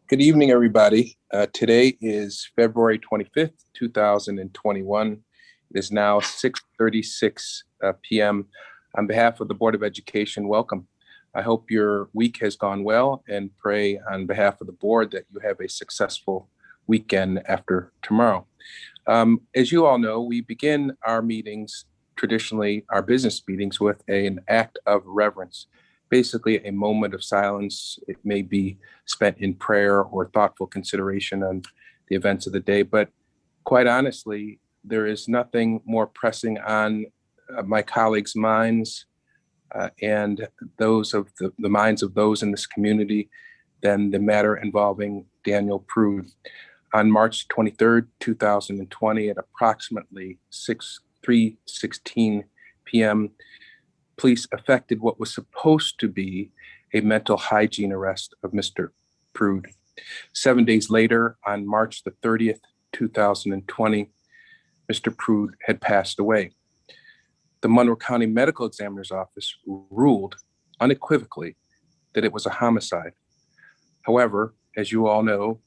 Good evening, everybody. Today is February 25th, 2021. It is now 6:36 p.m. On behalf of the Board of Education, welcome. I hope your week has gone well and pray on behalf of the board that you have a successful weekend after tomorrow. As you all know, we begin our meetings, traditionally our business meetings, with an act of reverence. Basically a moment of silence. It may be spent in prayer or thoughtful consideration on the events of the day. But quite honestly, there is nothing more pressing on my colleagues' minds and those of the minds of those in this community than the matter involving Daniel Prude. On March 23rd, 2020, at approximately 3:16 p.m., police effected what was supposed to be a mental hygiene arrest of Mr. Prude. 7 days later, on March the 30th, 2020, Mr. Prude had passed away. The Monroe County Medical Examiner's Office ruled unequivocally that it was a homicide. However, as you all know,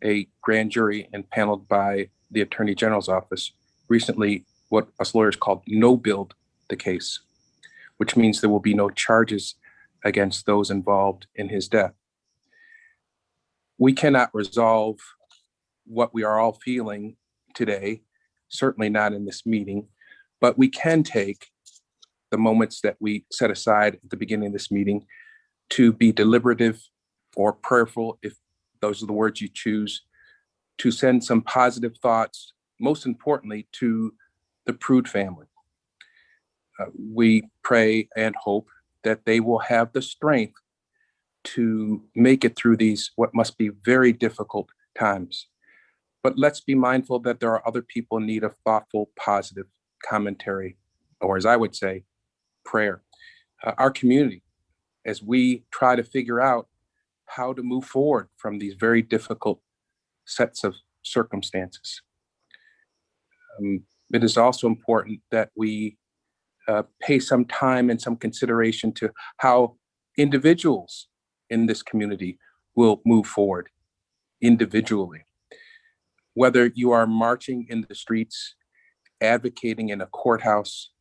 a grand jury impaneled by the Attorney General's office recently, what us lawyers called no-billed the case, which means there will be no charges against those involved in his death. We cannot resolve what we are all feeling today, certainly not in this meeting, but we can take the moments that we set aside at the beginning of this meeting to be deliberative or prayerful, if those are the words you choose, to send some positive thoughts, most importantly, to the Prude family. We pray and hope that they will have the strength to make it through these, what must be very difficult times. But let's be mindful that there are other people in need of thoughtful, positive commentary, or as I would say, prayer. Our community, as we try to figure out how to move forward from these very difficult sets of circumstances. It is also important that we pay some time and some consideration to how individuals in this community will move forward individually. Whether you are marching in the streets, advocating in a courthouse,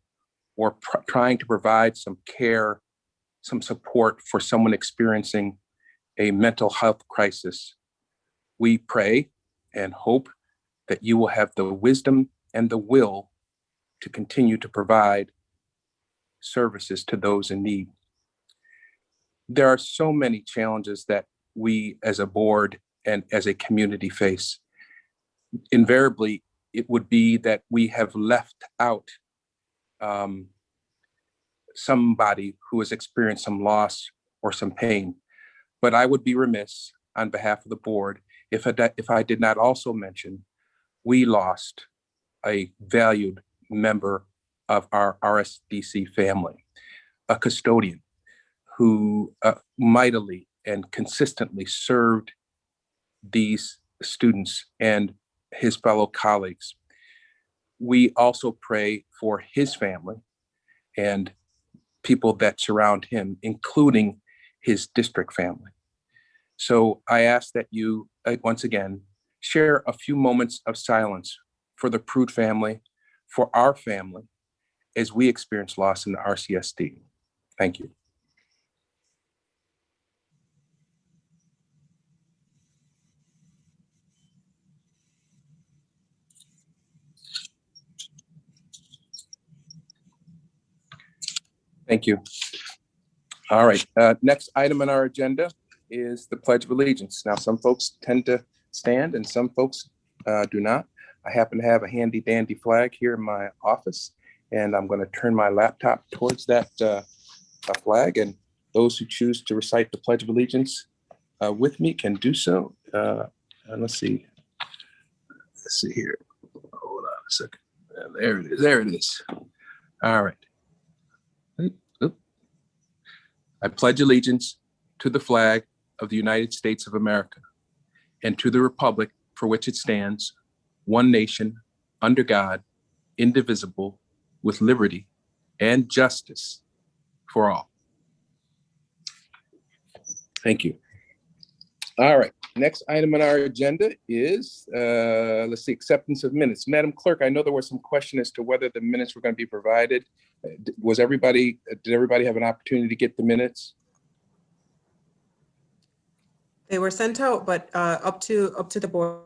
or trying to provide some care, some support for someone experiencing a mental health crisis, we pray and hope that you will have the wisdom and the will to continue to provide services to those in need. There are so many challenges that we as a board and as a community face. Invariably, it would be that we have left out somebody who has experienced some loss or some pain. But I would be remiss on behalf of the board if I did not also mention we lost a valued member of our RSDC family, a custodian who mightily and consistently served these students and his fellow colleagues. We also pray for his family and people that surround him, including his district family. So I ask that you, once again, share a few moments of silence for the Prude family, for our family, as we experience loss in the RCSD. Thank you. Thank you. All right, next item on our agenda is the Pledge of Allegiance. Now, some folks tend to stand and some folks do not. I happen to have a handy dandy flag here in my office, and I'm going to turn my laptop towards that flag, and those who choose to recite the Pledge of Allegiance with me can do so. And let's see here. Hold on a second. There it is. There it is. All right. I pledge allegiance to the flag of the United States of America and to the republic for which it stands, one nation, under God, indivisible, with liberty and justice for all. Thank you. All right. Next item on our agenda is, let's see, acceptance of minutes. Madam Clerk, I know there was some question as to whether the minutes were going to be provided. Did everybody have an opportunity to get the minutes? They were sent out, but up to the board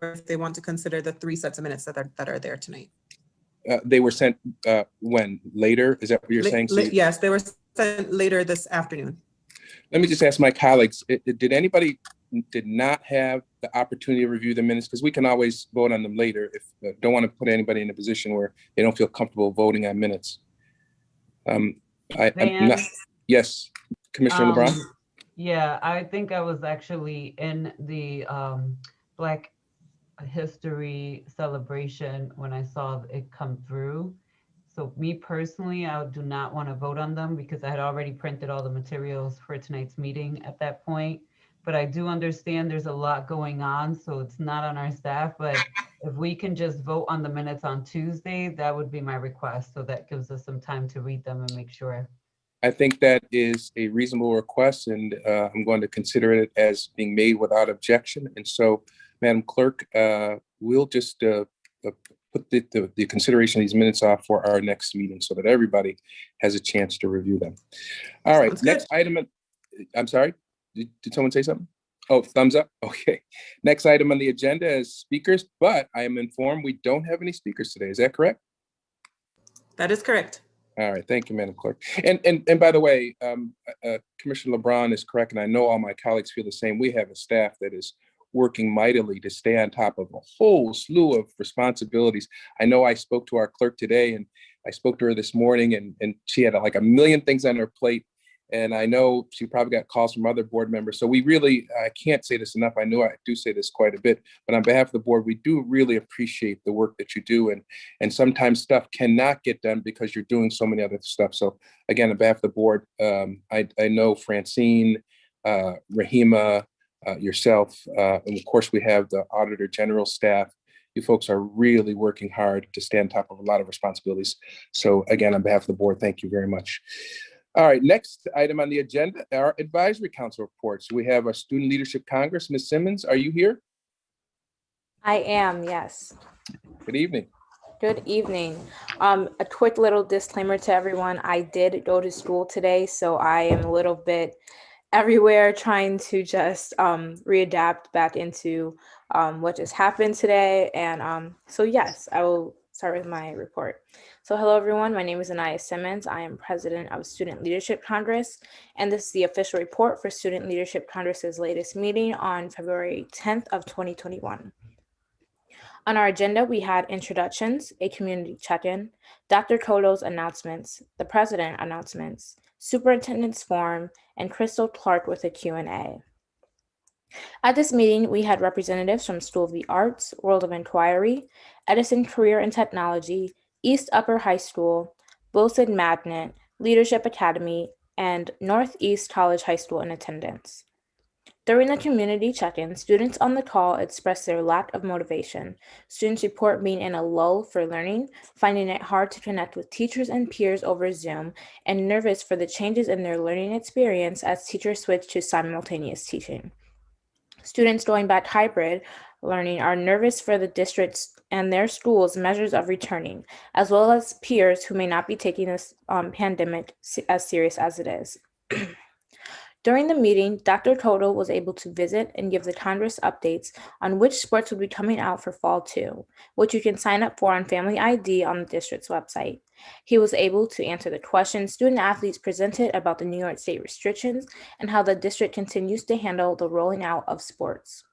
if they want to consider the 3 sets of minutes that are there tonight. They were sent when? Later? Is that what you're saying? Yes, they were sent later this afternoon. Let me just ask my colleagues, did anybody did not have the opportunity to review the minutes? Because we can always vote on them later if don't want to put anybody in a position where they don't feel comfortable voting on minutes. I'm not, yes, Commissioner LeBron? Yeah, I think I was actually in the Black History celebration when I saw it come through. So me personally, I do not want to vote on them because I had already printed all the materials for tonight's meeting at that point. But I do understand there's a lot going on, so it's not on our staff. But if we can just vote on the minutes on Tuesday, that would be my request. So that gives us some time to read them and make sure. I think that is a reasonable request, and I'm going to consider it as being made without objection. And so, Madam Clerk, we'll just put the consideration of these minutes off for our next meeting so that everybody has a chance to review them. All right, next item. I'm sorry, did someone say something? Oh, thumbs up. Okay. Next item on the agenda is speakers, but I am informed we don't have any speakers today. Is that correct? That is correct. All right, thank you, Madam Clerk. And by the way, Commissioner LeBron is correct, and I know all my colleagues feel the same. We have a staff that is working mightily to stay on top of a whole slew of responsibilities. I know I spoke to our clerk today, and I spoke to her this morning, and she had like a million things on her plate. And I know she probably got calls from other board members. So we really, I can't say this enough. I know I do say this quite a bit, but on behalf of the board, we do really appreciate the work that you do. And sometimes stuff cannot get done because you're doing so many other stuff. So again, on behalf of the board, I know Francine, Rahima, yourself, and of course we have the Auditor General staff. You folks are really working hard to stay on top of a lot of responsibilities. So again, on behalf of the board, thank you very much. All right, next item on the agenda, our advisory council reports. We have our Student Leadership Congress. Ms. Simmons, are you here? I am, yes. Good evening. Good evening. A quick little disclaimer to everyone. I did go to school today, so I am a little bit everywhere trying to just readapt back into what just happened today. And so yes, I will start with my report. So hello everyone, my name is Anaya Simmons. I am president of Student Leadership Congress, and this is the official report for Student Leadership Congress's latest meeting on February 10th of 2021. On our agenda, we had introductions, a community check-in, Dr. Koto's announcements, the president announcements, superintendent's forum, and Crystal Clark with a Q&A. At this meeting, we had representatives from School of the Arts, World of Inquiry, Edison Career and Technology, East Upper High School, Wilson Magnet, Leadership Academy, and Northeast College High School in attendance. During the community check-in, students on the call expressed their lack of motivation. Students report being in a lull for learning, finding it hard to connect with teachers and peers over Zoom, and nervous for the changes in their learning experience as teachers switch to simultaneous teaching. Students going back hybrid learning are nervous for the districts and their schools' measures of returning, as well as peers who may not be taking this pandemic as serious as it is. During the meeting, Dr. Koto was able to visit and give the Congress updates on which sports would be coming out for Fall 2, which you can sign up for on Family ID on the district's website. He was able to answer the questions student athletes presented about the New York State restrictions and how the district continues to handle the rolling out of sports.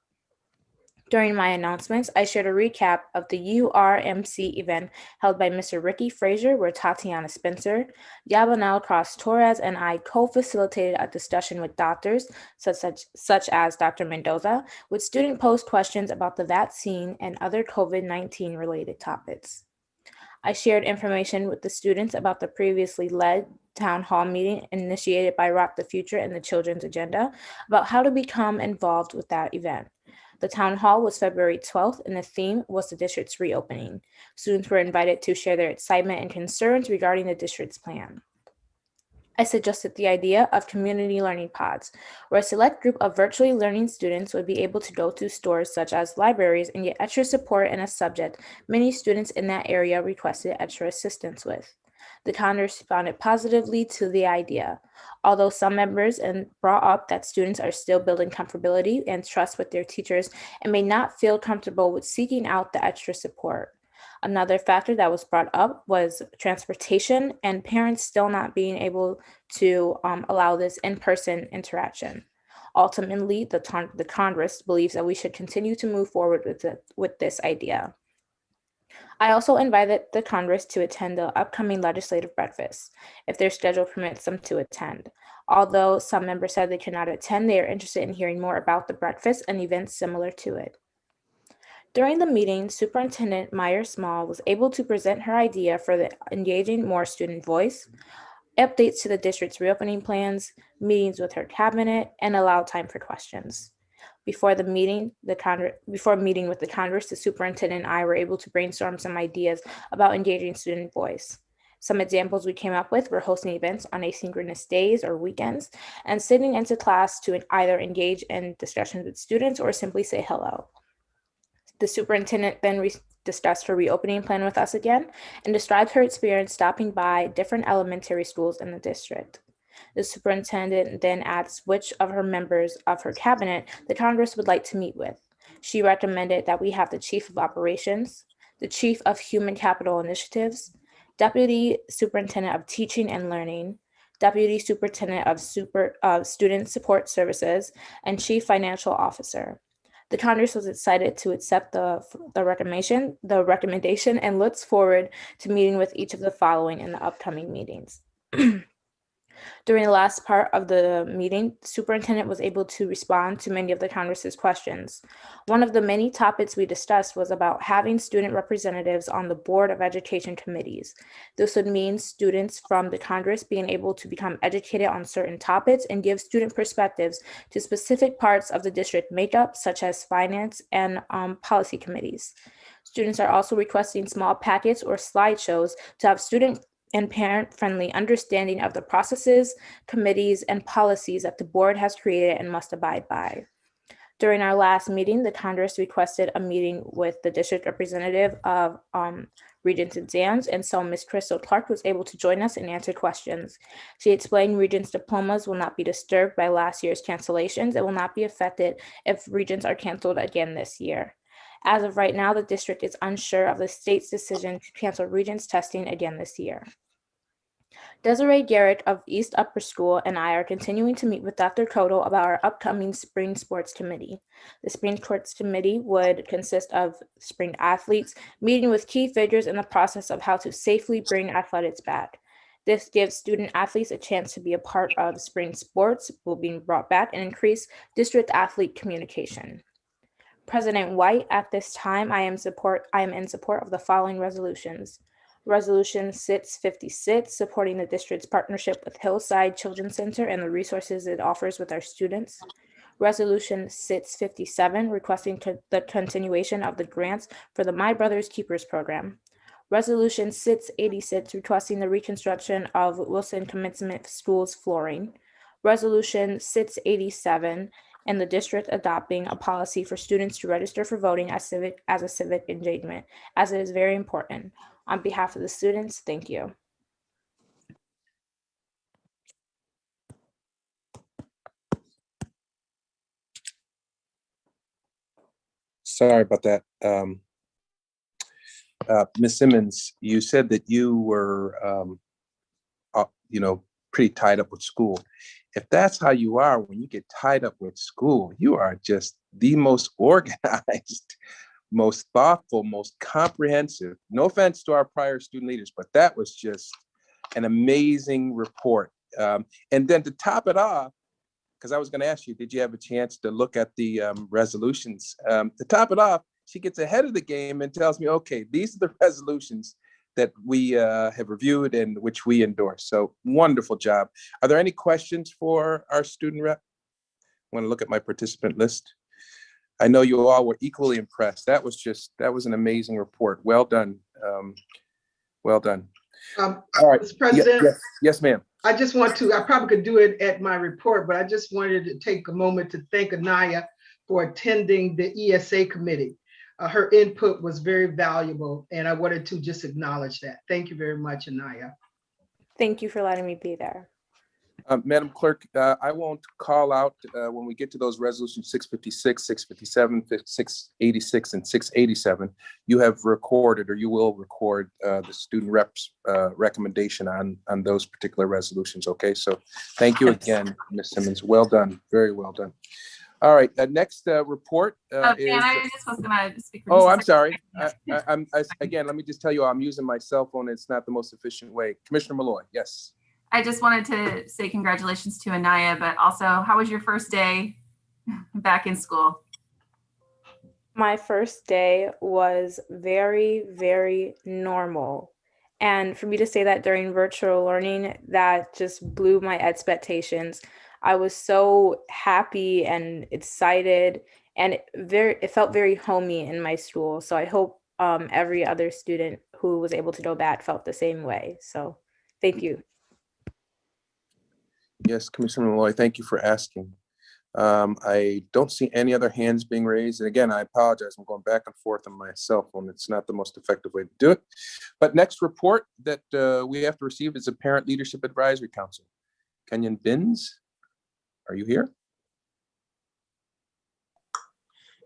During my announcements, I shared a recap of the URMC event held by Mr. Ricky Frazier, where Tatiana Spencer, Yabanel Cross Torres, and I co-facilitated a discussion with doctors, such as Dr. Mendoza, with student posed questions about the vaccine and other COVID-19 related topics. I shared information with the students about the previously led town hall meeting initiated by Rock the Future and the Children's Agenda about how to become involved with that event. The town hall was February 12th, and the theme was the district's reopening. Students were invited to share their excitement and concerns regarding the district's plan. I suggested the idea of community learning pods, where a select group of virtually learning students would be able to go to stores such as libraries and get extra support in a subject many students in that area requested extra assistance with. The Congress responded positively to the idea, although some members brought up that students are still building comfortability and trust with their teachers and may not feel comfortable with seeking out the extra support. Another factor that was brought up was transportation and parents still not being able to allow this in-person interaction. Ultimately, the Congress believes that we should continue to move forward with this idea. I also invited the Congress to attend the upcoming legislative breakfast, if their schedule permits them to attend. Although some members said they cannot attend, they are interested in hearing more about the breakfast and events similar to it. During the meeting, Superintendent Meyer-Small was able to present her idea for the engaging more student voice, updates to the district's reopening plans, meetings with her cabinet, and allow time for questions. Before meeting with the Congress, the superintendent and I were able to brainstorm some ideas about engaging student voice. Some examples we came up with were hosting events on asynchronous days or weekends and sitting into class to either engage in discussions with students or simply say hello. The superintendent then discussed her reopening plan with us again and described her experience stopping by different elementary schools in the district. The superintendent then asked which of her members of her cabinet the Congress would like to meet with. She recommended that we have the Chief of Operations, the Chief of Human Capital Initiatives, Deputy Superintendent of Teaching and Learning, Deputy Superintendent of Student Support Services, and Chief Financial Officer. The Congress was excited to accept the recommendation and looks forward to meeting with each of the following in the upcoming meetings. During the last part of the meeting, the superintendent was able to respond to many of the Congress's questions. One of the many topics we discussed was about having student representatives on the Board of Education committees. This would mean students from the Congress being able to become educated on certain topics and give student perspectives to specific parts of the district makeup, such as finance and policy committees. Students are also requesting small packets or slideshows to have student and parent-friendly understanding of the processes, committees, and policies that the board has created and must abide by. During our last meeting, the Congress requested a meeting with the district representative of Regents exams, and so Ms. Crystal Clark was able to join us and answer questions. She explained Regents diplomas will not be disturbed by last year's cancellations and will not be affected if Regents are canceled again this year. As of right now, the district is unsure of the state's decision to cancel Regents testing again this year. Desiree Garrett of East Upper School and I are continuing to meet with Dr. Koto about our upcoming Spring Sports Committee. The Spring Sports Committee would consist of spring athletes meeting with key figures in the process of how to safely bring athletics back. This gives student athletes a chance to be a part of spring sports will be brought back and increase district athlete communication. President White, at this time, I am in support of the following resolutions. Resolution 656, supporting the district's partnership with Hillside Children's Center and the resources it offers with our students. Resolution 657, requesting the continuation of the grants for the My Brother's Keepers program. Resolution 686, requesting the reconstruction of Wilson Commencement School's flooring. Resolution 687, and the district adopting a policy for students to register for voting as a civic engagement, as it is very important. On behalf of the students, thank you. Sorry about that. Ms. Simmons, you said that you were, pretty tied up with school. If that's how you are, when you get tied up with school, you are just the most organized, most thoughtful, most comprehensive. No offense to our prior student leaders, but that was just an amazing report. And then to top it off, because I was going to ask you, did you have a chance to look at the resolutions? To top it off, she gets ahead of the game and tells me, okay, these are the resolutions that we have reviewed and which we endorse. So wonderful job. Are there any questions for our student rep? I want to look at my participant list. I know you all were equally impressed. That was an amazing report. Well done. Well done. All right. Mr. President, Yes, ma'am. I just want to, I probably could do it at my report, but I just wanted to take a moment to thank Anaya for attending the ESA committee. Her input was very valuable, and I wanted to just acknowledge that. Thank you very much, Anaya. Thank you for letting me be there. Madam Clerk, I won't call out when we get to those resolutions 656, 657, 686, and 687. You have recorded, or you will record, the student reps recommendation on those particular resolutions. Okay, so thank you again, Ms. Simmons. Well done, very well done. All right, next report is. Dan, I just was gonna speak for Oh, just a I'm second. sorry. Again, let me just tell you, I'm using my cell phone. It's not the most efficient way. Commissioner Malloy, yes. I just wanted to say congratulations to Anaya, but also, how was your first day back in school? My first day was very, very normal. And for me to say that during virtual learning, that just blew my expectations. I was so happy and excited, and it felt very homey in my school. So I hope every other student who was able to go back felt the same way. So thank you. Yes, Commissioner Malloy, thank you for asking. I don't see any other hands being raised. And again, I apologize. I'm going back and forth on my cell phone. It's not the most effective way to do it. But next report that we have to receive is a Parent Leadership Advisory Council. Kenyon Binns, are you here?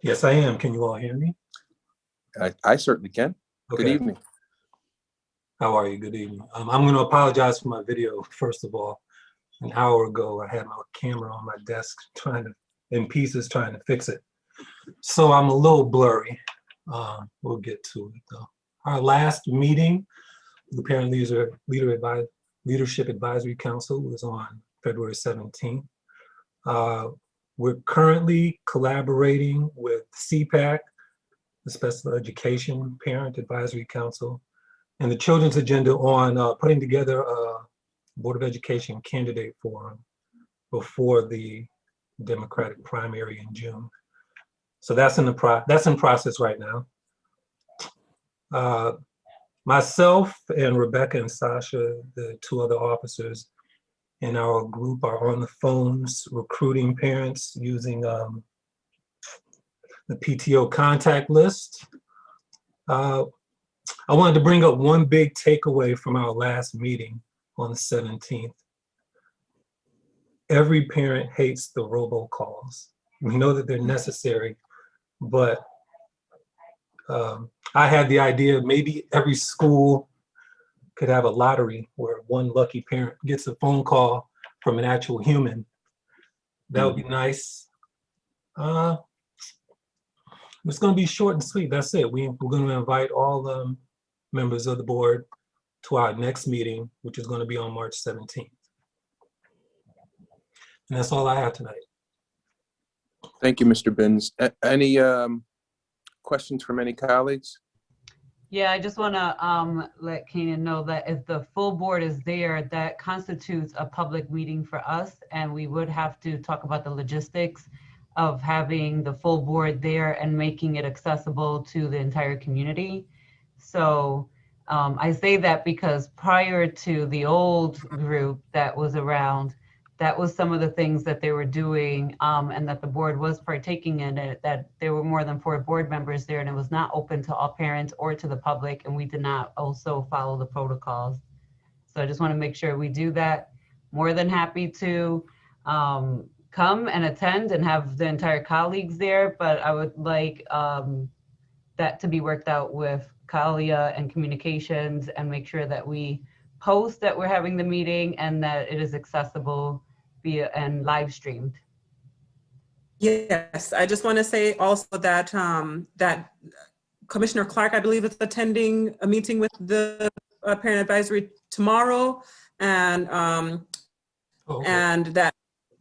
Yes, I am. Can you all hear me? I certainly can. Okay. Good evening. How are you? Good evening. I'm going to apologize for my video, first of all. An hour ago, I had my camera on my desk in pieces trying to fix it. So I'm a little blurry. We'll get to it though. Our last meeting, the Parent Leadership Advisory Council, was on February 17th. We're currently collaborating with CPAC, the Special Education Parent Advisory Council, and the Children's Agenda on putting together a Board of Education candidate forum before the Democratic primary in June. So that's in process right now. Myself and Rebecca and Sasha, the two other officers in our group, are on the phones recruiting parents using the PTO contact list. I wanted to bring up one big takeaway from our last meeting on the 17th. Every parent hates the robocalls. We know that they're necessary, but I had the idea maybe every school could have a lottery where one lucky parent gets a phone call from an actual human. That would be nice. It's going to be short and sweet. That's it. We're going to invite all members of the board to our next meeting, which is going to be on March 17th. And that's all I have tonight. Thank you, Mr. Binns. Any questions from any colleagues? Yeah, I just want to let Kanan know that if the full board is there, that constitutes a public meeting for us, and we would have to talk about the logistics of having the full board there and making it accessible to the entire community. So I say that because prior to the old group that was around, that was some of the things that they were doing, and that the board was partaking in it, that there were more than 4 board members there, and it was not open to all parents or to the public, and we did not also follow the protocols. So I just want to make sure we do that. More than happy to come and attend and have the entire colleagues there, but I would like that to be worked out with Kalia and communications, and make sure that we post that we're having the meeting and that it is accessible via and live streamed. Yes, I just want to say also that that Commissioner Clark, I believe, is attending a meeting with the Parent Advisory tomorrow, and and that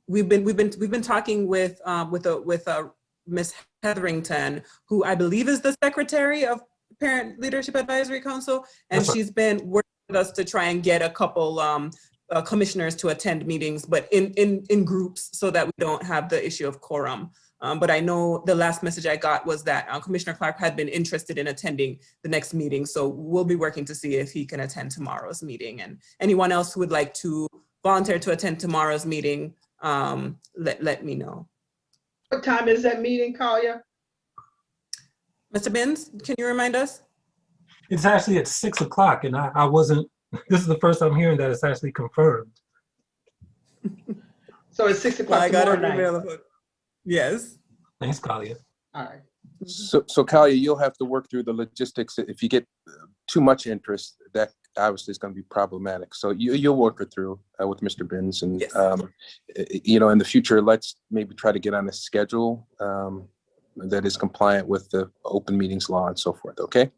we've been talking with Ms. Hetherington, who I believe is the secretary of Parent Leadership Advisory Council, and she's been working with us to try and get a couple commissioners to attend meetings, but in groups, so that we don't have the issue of quorum. But I know the last message I got was that Commissioner Clark had been interested in attending the next meeting, so we'll be working to see if he can attend tomorrow's meeting. And anyone else who would like to volunteer to attend tomorrow's meeting, let me know. What time is that meeting, Kalia? Mr. Binns, can you remind us? It's actually at 6 o'clock, and I wasn't, this is the first I'm hearing that it's actually confirmed. So it's 6 o'clock I got tomorrow an night. email. Yes. Thanks, Kalia. All right. So Kalia, you'll have to work through the logistics. If you get too much interest, that obviously is going to be problematic. So you'll work it through with Mr. Binns, and Yes. in the future, let's maybe try to get on a schedule that is compliant with the open meetings law and so forth. Okay.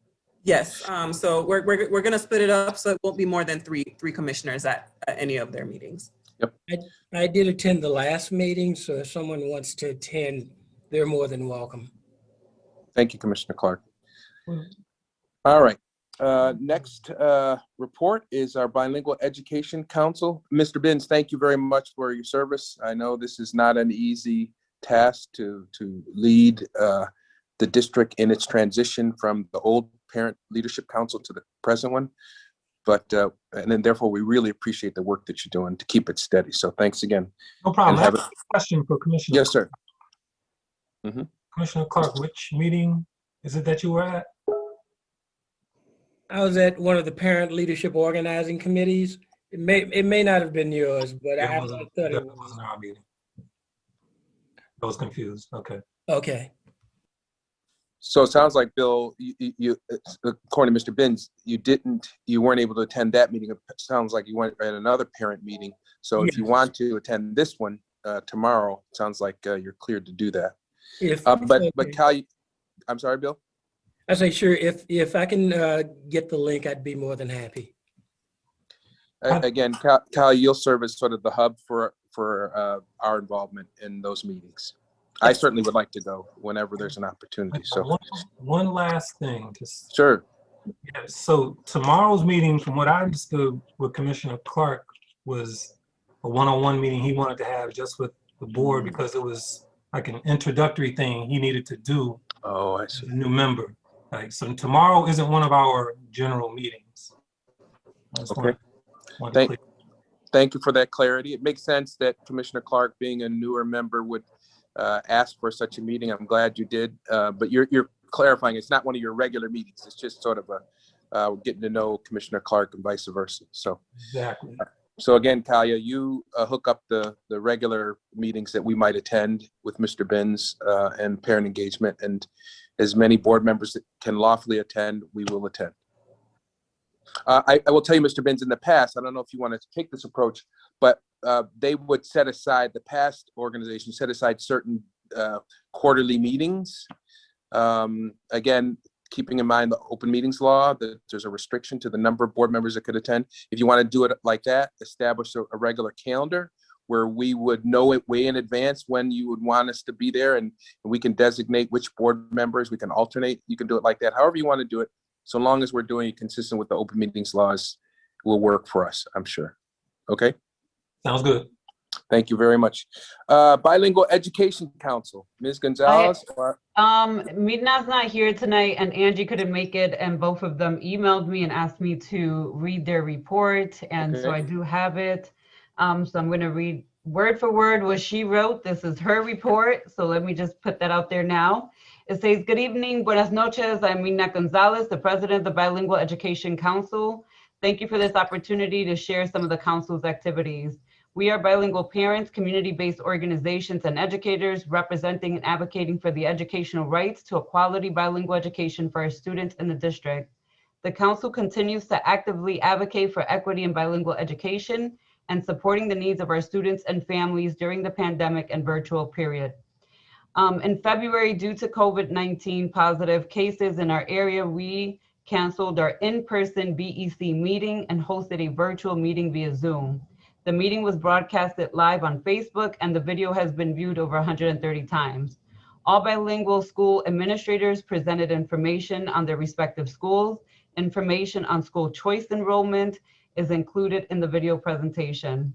Yes. So we're going to split it up so it won't be more than three commissioners at any of their meetings. I did attend the last meeting, so if someone wants to attend, they're more than welcome. Thank you, Commissioner Clark. Well, All right. Next report is our Bilingual Education Council. Mr. Binns, thank you very much for your service. I know this is not an easy task to lead the district in its transition from the old Parent Leadership Council to the present one. But, and then therefore, we really appreciate the work that you're doing to keep it steady. So thanks again. No problem. And I have have a question for Commissioner. Yes, sir. Commissioner Clark, which meeting is it that you were at? I was at one of the parent leadership organizing committees. It may not have been yours, but I thought it That was. wasn't our meeting. I was confused. Okay. Okay. So it sounds like, Bill, you according to Mr. Binns, you weren't able to attend that meeting. It sounds like you went at another parent meeting. So if you want to attend this one tomorrow, it sounds like you're cleared to do that. But Cal, I'm sorry, Bill? I say, sure, if I can get the link, I'd be more than happy. Again, Cal, you'll serve as sort of the hub for our involvement in those meetings. I certainly would like to go whenever there's an opportunity. So One last thing. sure. Yeah, so tomorrow's meeting, from what I understood with Commissioner Clark, was a one-on-one meeting he wanted to have just with the board because it was like an introductory thing he needed to do Oh, I as see. a new member. Like, so tomorrow isn't one of our general meetings. I just Okay. wanted to clear. Thank you for that clarity. It makes sense that Commissioner Clark, being a newer member, would ask for such a meeting. I'm glad you did. But you're clarifying it's not one of your regular meetings. It's just sort of a getting to know Commissioner Clark and vice versa. So Exactly. So again, Kalia, you hook up the regular meetings that we might attend with Mr. Binns and parent engagement, and as many board members that can lawfully attend, we will attend. I will tell you, Mr. Binns, in the past, I don't know if you want to take this approach, but they would set aside, the past organization set aside certain quarterly meetings. Again, keeping in mind the open meetings law, that there's a restriction to the number of board members that could attend. If you want to do it like that, establish a regular calendar where we would know it way in advance when you would want us to be there, and we can designate which board members, we can alternate. You can do it like that, however you want to do it. So long as we're doing it consistent with the open meetings laws, will work for us, I'm sure. Okay. Sounds good. Thank you very much. Bilingual Education Council, Ms. Gonzalez. Midna's not here tonight, and Angie couldn't make it, and both of them emailed me and asked me to read their report, and so Okay. I do have it. So I'm going to read word for word what she wrote. This is her report, so let me just put that out there now. It says, good evening, buenas noches. I'm Mina Gonzalez, the president of the Bilingual Education Council. Thank you for this opportunity to share some of the council's activities. We are bilingual parents, community-based organizations, and educators representing and advocating for the educational rights to a quality bilingual education for our students in the district. The council continues to actively advocate for equity in bilingual education and supporting the needs of our students and families during the pandemic and virtual period. In February, due to COVID-19 positive cases in our area, we canceled our in-person BEC meeting and hosted a virtual meeting via Zoom. The meeting was broadcasted live on Facebook, and the video has been viewed over 130 times. All bilingual school administrators presented information on their respective schools. Information on school choice enrollment is included in the video presentation.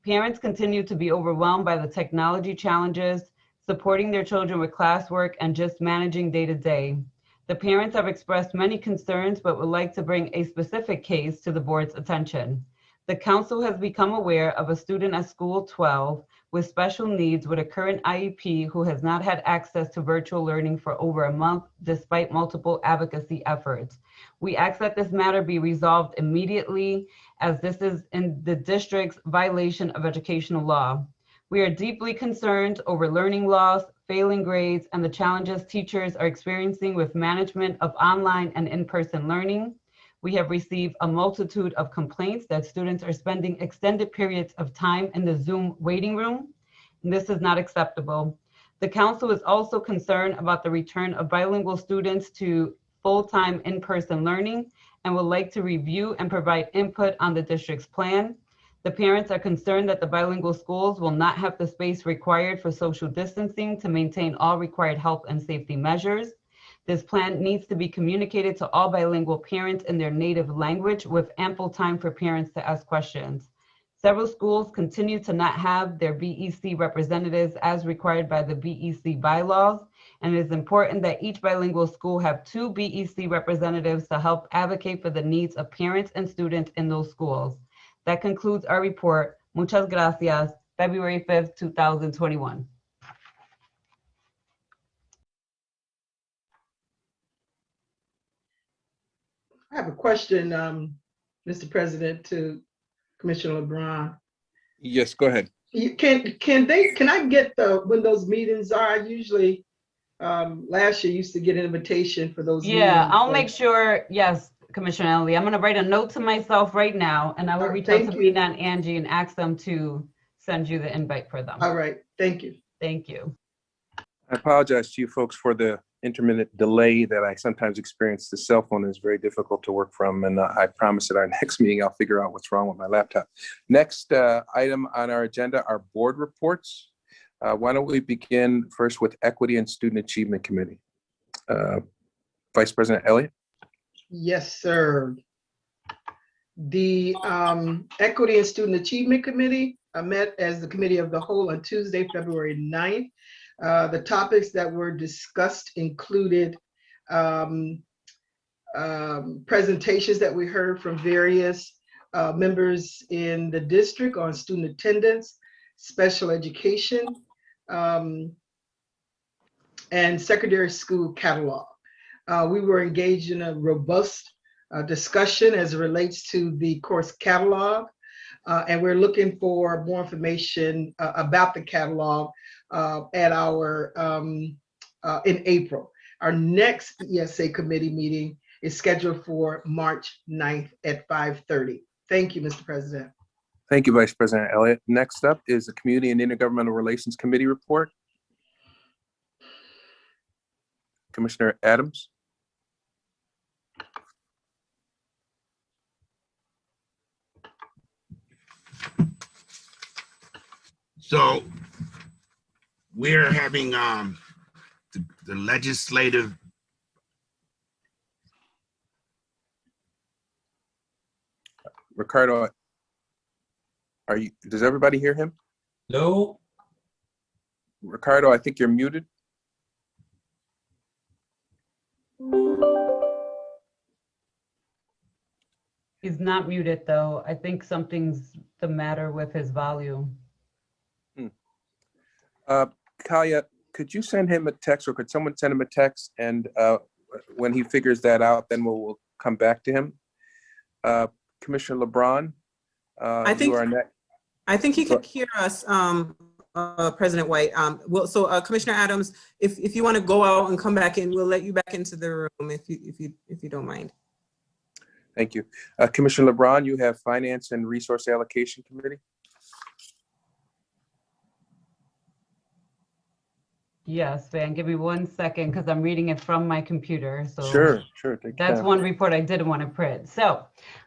Parents continue to be overwhelmed by the technology challenges, supporting their children with classwork, and just managing day-to-day. The parents have expressed many concerns, but would like to bring a specific case to the board's attention. The council has become aware of a student at School 12 with special needs with a current IEP who has not had access to virtual learning for over a month despite multiple advocacy efforts. We ask that this matter be resolved immediately as this is in the district's violation of educational law. We are deeply concerned over learning loss, failing grades, and the challenges teachers are experiencing with management of online and in-person learning. We have received a multitude of complaints that students are spending extended periods of time in the Zoom waiting room, and this is not acceptable. The council is also concerned about the return of bilingual students to full-time in-person learning and would like to review and provide input on the district's plan. The parents are concerned that the bilingual schools will not have the space required for social distancing to maintain all required health and safety measures. This plan needs to be communicated to all bilingual parents in their native language with ample time for parents to ask questions. Several schools continue to not have their BEC representatives as required by the BEC bylaws, and it is important that each bilingual school have 2 BEC representatives to help advocate for the needs of parents and students in those schools. That concludes our report. Muchas gracias. February 5th, 2021. I have a question, Mr. President, to Commissioner LeBron. Yes, go ahead. Can I get when those meetings are? I usually, last year used to get an invitation for those meetings. Yeah, I'll make sure, yes, Commissioner Ellie, I'm gonna write a note to myself right now and I will reach out to Rena and Angie and ask them to send you the invite for them. All right, thank you. Thank you. I apologize to you folks for the intermittent delay that I sometimes experience. The cell phone is very difficult to work from, and I promise at our next meeting, I'll figure out what's wrong with my laptop. Next item on our agenda are board reports. Why don't we begin first with Equity and Student Achievement Committee. Vice President Elliott. Yes, sir. The Equity and Student Achievement Committee met as the Committee of the Whole on Tuesday, February 9th. The topics that were discussed included presentations that we heard from various members in the district on student attendance, special education, and secondary school catalog. We were engaged in a robust discussion as it relates to the course catalog, and we're looking for more information about the catalog at our in April. Our next ESA committee meeting is scheduled for March 9th at 5:30. Thank you, Mr. President. Thank you, Vice President Elliott. Next up is the Community and Intergovernmental Relations Committee report. Commissioner Adams. So we're having the legislative Ricardo, does everybody hear him? No. Ricardo, I think you're muted. He's not muted though. I think something's the matter with his volume. Kalia, could you send him a text, or could someone send him a text? And when he figures that out, then we'll come back to him. Commissioner LeBron, I think he could hear us, President White. Commissioner Adams, if you want to go out and come back in, we'll let you back into the room if you don't mind. Thank you. Commissioner LeBron, you have Finance and Resource Allocation Committee. Yes, Van, give me 1 second because I'm reading it from my computer. So Sure. That's one report I didn't want to print. So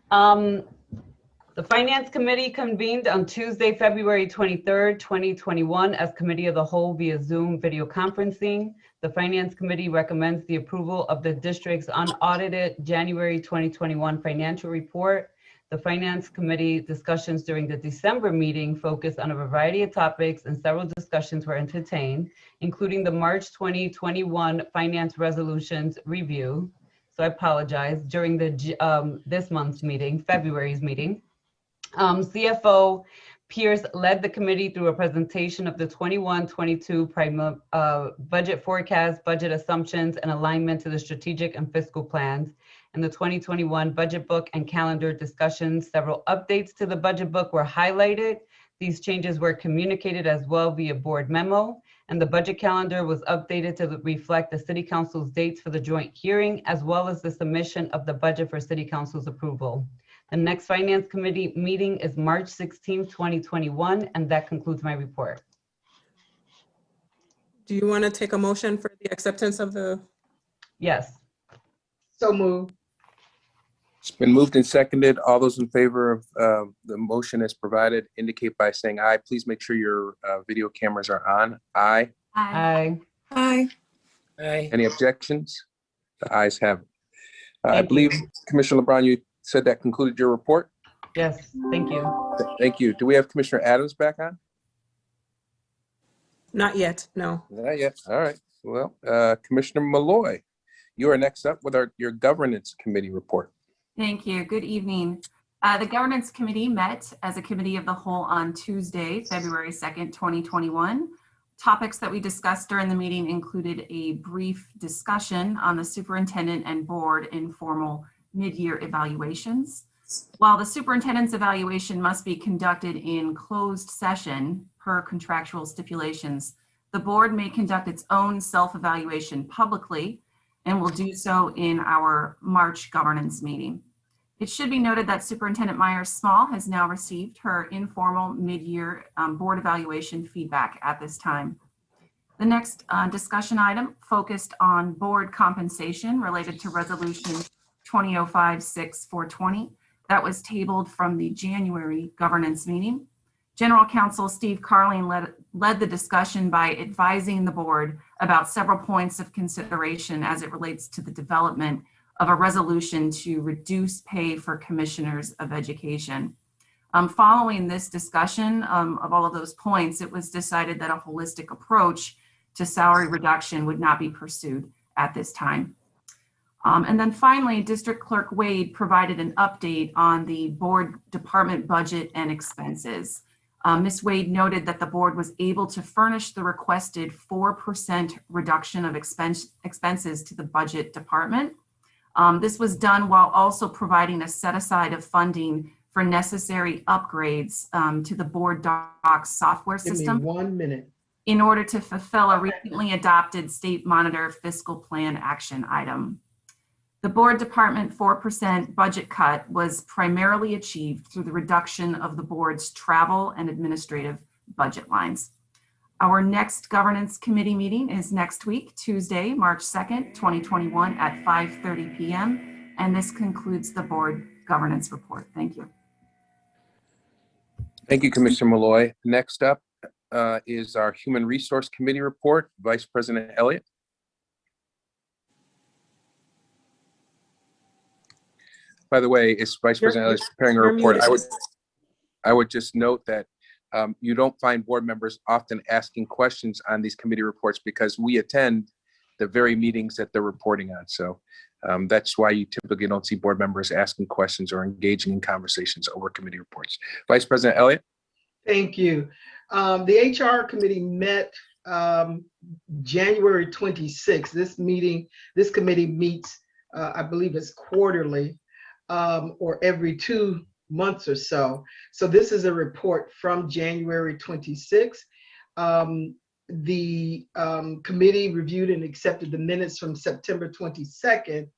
the Finance Committee convened on Tuesday, February 23rd, 2021 as Committee of the Whole via Zoom video conferencing. The Finance Committee recommends the approval of the district's unaudited January 2021 financial report. The Finance Committee discussions during the December meeting focused on a variety of topics, and several discussions were entertained, including the March 2021 Finance Resolutions Review. So I apologize, during the this month's meeting, February's meeting. CFO Pierce led the committee through a presentation of the 21-22 budget forecast, budget assumptions, and alignment to the strategic and fiscal plans, and the 2021 budget book and calendar discussions. Several updates to the budget book were highlighted. These changes were communicated as well via board memo, and the budget calendar was updated to reflect the City Council's dates for the joint hearing, as well as the submission of the budget for City Council's approval. The next Finance Committee meeting is March 16, 2021, and that concludes my report. Do you want to take a motion for the acceptance of the? Yes. So moved. It's been moved and seconded. All those in favor of the motion as provided indicate by saying aye. Please make sure your video cameras are on. Aye. Aye. Aye. Aye. Any objections? The ayes have it. I Thank believe, you. Commissioner LeBron, you said that concluded your report. Yes, thank you. Thank you. Do we have Commissioner Adams back on? Not yet, no. Not yet. All right. Well, Commissioner Malloy, you are next up with your Governance Committee report. Thank you. Good evening. The Governance Committee met as a committee of the whole on Tuesday, February 2nd, 2021. Topics that we discussed during the meeting included a brief discussion on the superintendent and board informal mid-year evaluations. While the superintendent's evaluation must be conducted in closed session per contractual stipulations, the board may conduct its own self-evaluation publicly and will do so in our March governance meeting. It should be noted that Superintendent Myers-Small has now received her informal mid-year board evaluation feedback at this time. The next discussion item focused on board compensation related to Resolution 2005-6420 that was tabled from the January governance meeting. General Counsel Steve Carling led the discussion by advising the board about several points of consideration as it relates to the development of a resolution to reduce pay for commissioners of education. Following this discussion of all of those points, it was decided that a holistic approach to salary reduction would not be pursued at this time. And then finally, District Clerk Wade provided an update on the board department budget and expenses. Ms. Wade noted that the board was able to furnish the requested 4% reduction of expenses to the budget department. This was done while also providing a set aside of funding for necessary upgrades to the board docs software system. Give me 1 minute. In order to fulfill a recently adopted state monitor fiscal plan action item. The board department 4% budget cut was primarily achieved through the reduction of the board's travel and administrative budget lines. Our next governance committee meeting is next week, Tuesday, March 2nd, 2021 at 5:30 p.m. And this concludes the board governance report. Thank you. Thank you, Commissioner Malloy. Next up is our Human Resource Committee report. Vice President Elliott. By the way, as Vice President Elliott is preparing a report, I would just note that you don't find board members often asking questions on these committee reports because we attend the very meetings that they're reporting on. So that's why you typically don't see board members asking questions or engaging in conversations over committee reports. Vice President Elliott. Thank you. The HR committee met January 26th. This committee meets, I believe it's quarterly or every 2 months or so. So this is a report from January 26th. The committee reviewed and accepted the minutes from September 22nd,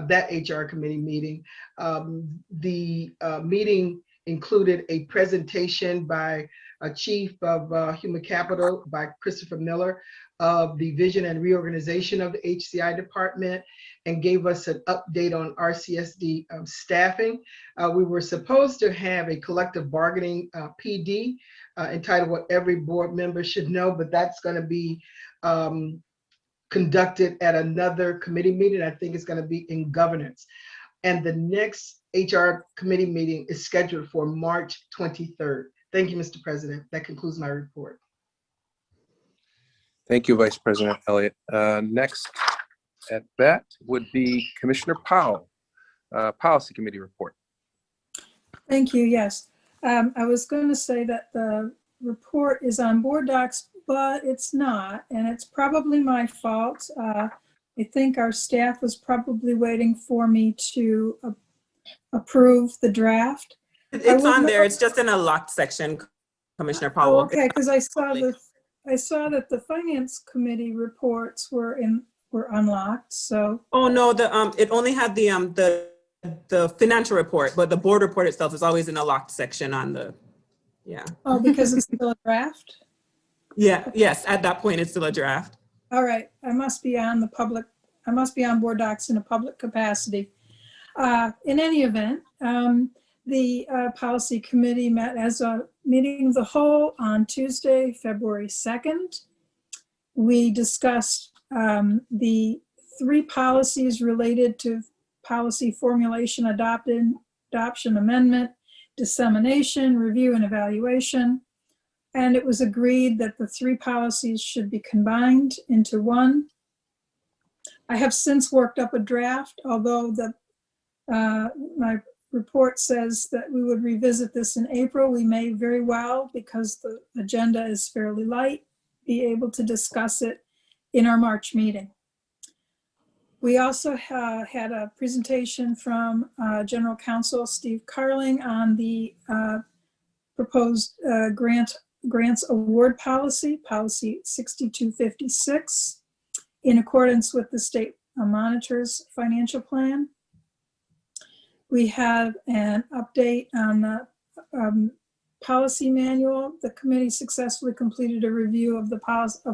that HR committee meeting. The meeting included a presentation by Chief of Human Capital by Christopher Miller of the vision and reorganization of the HCI department and gave us an update on RCSD staffing. We were supposed to have a collective bargaining PD entitled What Every Board Member Should Know, but that's going to be conducted at another committee meeting. I think it's going to be in governance. And the next HR committee meeting is scheduled for March 23rd. Thank you, Mr. President. That concludes my report. Thank you, Vice President Elliott. Next at bat would be Commissioner Powell, Policy Committee report. Thank you. Yes. I was going to say that the report is on board docs, but it's not, and it's probably my fault. I think our staff was probably waiting for me to approve the draft. It's on there. It's just in a locked section, Commissioner Powell. Oh, okay, because I saw that the Finance Committee reports were unlocked, so. Oh, no, it only had the financial report, but the board report itself is always in a locked section on the, yeah. Oh, because it's still a draft? Yeah, yes, at that point, it's still a draft. All right, I must be on board docs in a public capacity. In any event, the policy committee met as a meeting of the whole on Tuesday, February 2nd. We discussed the 3 policies related to policy formulation, adoption, amendment, dissemination, review, and evaluation. And it was agreed that the 3 policies should be combined into one. I have since worked up a draft, although my report says that we would revisit this in April. We may very well, because the agenda is fairly light, be able to discuss it in our March meeting. We also had a presentation from General Counsel Steve Carling on the proposed grants award policy 6256, in accordance with the state monitor's financial plan. We have an update on the policy manual. The committee successfully completed a review of the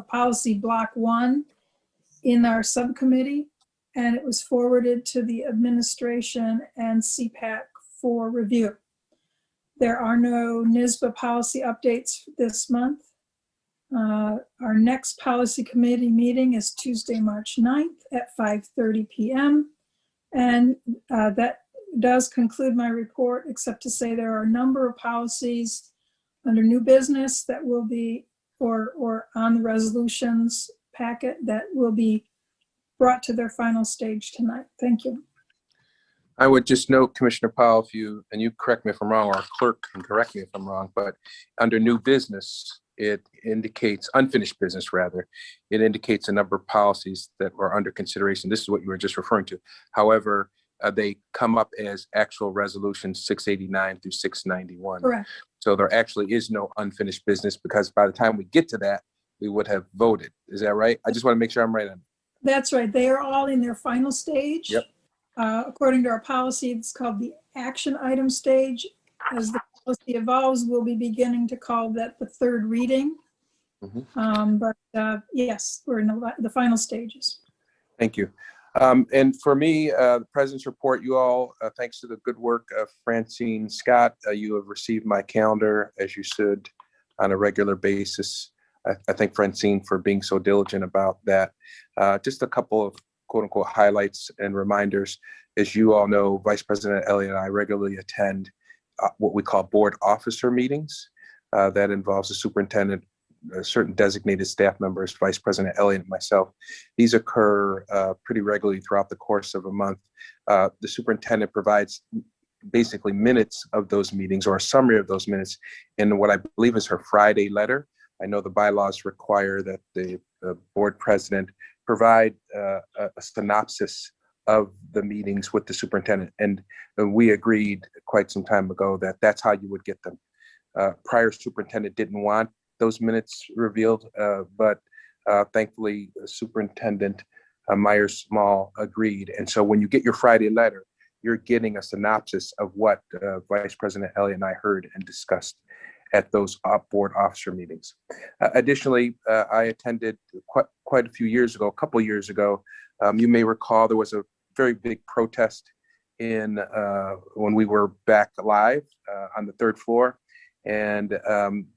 policy block 1 in our subcommittee, and it was forwarded to the administration and CPAC for review. There are no NISBA policy updates this month. Our next policy committee meeting is Tuesday, March 9th at 5:30 p.m. And that does conclude my report, except to say there are a number of policies under new business that will be, or on the resolutions packet that will be brought to their final stage tonight. Thank you. I would just note, Commissioner Powell, and you correct me if I'm wrong, or our clerk can correct me if I'm wrong, but under new business, it indicates, unfinished business rather, it indicates a number of policies that are under consideration. This is what you were just referring to. However, they come up as actual resolutions 689 through 691. Correct. So there actually is no unfinished business, because by the time we get to that, we would have voted. Is that right? I just want to make sure I'm right on that. That's right. They are all in their final stage. Yep. According to our policy, it's called the action item stage. As the policy evolves, we'll be beginning to call that the third reading. But yes, we're in the final stages. Thank you. And for me, the President's report, you all, thanks to the good work of Francine Scott, you have received my calendar as you should on a regular basis. I thank Francine for being so diligent about that. Just a couple of quote unquote highlights and reminders. As you all know, Vice President Elliott and I regularly attend what we call board officer meetings. That involves the superintendent, certain designated staff members, Vice President Elliott and myself. These occur pretty regularly throughout the course of a month. The superintendent provides basically minutes of those meetings, or a summary of those minutes, in what I believe is her Friday letter. I know the bylaws require that the board president provide a synopsis of the meetings with the superintendent. And we agreed quite some time ago that that's how you would get them. Prior superintendent didn't want those minutes revealed, but thankfully Superintendent Myers-Small agreed. And so when you get your Friday letter, you're getting a synopsis of what Vice President Elliott and I heard and discussed at those board officer meetings. Additionally, I attended quite a few years ago, a couple of years ago. You may recall there was a very big protest when we were back live on the third floor. And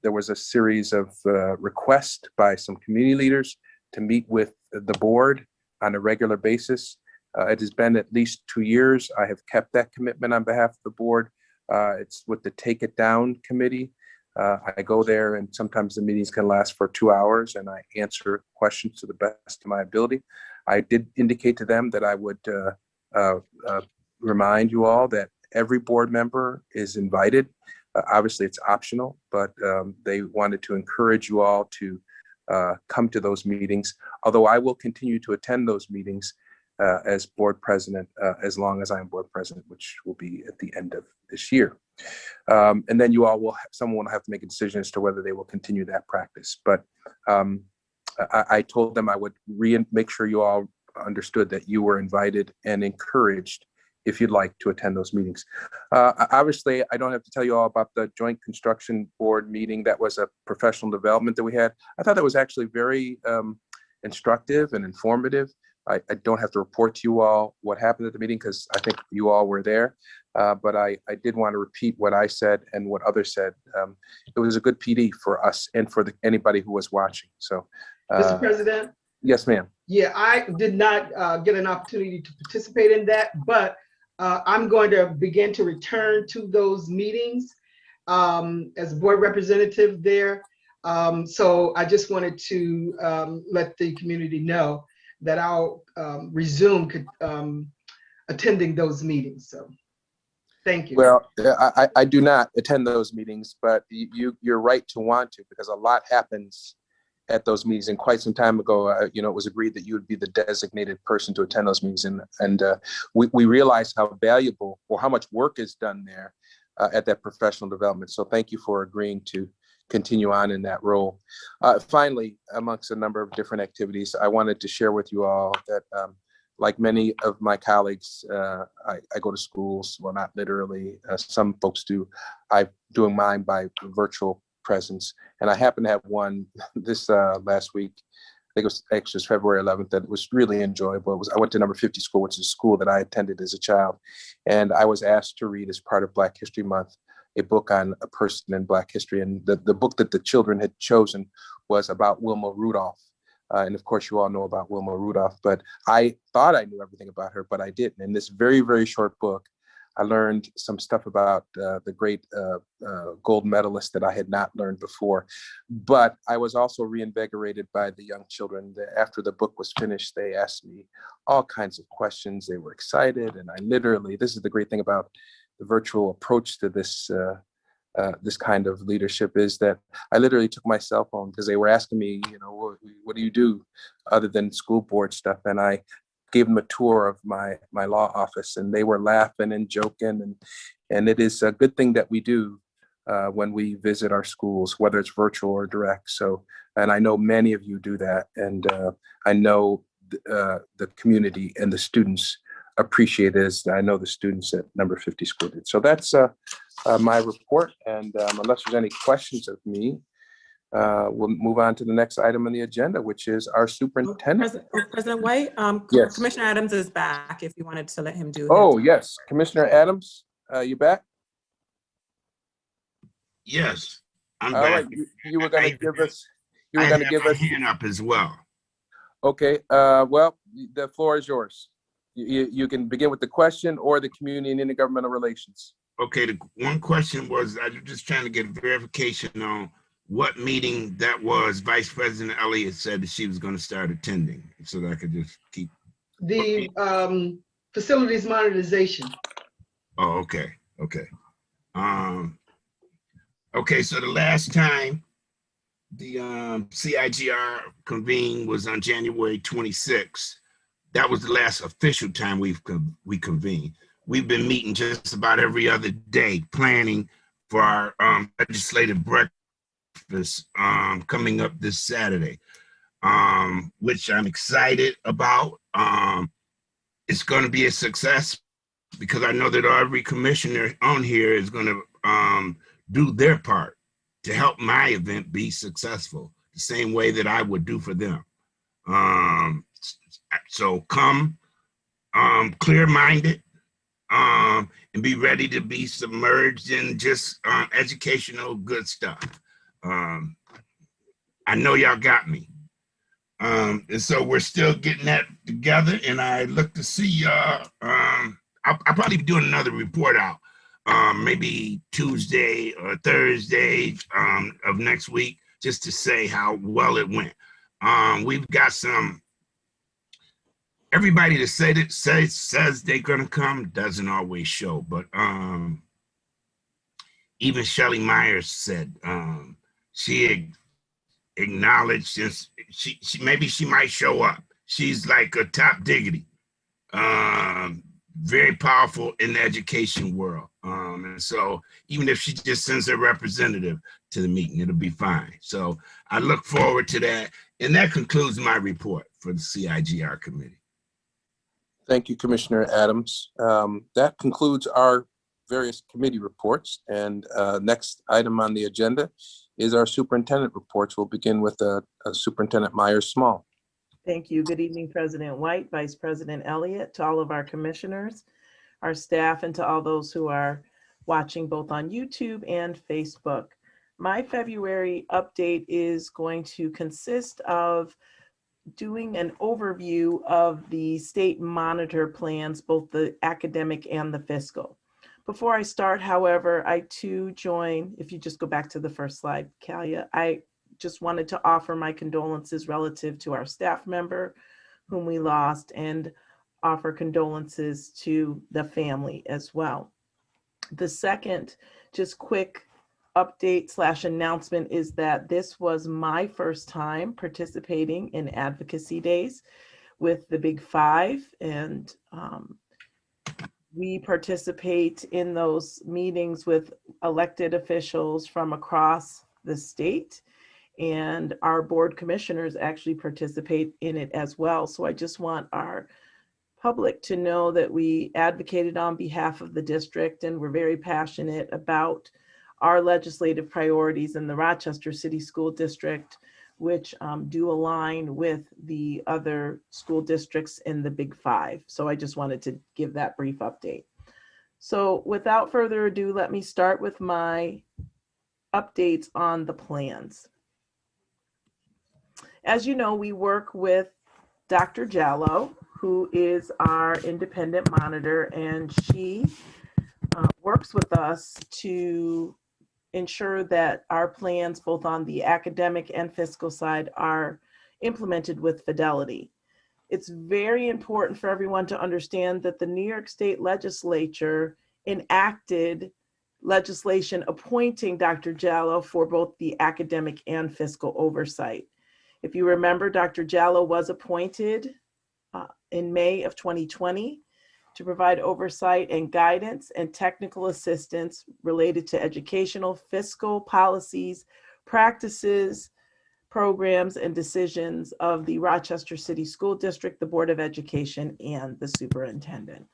there was a series of requests by some community leaders to meet with the board on a regular basis. It has been at least 2 years. I have kept that commitment on behalf of the board. It's with the Take It Down committee. I go there, and sometimes the meetings can last for 2 hours, and I answer questions to the best of my ability. I did indicate to them that I would remind you all that every board member is invited. Obviously, it's optional, but they wanted to encourage you all to come to those meetings, although I will continue to attend those meetings as board president as long as I'm board president, which will be at the end of this year. And then you all will, someone will have to make a decision as to whether they will continue that practice. But I told them I would make sure you all understood that you were invited and encouraged if you'd like to attend those meetings. Obviously, I don't have to tell you all about the Joint Construction Board meeting. That was a professional development that we had. I thought that was actually very instructive and informative. I don't have to report to you all what happened at the meeting because I think you all were there. But I did want to repeat what I said and what others said. It was a good PD for us and for anybody who was watching. So, Mr. President? Yes, ma'am. Yeah, I did not get an opportunity to participate in that, but I'm going to begin to return to those meetings as board representative there. So I just wanted to let the community know that I'll resume attending those meetings. So thank you. Well, I do not attend those meetings, but you're right to want to, because a lot happens at those meetings. And quite some time ago, it was agreed that you would be the designated person to attend those meetings. And we realized how valuable or how much work is done there at that professional development. So thank you for agreeing to continue on in that role. Finally, amongst a number of different activities, I wanted to share with you all that like many of my colleagues, I go to schools, well, not literally, some folks do. I'm doing mine by virtual presence. And I happen to have one this last week. I think it was actually February 11th, that was really enjoyable. I went to number 50 school, which is a school that I attended as a child. And I was asked to read, as part of Black History Month, a book on a person in Black history. And the book that the children had chosen was about Wilma Rudolph. And of course, you all know about Wilma Rudolph, but I thought I knew everything about her, but I didn't. In this very, very short book, I learned some stuff about the great gold medalist that I had not learned before. But I was also reinvigorated by the young children. After the book was finished, they asked me all kinds of questions. They were excited. And I literally, this is the great thing about the virtual approach to this this kind of leadership, is that I literally took my cell phone because they were asking me, what do you do other than school board stuff? And I gave them a tour of my law office, and they were laughing and joking. And it is a good thing that we do when we visit our schools, whether it's virtual or direct. So, and I know many of you do that. And I know the community and the students appreciate it, as I know the students at number 50 school did. So that's my report. And unless there's any questions of me, we'll move on to the next item on the agenda, which is our superintendent. President White, Yes. Commissioner Adams is back if you wanted to let him do Oh, his. yes. Commissioner Adams, you back? Yes, I'm All back. right. You were going to give us, you were I going to have give my us. hand up as well. Okay. Well, the floor is yours. You can begin with the question or the community and intergovernmental relations. Okay, the one question was, I was just trying to get verification on what meeting that was. Vice President Elliott said that she was going to start attending, so that I could just keep. The facilities modernization. Oh, okay, okay. Okay, so the last time the CIGR convened was on January 26th. That was the last official time we convened. We've been meeting just about every other day, planning for our legislative breakfast coming up this Saturday, which I'm excited about. It's going to be a success because I know that every commissioner on here is going to do their part to help my event be successful, the same way that I would do for them. So come clear-minded and be ready to be submerged in just educational good stuff. I know y'all got me. And so we're still getting that together, and I look to see y'all. I'll probably be doing another report out maybe Tuesday or Thursday of next week, just to say how well it went. We've got some. Everybody that says they're gonna come doesn't always show, but even Shelley Myers said she acknowledged this. She maybe she might show up. She's like a top diggity, very powerful in the education world. And so even if she just sends a representative to the meeting, it'll be fine. So I look forward to that. And that concludes my report for the CIGR committee. Thank you, Commissioner Adams. That concludes our various committee reports. And next item on the agenda is our superintendent reports. We'll begin with Superintendent Myers-Small. Thank you. Good evening, President White, Vice President Elliott, to all of our commissioners, our staff, and to all those who are watching both on YouTube and Facebook. My February update is going to consist of doing an overview of the state monitor plans, both the academic and the fiscal. Before I start, however, I too join, if you just go back to the first slide, Kalia, I just wanted to offer my condolences relative to our staff member whom we lost, and offer condolences to the family as well. The second, just quick update / announcement is that this was my first time participating in advocacy days with the Big Five, and we participate in those meetings with elected officials from across the state, and our board commissioners actually participate in it as well. So I just want our public to know that we advocated on behalf of the district, and we're very passionate about our legislative priorities in the Rochester City School District, which do align with the other school districts in the Big Five. So I just wanted to give that brief update. So without further ado, let me start with my updates on the plans. As you know, we work with Dr. Jallo, who is our independent monitor, and she works with us to ensure that our plans, both on the academic and fiscal side, are implemented with fidelity. It's very important for everyone to understand that the New York State Legislature enacted legislation appointing Dr. Jallo for both the academic and fiscal oversight. If you remember, Dr. Jallo was appointed in May of 2020 to provide oversight and guidance and technical assistance related to educational, fiscal policies, practices, programs, and decisions of the Rochester City School District, the Board of Education, and the superintendent.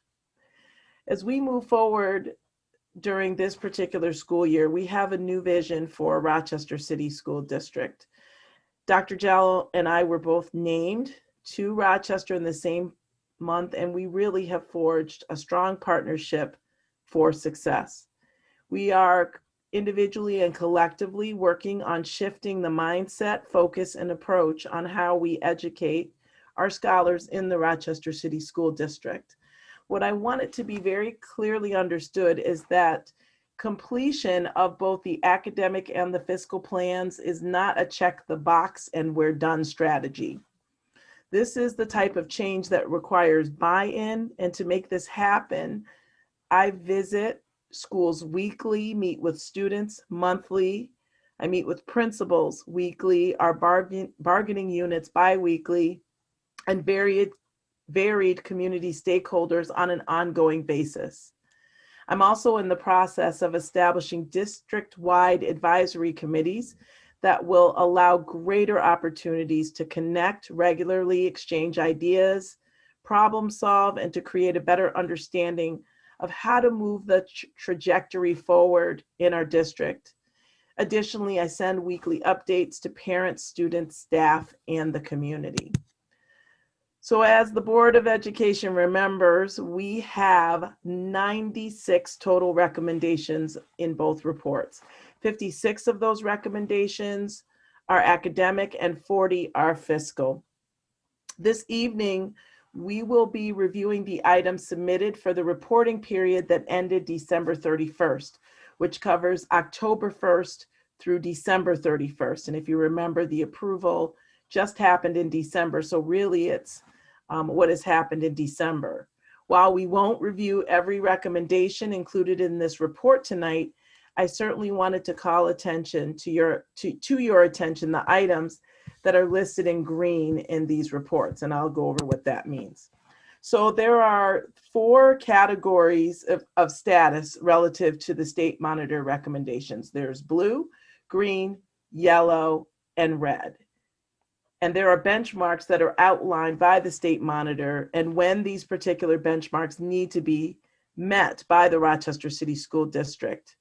As we move forward during this particular school year, we have a new vision for Rochester City School District. Dr. Jallo and I were both named to Rochester in the same month, and we really have forged a strong partnership for success. We are individually and collectively working on shifting the mindset, focus, and approach on how we educate our scholars in the Rochester City School District. What I want it to be very clearly understood is that completion of both the academic and the fiscal plans is not a check the box and we're done strategy. This is the type of change that requires buy-in, and to make this happen, I visit schools weekly, meet with students monthly, I meet with principals weekly, our bargaining units bi-weekly, and varied community stakeholders on an ongoing basis. I'm also in the process of establishing district-wide advisory committees that will allow greater opportunities to connect, regularly exchange ideas, problem solve, and to create a better understanding of how to move the trajectory forward in our district. Additionally, I send weekly updates to parents, students, staff, and the community. So as the Board of Education remembers, we have 96 total recommendations in both reports. 56 of those recommendations are academic and 40 are fiscal. This evening, we will be reviewing the items submitted for the reporting period that ended December 31st, which covers October 1st through December 31st. And if you remember, the approval just happened in December, so really it's what has happened in December. While we won't review every recommendation included in this report tonight, I certainly wanted to call attention to your attention the items that are listed in green in these reports, and I'll go over what that means. So there are 4 categories of status relative to the state monitor recommendations. There's blue, green, yellow, and red. And there are benchmarks that are outlined by the state monitor and when these particular benchmarks need to be met by the Rochester City School District.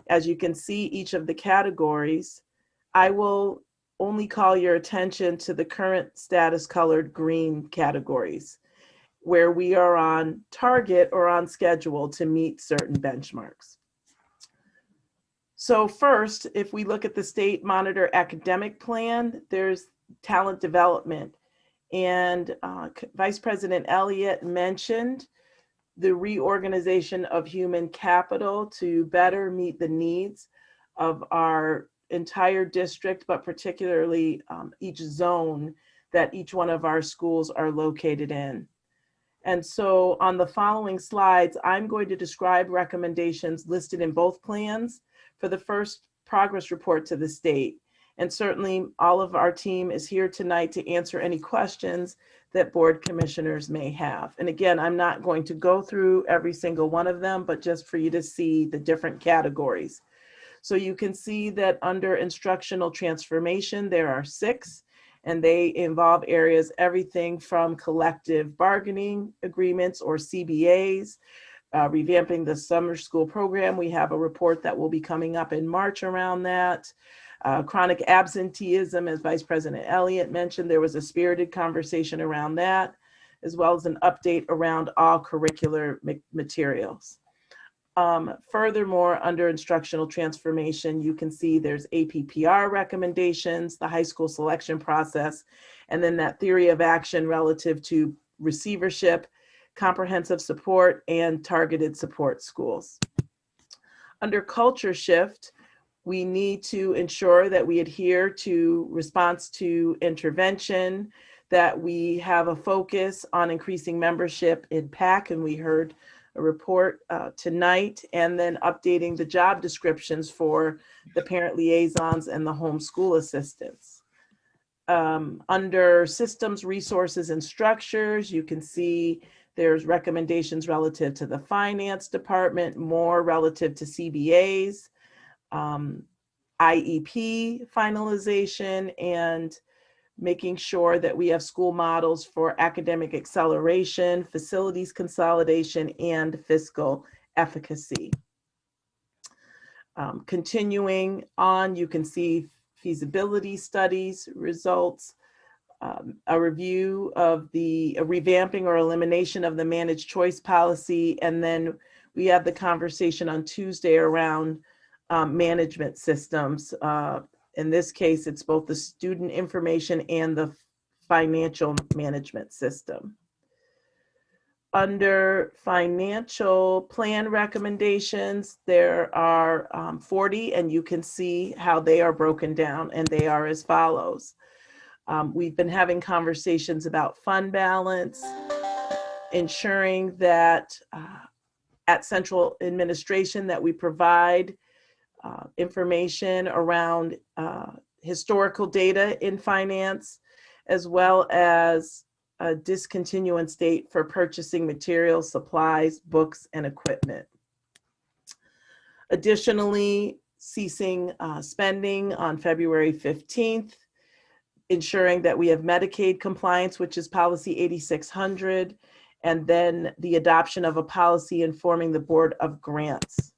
As you can see, each of the categories, I will only call your attention to the current status colored green categories, where we are on target or on schedule to meet certain benchmarks. So first, if we look at the state monitor academic plan, there's talent development. And Vice President Elliott mentioned the reorganization of human capital to better meet the needs of our entire district, but particularly each zone that each one of our schools are located in. And so on the following slides, I'm going to describe recommendations listed in both plans for the first progress report to the state. And certainly all of our team is here tonight to answer any questions that board commissioners may have. And again, I'm not going to go through every single one of them, but just for you to see the different categories. So you can see that under instructional transformation, there are 6, and they involve areas everything from collective bargaining agreements or CBAs, revamping the summer school program. We have a report that will be coming up in March around that. Chronic absenteeism, as Vice President Elliott mentioned, there was a spirited conversation around that, as well as an update around all curricular materials. Furthermore, under instructional transformation, you can see there's APPR recommendations, the high school selection process, and then that theory of action relative to receivership, comprehensive support, and targeted support schools. Under culture shift, we need to ensure that we adhere to response to intervention, that we have a focus on increasing membership in PAC, and we heard a report tonight, and then updating the job descriptions for the parent liaisons and the homeschool assistants. Under systems, resources, and structures, you can see there's recommendations relative to the finance department, more relative to CBAs, IEP finalization, and making sure that we have school models for academic acceleration, facilities consolidation, and fiscal efficacy. Continuing on, you can see feasibility studies results, a review of the revamping or elimination of the managed choice policy, and then we have the conversation on Tuesday around management systems. In this case, it's both the student information and the financial management system. Under financial plan recommendations, there are 40, and you can see how they are broken down, and they are as follows. We've been having conversations about fund balance, ensuring that at central administration that we provide information around historical data in finance, as well as a discontinuance date for purchasing materials, supplies, books, and equipment. Additionally, ceasing spending on February 15th, ensuring that we have Medicaid compliance, which is policy 8600, and then the adoption of a policy informing the Board of Grants.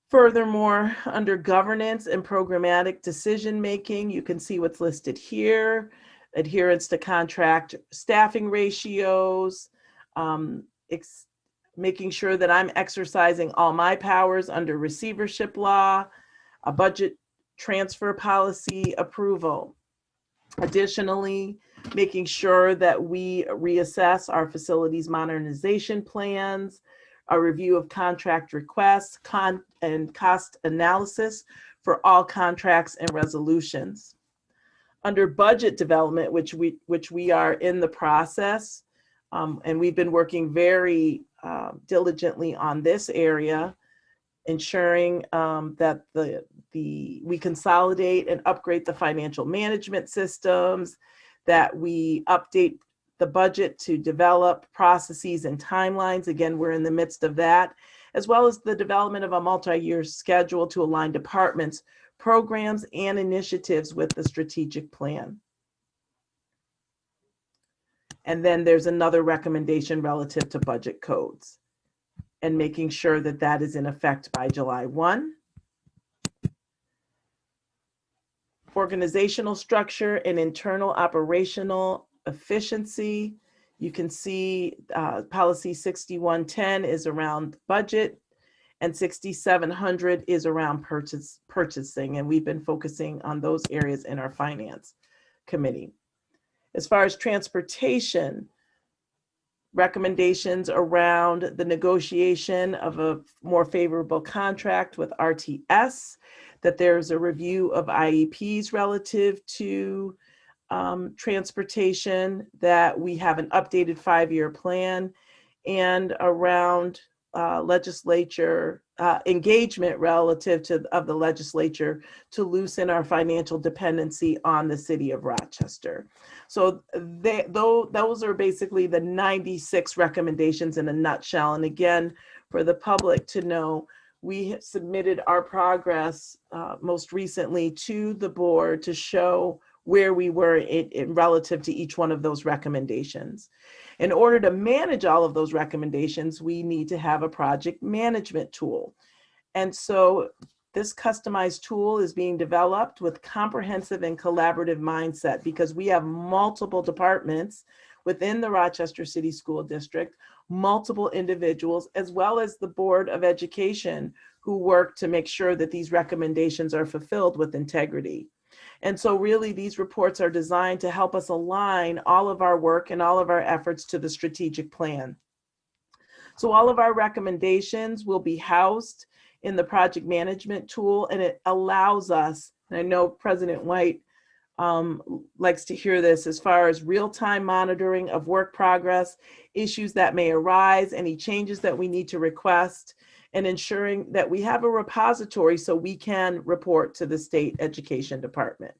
Furthermore, under governance and programmatic decision-making, you can see what's listed here: adherence to contract staffing ratios, making sure that I'm exercising all my powers under receivership law, a budget transfer policy approval. Additionally, making sure that we reassess our facilities modernization plans, a review of contract requests, and cost analysis for all contracts and resolutions. Under budget development, which we are in the process, and we've been working very diligently on this area, ensuring that we consolidate and upgrade the financial management systems, that we update the budget to develop processes and timelines. Again, we're in the midst of that, as well as the development of a multi-year schedule to align departments, programs, and initiatives with the strategic plan. And then there's another recommendation relative to budget codes and making sure that that is in effect by July 1. Organizational structure and internal operational efficiency. You can see policy 6110 is around budget and 6700 is around purchasing. And we've been focusing on those areas in our finance committee. As far as transportation, recommendations around the negotiation of a more favorable contract with RTS, that there's a review of IEPs relative to transportation, that we have an updated 5-year plan, and around legislature engagement relative to of the legislature to loosen our financial dependency on the city of Rochester. So those are basically the 96 recommendations in a nutshell. And again, for the public to know, we have submitted our progress most recently to the board to show where we were in relative to each one of those recommendations. In order to manage all of those recommendations, we need to have a project management tool. And so this customized tool is being developed with comprehensive and collaborative mindset, because we have multiple departments within the Rochester City School District, multiple individuals, as well as the Board of Education, who work to make sure that these recommendations are fulfilled with integrity. And so really these reports are designed to help us align all of our work and all of our efforts to the strategic plan. So all of our recommendations will be housed in the project management tool, and it allows us, and I know President White likes to hear this, as far as real-time monitoring of work progress, issues that may arise, any changes that we need to request, and ensuring that we have a repository so we can report to the state education department.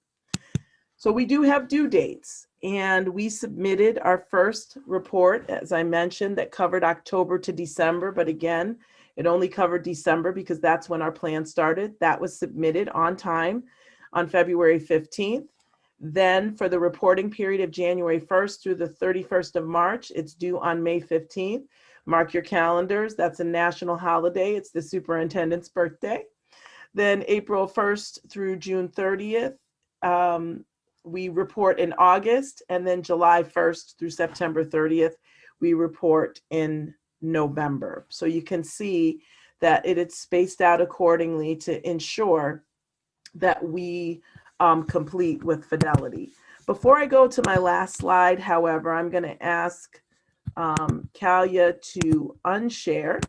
So we do have due dates, and we submitted our first report, as I mentioned, that covered October to December, but again, it only covered December because that's when our plan started. That was submitted on time on February 15th. Then for the reporting period of January 1st through the 31st of March, it's due on May 15th. Mark your calendars. That's a national holiday. It's the superintendent's birthday. Then April 1st through June 30th, we report in August. And then July 1st through September 30th, we report in November. So you can see that it is spaced out accordingly to ensure that we complete with fidelity. Before I go to my last slide, however, I'm going to ask Kalia to unshare.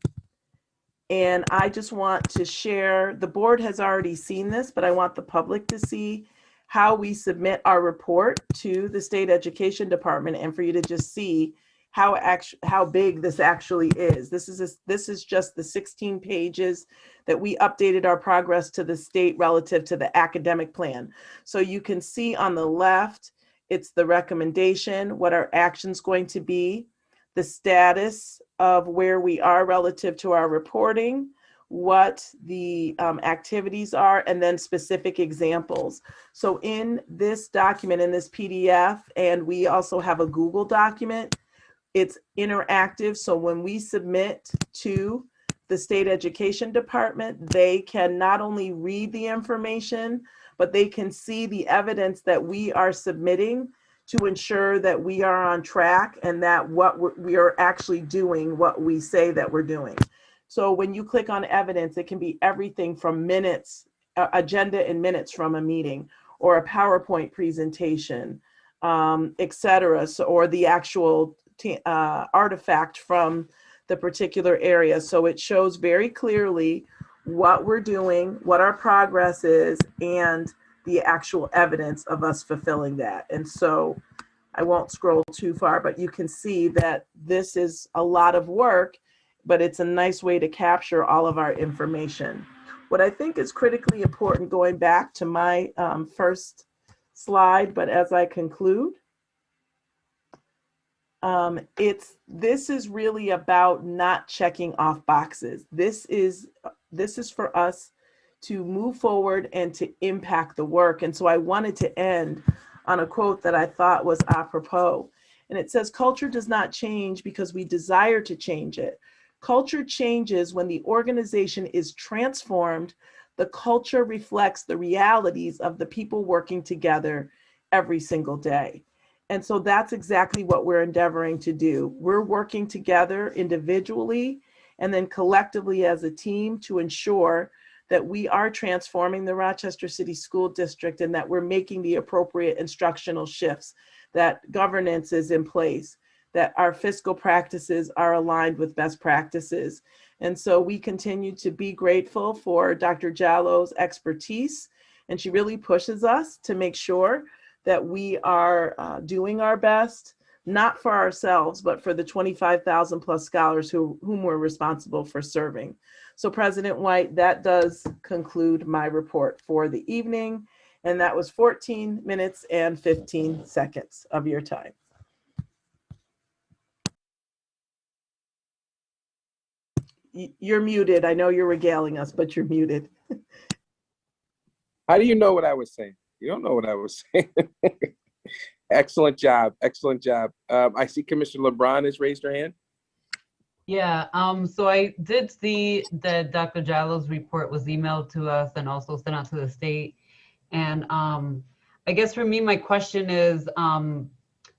And I just want to share, the board has already seen this, but I want the public to see how we submit our report to the state education department, and for you to just see how big this actually is. This is just the 16 pages that we updated our progress to the state relative to the academic plan. So you can see on the left, it's the recommendation, what our action's going to be, the status of where we are relative to our reporting, what the activities are, and then specific examples. So in this document, in this PDF, and we also have a Google document, it's interactive. So when we submit to the state education department, they can not only read the information, but they can see the evidence that we are submitting to ensure that we are on track and that we are actually doing what we say that we're doing. So when you click on evidence, it can be everything from minutes, agenda and minutes from a meeting, or a PowerPoint presentation, et cetera. So, or the actual artifact from the particular area. So it shows very clearly what we're doing, what our progress is, and the actual evidence of us fulfilling that. And so I won't scroll too far, but you can see that this is a lot of work but it's a nice way to capture all of our information. What I think is critically important, going back to my first slide, but as I conclude, this is really about not checking off boxes. This is for us to move forward and to impact the work. And so I wanted to end on a quote that I thought was apropos. And it says, "Culture does not change because we desire to change it. Culture changes when the organization is transformed. The culture reflects the realities of the people working together every single day." And so that's exactly what we're endeavoring to do. We're working together individually and then collectively as a team to ensure that we are transforming the Rochester City School District and that we're making the appropriate instructional shifts, that governance is in place, that our fiscal practices are aligned with best practices. And so we continue to be grateful for Dr. Jallo's expertise, and she really pushes us to make sure that we are doing our best, not for ourselves, but for the 25,000 plus scholars whom we're responsible for serving. So President White, that does conclude my report for the evening. And that was 14 minutes and 15 seconds of your time. You're muted. I know you're regaling us, but you're muted. How do you know what I was saying? You don't know what I was saying. Excellent job. Excellent job. I see Commissioner LeBron has raised her hand. Yeah, so I did see that Dr. Jallo's report was emailed to us and also sent out to the state. And I guess for me, my question is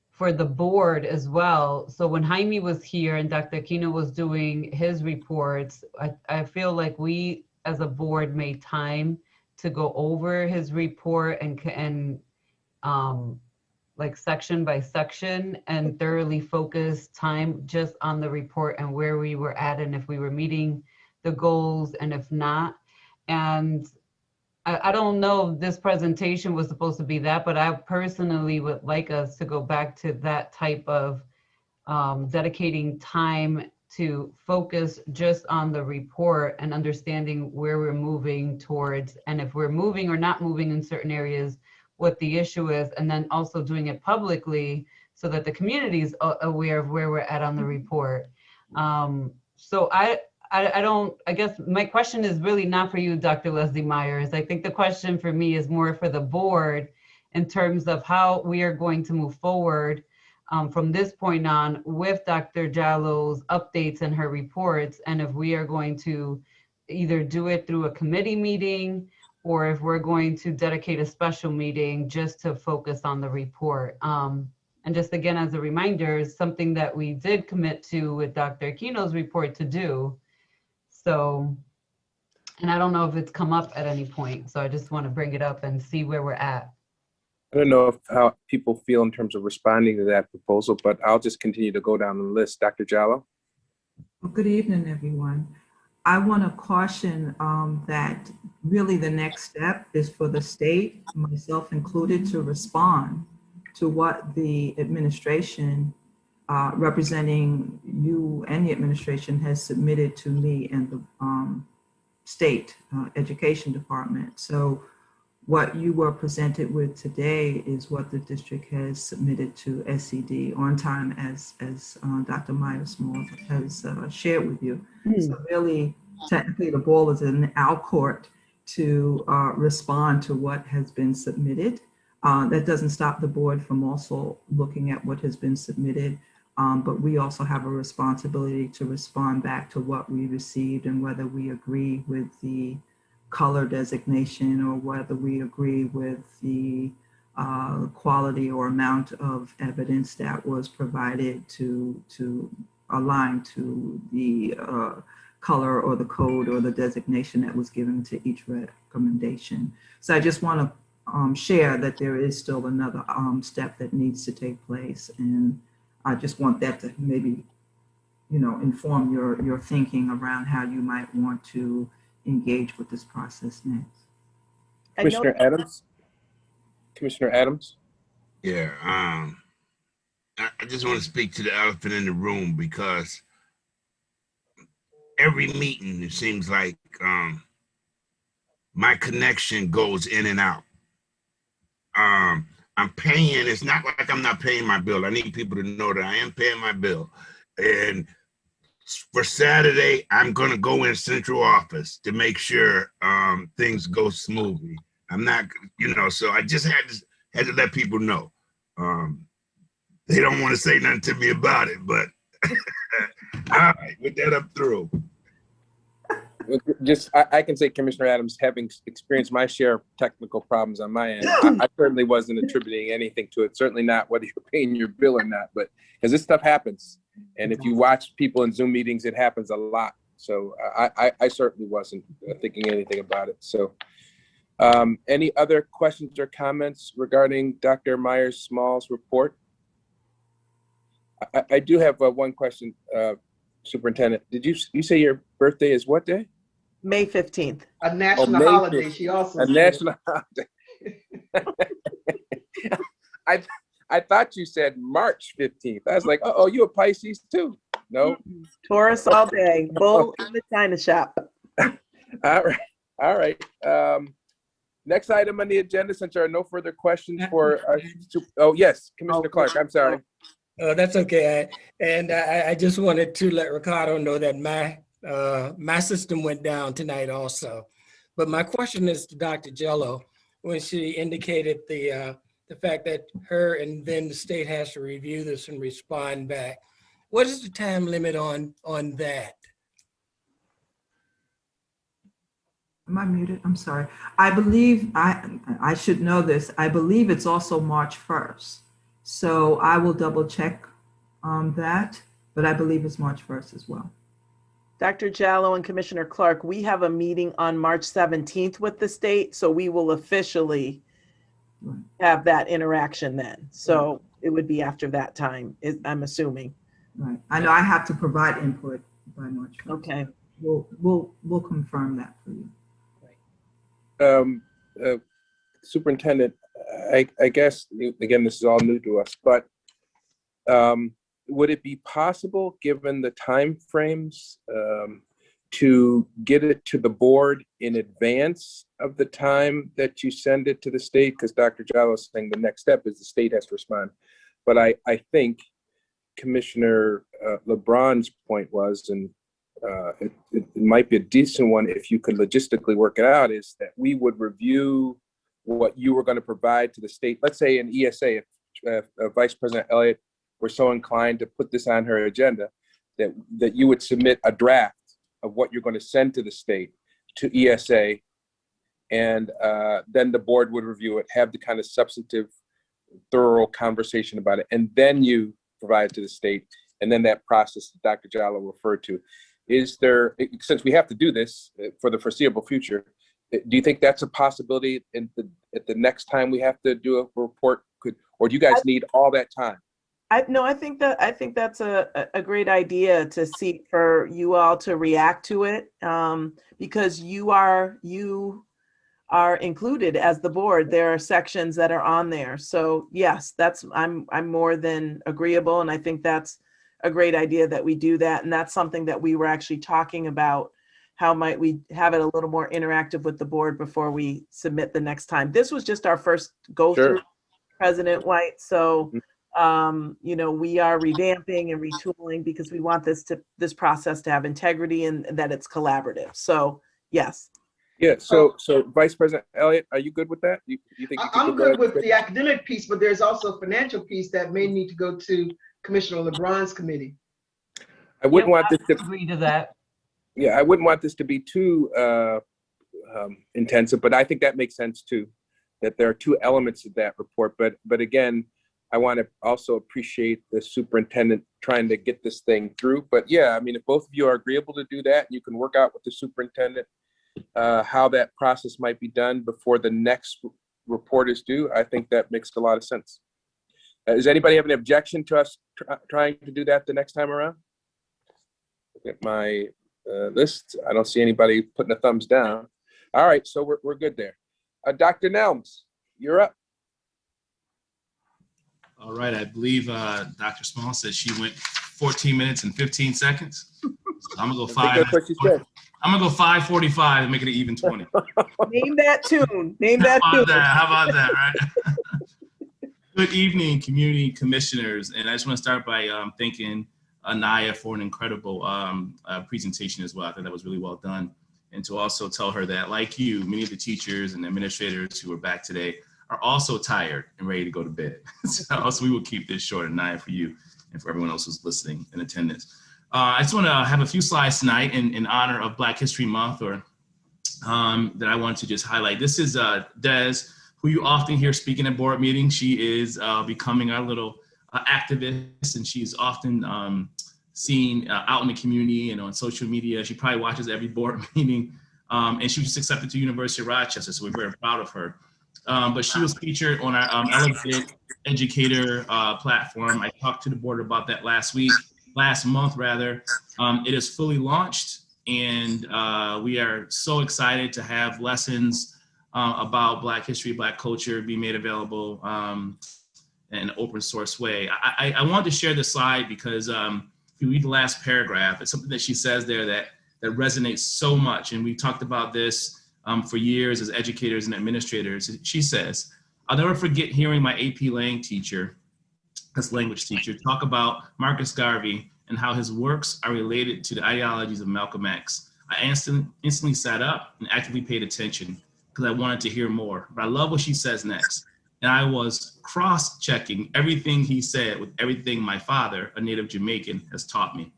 for the board as well. So when Jaime was here and Dr. Aquino was doing his reports, I feel like we as a board made time to go over his report and like section by section and thoroughly focus time just on the report and where we were at and if we were meeting the goals and if not. And I don't know if this presentation was supposed to be that, but I personally would like us to go back to that type of dedicating time to focus just on the report and understanding where we're moving towards and if we're moving or not moving in certain areas, what the issue is, and then also doing it publicly so that the community is aware of where we're at on the report. So I guess my question is really not for you, Dr. Leslie Myers. I think the question for me is more for the board in terms of how we are going to move forward from this point on with Dr. Jallo's updates and her reports, and if we are going to either do it through a committee meeting or if we're going to dedicate a special meeting just to focus on the report. And just again, as a reminder, is something that we did commit to with Dr. Aquino's report to do. So, and I don't know if it's come up at any point. So I just want to bring it up and see where we're at. I don't know how people feel in terms of responding to that proposal, but I'll just continue to go down the list. Dr. Jallo? Well, good evening, everyone. I want to caution that really the next step is for the state, myself included, to respond to what the administration representing you and the administration has submitted to me and the state education department. So what you were presented with today is what the district has submitted to SCD on time, as Dr. Myers-Moore has shared with you. So really, technically, the ball is in our court to respond to what has been submitted. That doesn't stop the board from also looking at what has been submitted, but we also have a responsibility to respond back to what we received and whether we agree with the color designation or whether we agree with the quality or amount of evidence that was provided to align to the color or the code or the designation that was given to each recommendation. So I just want to share that there is still another step that needs to take place, and I just want that to maybe, inform your thinking around how you might want to engage with this process next. Commissioner Adams? Commissioner Adams? Yeah, I just want to speak to the elephant in the room because every meeting, it seems like my connection goes in and out. I'm paying, it's not like I'm not paying my bill. I need people to know that I am paying my bill. And for Saturday, I'm gonna go in central office to make sure things go smoothly. I'm not, so I just had to let people know. They don't want to say nothing to me about it, but all right, with that up through. Just, I can say, Commissioner Adams, having experienced my share of technical problems on my end, I certainly wasn't attributing anything to it. Certainly not whether you're paying your bill or not, but because this stuff happens. And if you watch people in Zoom meetings, it happens a lot. So I certainly wasn't thinking anything about it. So any other questions or comments regarding Dr. Myers-Small's report? I do have one question, Superintendent. Did you say your birthday is what day? May 15th. A national May holiday, 15th. she also A said. national holiday. I thought you said March 15th. I was like, oh, you a Pisces too? No. Taurus all day. Bull in the China shop. All right. Next item on the agenda, since there are no further questions for oh yes, Commissioner Clark, I'm sorry. Oh, that's okay. I just wanted to let Ricardo know that my system went down tonight also. But my question is to Dr. Jallo, when she indicated the fact that her and then the state has to review this and respond back. What is the time limit on that? Am I muted? I'm sorry. I believe, I should know this. I believe it's also March 1st. So I will double check that, but I believe it's March 1st as well. Dr. Jallo and Commissioner Clark, we have a meeting on March 17th with the state, so we will officially have that interaction then. So it would be after that time, I'm assuming. Right. I know I have to provide input by March 1st. Okay. We'll confirm that for you. Superintendent, I guess, again, this is all new to us, but would it be possible, given the time frames, to get it to the board in advance of the time that you send it to the state? Because Dr. Jallo is saying the next step is the state has to respond. But I think Commissioner LeBron's point was, and it might be a decent one if you could logistically work it out, is that we would review what you were going to provide to the state. Let's say an ESA, if Vice President Elliott were so inclined to put this on her agenda, that you would submit a draft of what you're going to send to the state to ESA, and then the board would review it, have the kind of substantive, thorough conversation about it, and then you provide it to the state, and then that process that Dr. Jallo referred to. Is there, since we have to do this for the foreseeable future, do you think that's a possibility at the next time we have to do a report? Or do you guys need all that time? I think that's a great idea to seek for you all to react to it, because you are included as the board. There are sections that are on there. So yes, I'm more than agreeable, and I think that's a great idea that we do that. And that's something that we were actually talking about. How might we have it a little more interactive with the board before we submit the next time? This was just our first go through, President White. So, we are revamping and retooling because we want this process to have integrity and that it's collaborative. So, yes. Yeah. So Vice President Elliott, are you good with that? You think you I'm good with the academic piece, but there's also a financial piece that may need to go to Commissioner LeBron's committee. I wouldn't want this to agree to that. Yeah, I wouldn't want this to be too intensive, but I think that makes sense too, that there are two elements of that report. But again, I want to also appreciate the superintendent trying to get this thing through. But yeah, I mean, if both of you are agreeable to do that, and you can work out with the superintendent how that process might be done before the next report is due, I think that makes a lot of sense. Does anybody have an objection to us trying to do that the next time around? Look at my list. I don't see anybody putting a thumbs down. All right, so we're good there. Dr. Nelms, you're up. All right, I believe Dr. Small said she went 14 minutes and 15 seconds. I'm gonna go I think five. that's what she said. I'm gonna go 5:45 and make it an even 20. Name that tune. Name that tune. How about that, right? Good evening, community commissioners. And I just want to start by thanking Anaya for an incredible presentation as well. I think that was really well done. And to also tell her that, like you, many of the teachers and administrators who are back today are also tired and ready to go to bed. So we will keep this short, Anaya, for you and for everyone else who's listening in attendance. I just want to have a few slides tonight in honor of Black History Month, or that I want to just highlight. This is Des, who you often hear speaking at board meetings. She is becoming our little activist, and she's often seen out in the community and on social media. She probably watches every board meeting, and she was just accepted to University of Rochester, so we're very proud of her. But she was featured on our Elevated Educator platform. I talked to the board about that last month rather. It is fully launched, and we are so excited to have lessons about Black history, Black culture be made available in an open source way. I wanted to share this slide because if you read the last paragraph, it's something that she says there that resonates so much. And we talked about this for years as educators and administrators. She says, "I'll never forget hearing my AP Lang teacher, this language teacher, talk about Marcus Garvey and how his works are related to the ideologies of Malcolm X. I instantly sat up and actively paid attention because I wanted to hear more. But I love what she says next. And I was cross-checking everything he said with everything my father, a native Jamaican, has taught me.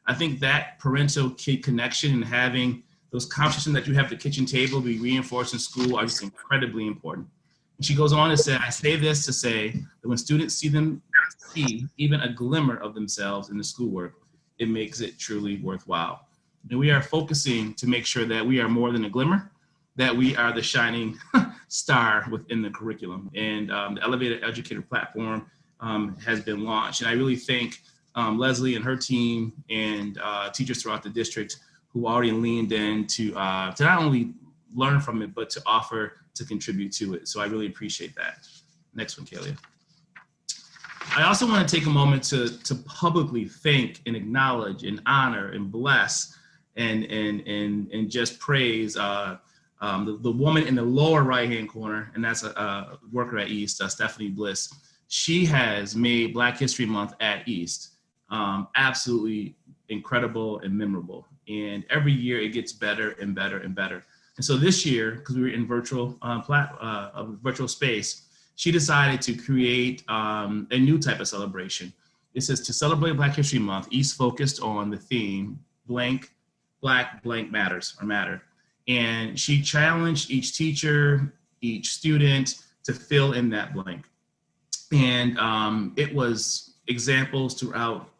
I think that parental-kid connection and having those conversations that you have at the kitchen table be reinforced in school are just incredibly important." And she goes on to say, "I say this to say that when students see even a glimmer of themselves in the schoolwork, it makes it truly worthwhile." And we are focusing to make sure that we are more than a glimmer, that we are the shining star within the curriculum. And the Elevated Educator platform has been launched. And I really thank Leslie and her team and teachers throughout the district who already leaned in to not only learn from it, but to offer to contribute to it. So I really appreciate that. Next one, Kalia. I also want to take a moment to publicly thank and acknowledge and honor and bless and just praise the woman in the lower right-hand corner, and that's a worker at East, Stephanie Bliss. She has made Black History Month at East absolutely incredible and memorable. And every year it gets better and better and better. And so this year, because we were in virtual space, she decided to create a new type of celebration. It says, to celebrate Black History Month, East focused on the theme, blank, Black blank matters or matter. And she challenged each teacher, each student to fill in that blank. And it was examples throughout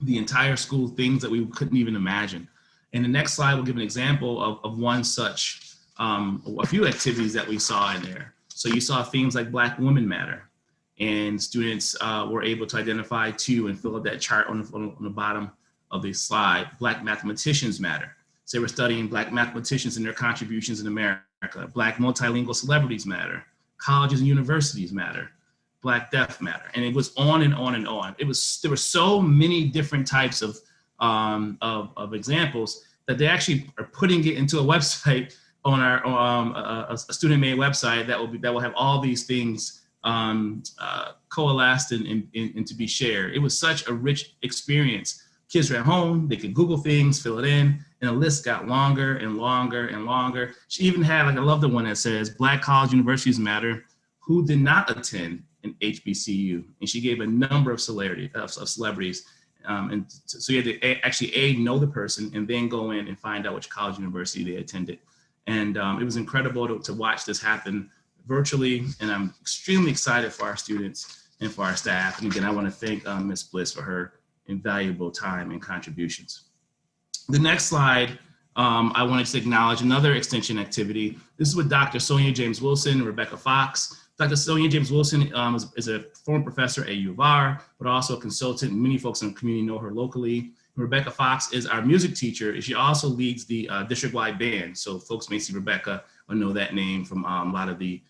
the entire school, things that we couldn't even imagine. And the next slide will give an example of one such, a few activities that we saw in there. So you saw themes like Black women matter, and students were able to identify two and fill out that chart on the bottom of the slide. Black mathematicians matter. So they were studying Black mathematicians and their contributions in America. Black multilingual celebrities matter. Colleges and universities matter. Black deaf matter. And it was on and on and on. There were so many different types of examples that they actually are putting it into a website on our a student-made website that will have all these things coalesced and to be shared. It was such a rich experience. Kids were at home, they could Google things, fill it in, and the list got longer and longer and longer. She even had, like, I love the one that says, Black college universities matter, who did not attend an HBCU. And she gave a number of celebrities. And so you had to actually know the person and then go in and find out which college university they attended. And it was incredible to watch this happen virtually. And I'm extremely excited for our students and for our staff. And again, I want to thank Ms. Bliss for her invaluable time and contributions. The next slide, I wanted to acknowledge another extension activity. This is with Dr. Sonia James Wilson and Rebecca Fox. Dr. Sonia James Wilson is a former professor at U of R, but also a consultant. Many folks in the community know her locally. Rebecca Fox is our music teacher. She also leads the district-wide band. So folks may see Rebecca or know that name from a lot of the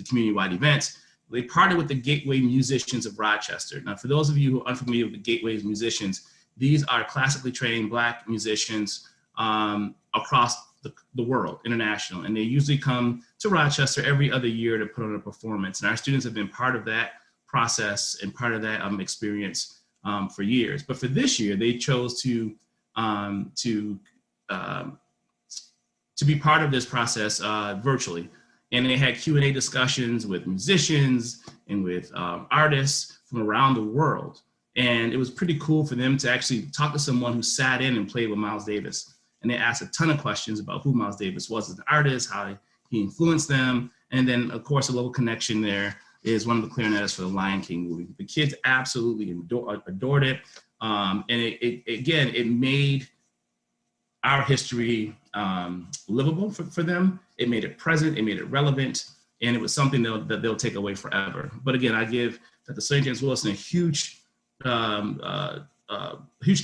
community-wide events. They partner with the Gateway Musicians of Rochester. Now, for those of you who are unfamiliar with the Gateway Musicians, These are classically trained Black musicians across the world, international, and they usually come to Rochester every other year to put on a performance. And our students have been part of that process and part of that experience for years. But for this year, they chose to be part of this process virtually. And they had Q&A discussions with musicians and with artists from around the world. And it was pretty cool for them to actually talk to someone who sat in and played with Miles Davis. And they asked a ton of questions about who Miles Davis was as an artist, how he influenced them. And then, of course, a little connection there is one of the clarinetists for the Lion King movie. The kids absolutely adored it. And it made our history livable for them. It made it present, it made it relevant, and it was something that they'll take away forever. But again, I give Dr. St. James Wilson a huge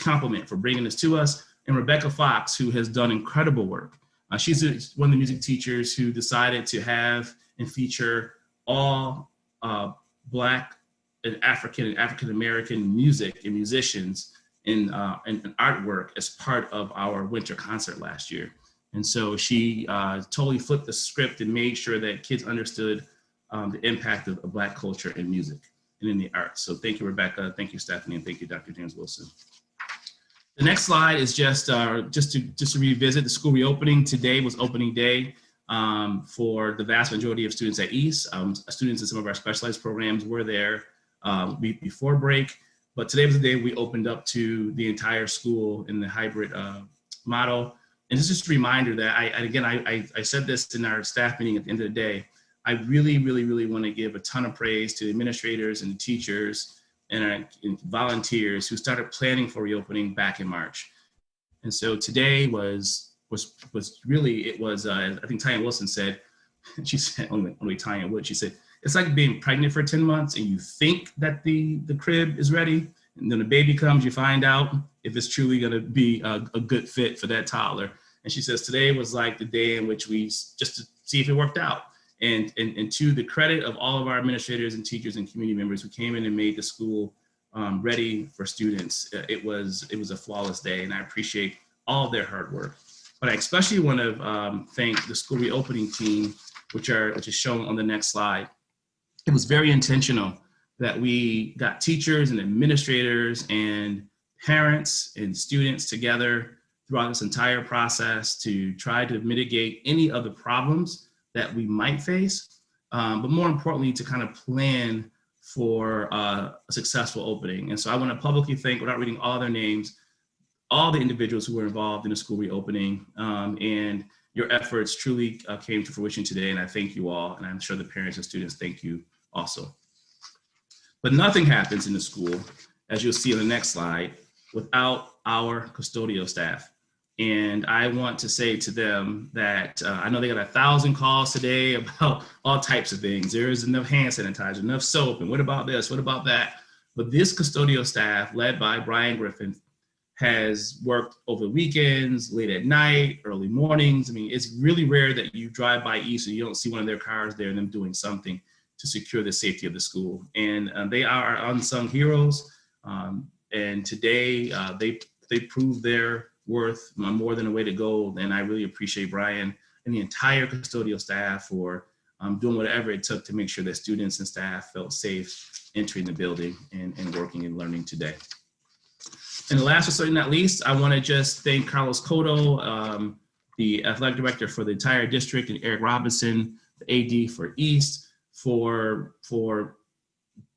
compliment for bringing this to us, and Rebecca Fox, who has done incredible work. She's one of the music teachers who decided to have and feature all Black and African-American music and musicians and artwork as part of our winter concert last year. And so she totally flipped the script and made sure that kids understood the impact of Black culture in music and in the arts. So thank you, Rebecca. Thank you, Stephanie. And thank you, Dr. James Wilson. The next slide is just to revisit the school reopening. Today was opening day for the vast majority of students at East. Students in some of our specialized programs were there before break, but today was the day we opened up to the entire school in the hybrid model. And it's just a reminder that I said this in our staff meeting at the end of the day, I really, really, really want to give a ton of praise to the administrators and the teachers and volunteers who started planning for reopening back in March. And so today was really, I think Tanya Wilson said, she said, only Tanya Wood, she said, it's like being pregnant for 10 months and you think that the crib is ready, and then the baby comes, you find out if it's truly gonna be a good fit for that toddler. And she says, today was like the day in which we, just to see if it worked out. And to the credit of all of our administrators and teachers and community members who came in and made the school ready for students, it was a flawless day, and I appreciate all of their hard work. But I especially want to thank the school reopening team, which is shown on the next slide. It was very intentional that we got teachers and administrators and parents and students together throughout this entire process to try to mitigate any of the problems that we might face, but more importantly, to kind of plan for a successful opening. And so I want to publicly thank, without reading all their names, all the individuals who were involved in the school reopening, and your efforts truly came to fruition today, and I thank you all, and I'm sure the parents and students thank you also. But nothing happens in the school, as you'll see on the next slide, without our custodial staff. And I want to say to them that I know they got 1,000 calls today about all types of things. There is enough hand sanitizer, enough soap, and what about this, what about that? But this custodial staff, led by Brian Griffin, has worked over weekends, late at night, early mornings. I mean, it's really rare that you drive by East and you don't see one of their cars there and them doing something to secure the safety of the school. And they are our unsung heroes. And today they proved their worth more than a way to go. And I really appreciate Brian and the entire custodial staff for doing whatever it took to make sure that students and staff felt safe entering the building and working and learning today. And last but certainly not least, I want to just thank Carlos Cotto, the athletic director for the entire district, and Eric Robinson, the AD for East, for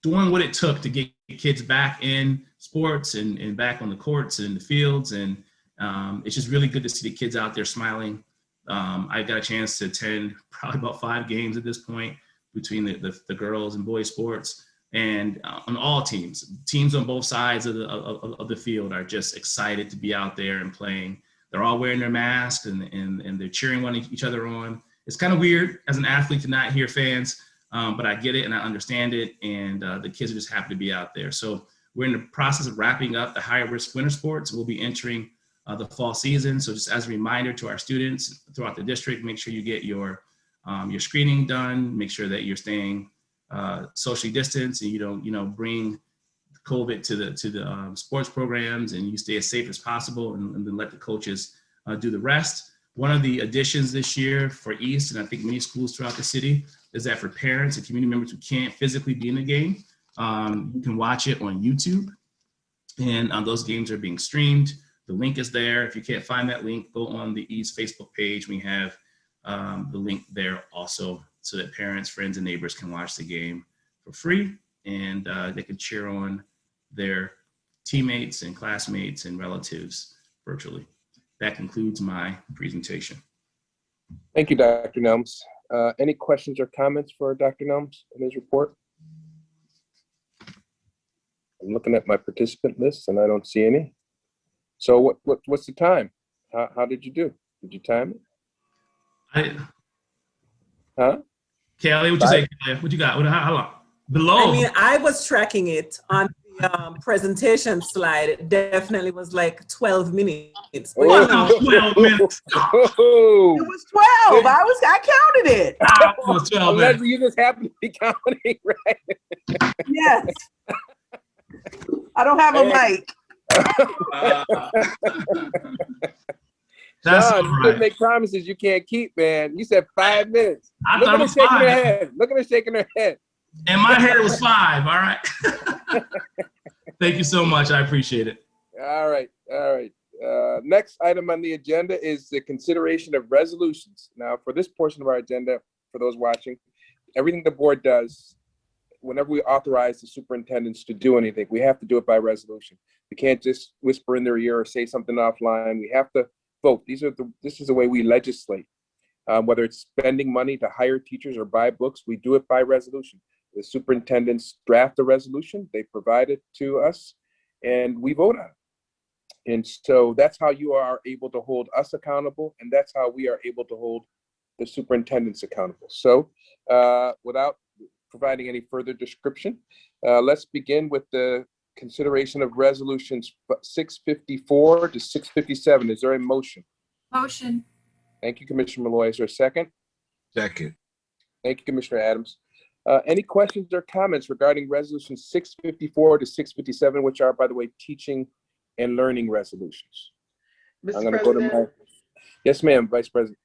doing what it took to get kids back in sports and back on the courts and in the fields. And it's just really good to see the kids out there smiling. I got a chance to attend probably about 5 games at this point between the girls and boys sports, and on all teams on both sides of the field are just excited to be out there and playing. They're all wearing their masks and they're cheering each other on. It's kind of weird as an athlete to not hear fans, but I get it and I understand it, and the kids are just happy to be out there. So we're in the process of wrapping up the higher risk winter sports. We'll be entering the fall season. So just as a reminder to our students throughout the district, make sure you get your screening done, make sure that you're staying socially distanced and you don't bring COVID to the sports programs, and you stay as safe as possible, and then let the coaches do the rest. One of the additions this year for East, and I think many schools throughout the city, is that for parents and community members who can't physically be in the game, you can watch it on YouTube, and those games are being streamed. The link is there. If you can't find that link, go on the East Facebook page. We have the link there also, so that parents, friends, and neighbors can watch the game for free, and they can cheer on their teammates and classmates and relatives virtually. That concludes my presentation. Thank you, Dr. Nelms. Any questions or comments for Dr. Nelms in his report? I'm looking at my participant list and I don't see any. So what's the time? How did you do? Did you time it? Huh? Kelly, what you say, Kelly? What you got? How long? Below? I mean, I was tracking it on the presentation slide. It definitely was like 12 minutes. But, you know, 12 minutes. It was 12. I counted it. It was 12 minutes. You just happen to be counting, right? Yes. I don't have a mic. That's John, all you right. can make promises you can't keep, man. You said 5 minutes. I Look thought at it her was shaking her 5. head. Look at her shaking her head. And my hair was 5, all right? Thank you so much. I appreciate it. All right. Next item on the agenda is the consideration of resolutions. Now, for this portion of our agenda, for those watching, everything the board does, whenever we authorize the superintendents to do anything, we have to do it by resolution. We can't just whisper in their ear or say something offline. We have to vote. This is the way we legislate. Whether it's spending money to hire teachers or buy books, we do it by resolution. The superintendents draft the resolution, they provide it to us, and we vote on it. And so that's how you are able to hold us accountable, and that's how we are able to hold the superintendents accountable. So without providing any further description, let's begin with the consideration of resolutions 654 to 657. Is there a motion? Motion. Thank you, Commissioner Malloy. Is there a second? Second. Thank you, Commissioner Adams. Any questions or comments regarding resolutions 654 to 657, which are, by the way, teaching and learning resolutions? Mr. I'm going to go to President? Yes, ma'am,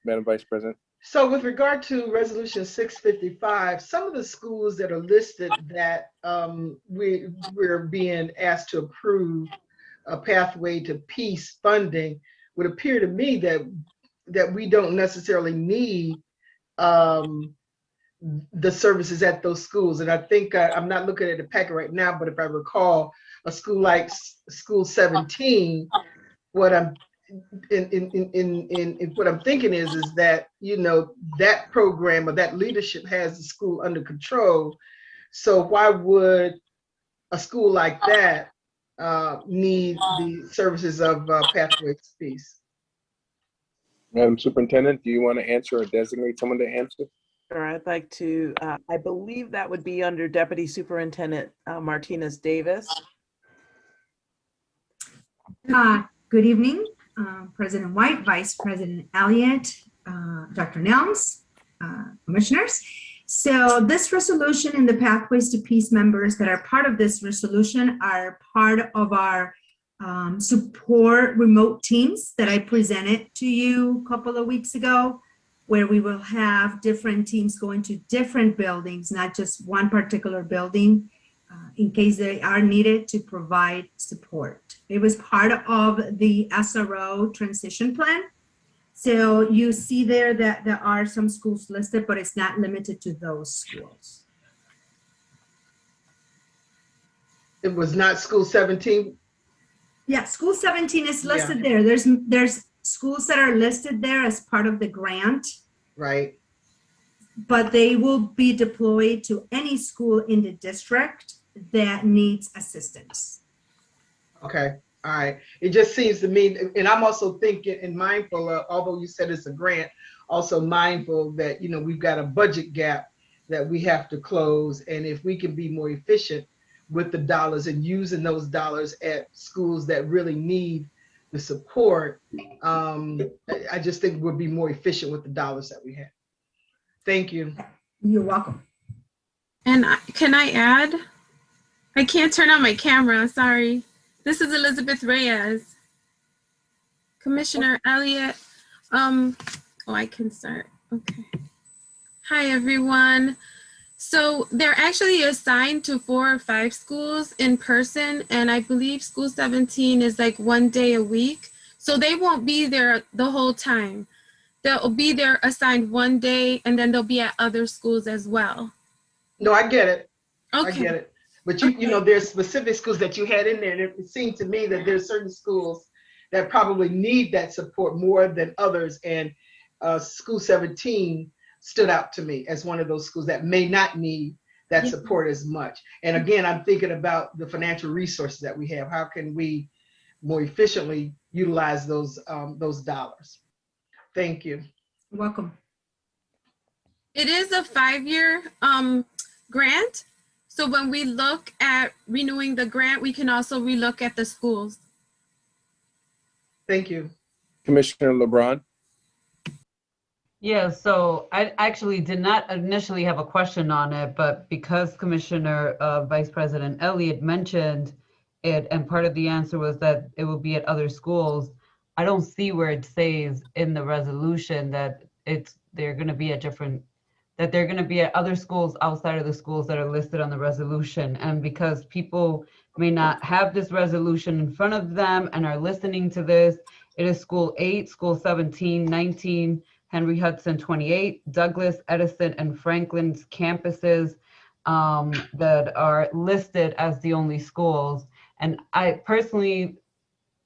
Madam Vice President. So with regard to resolution 655, some of the schools that are listed that we're being asked to approve a pathway to peace funding would appear to me that we don't necessarily need the services at those schools. And I think I'm not looking at the packet right now, but if I recall, a school like School 17, what I'm what I'm thinking is that, you know, that program or that leadership has the school under control. So why would a school like that need the services of Pathways to Peace? Madam Superintendent, do you want to answer or designate someone to answer? Sure, I'd like to, I believe that would be under Deputy Superintendent Martinez Davis. Good evening, President White, Vice President Elliott, Dr. Nelms, commissioners. So this resolution and the Pathways to Peace members that are part of this resolution are part of our support remote teams that I presented to you a couple of weeks ago, where we will have different teams going to different buildings, not just one particular building, in case they are needed to provide support. It was part of the SRO transition plan. So you see there that there are some schools listed, but it's not limited to those schools. It was not School 17? Yeah, School 17 is listed there. There's schools that are listed there as part of the grant. Right. But they will be deployed to any school in the district that needs assistance. Okay. All right. It just seems to me, and I'm also thinking and mindful of, although you said it's a grant, also mindful that, you know, we've got a budget gap that we have to close. And if we can be more efficient with the dollars and using those dollars at schools that really need the support, I just think we'll be more efficient with the dollars that we have. Thank you. You're welcome. And can I add? I can't turn on my camera, sorry. This is Elizabeth Reyes. Commissioner Elliott, oh, I can start, okay. Hi, everyone. So they're actually assigned to 4 or 5 schools in person, and I believe school 17 is like 1 day a week. So they won't be there the whole time. They'll be there assigned 1 day, and then they'll be at other schools as well. No, I get it. Okay. I get it. But you know, there's specific schools that you had in there. And it seemed to me that there's certain schools that probably need that support more than others. And school 17 stood out to me as one of those schools that may not need that support as much. And again, I'm thinking about the financial resources that we have. How can we more efficiently utilize those dollars? Thank you. You're welcome. It is a 5-year grant. So when we look at renewing the grant, we can also relook at the schools. Thank you. Commissioner LeBron. Yeah, so I actually did not initially have a question on it, but because Commissioner Vice President Elliott mentioned it, and part of the answer was that it will be at other schools, I don't see where it says in the resolution that they're going to be at other schools outside of the schools that are listed on the resolution. And because people may not have this resolution in front of them and are listening to this, it is school 8, school 17, 19, Henry Hudson 28, Douglas, Edison, and Franklin's campuses that are listed as the only schools. And I personally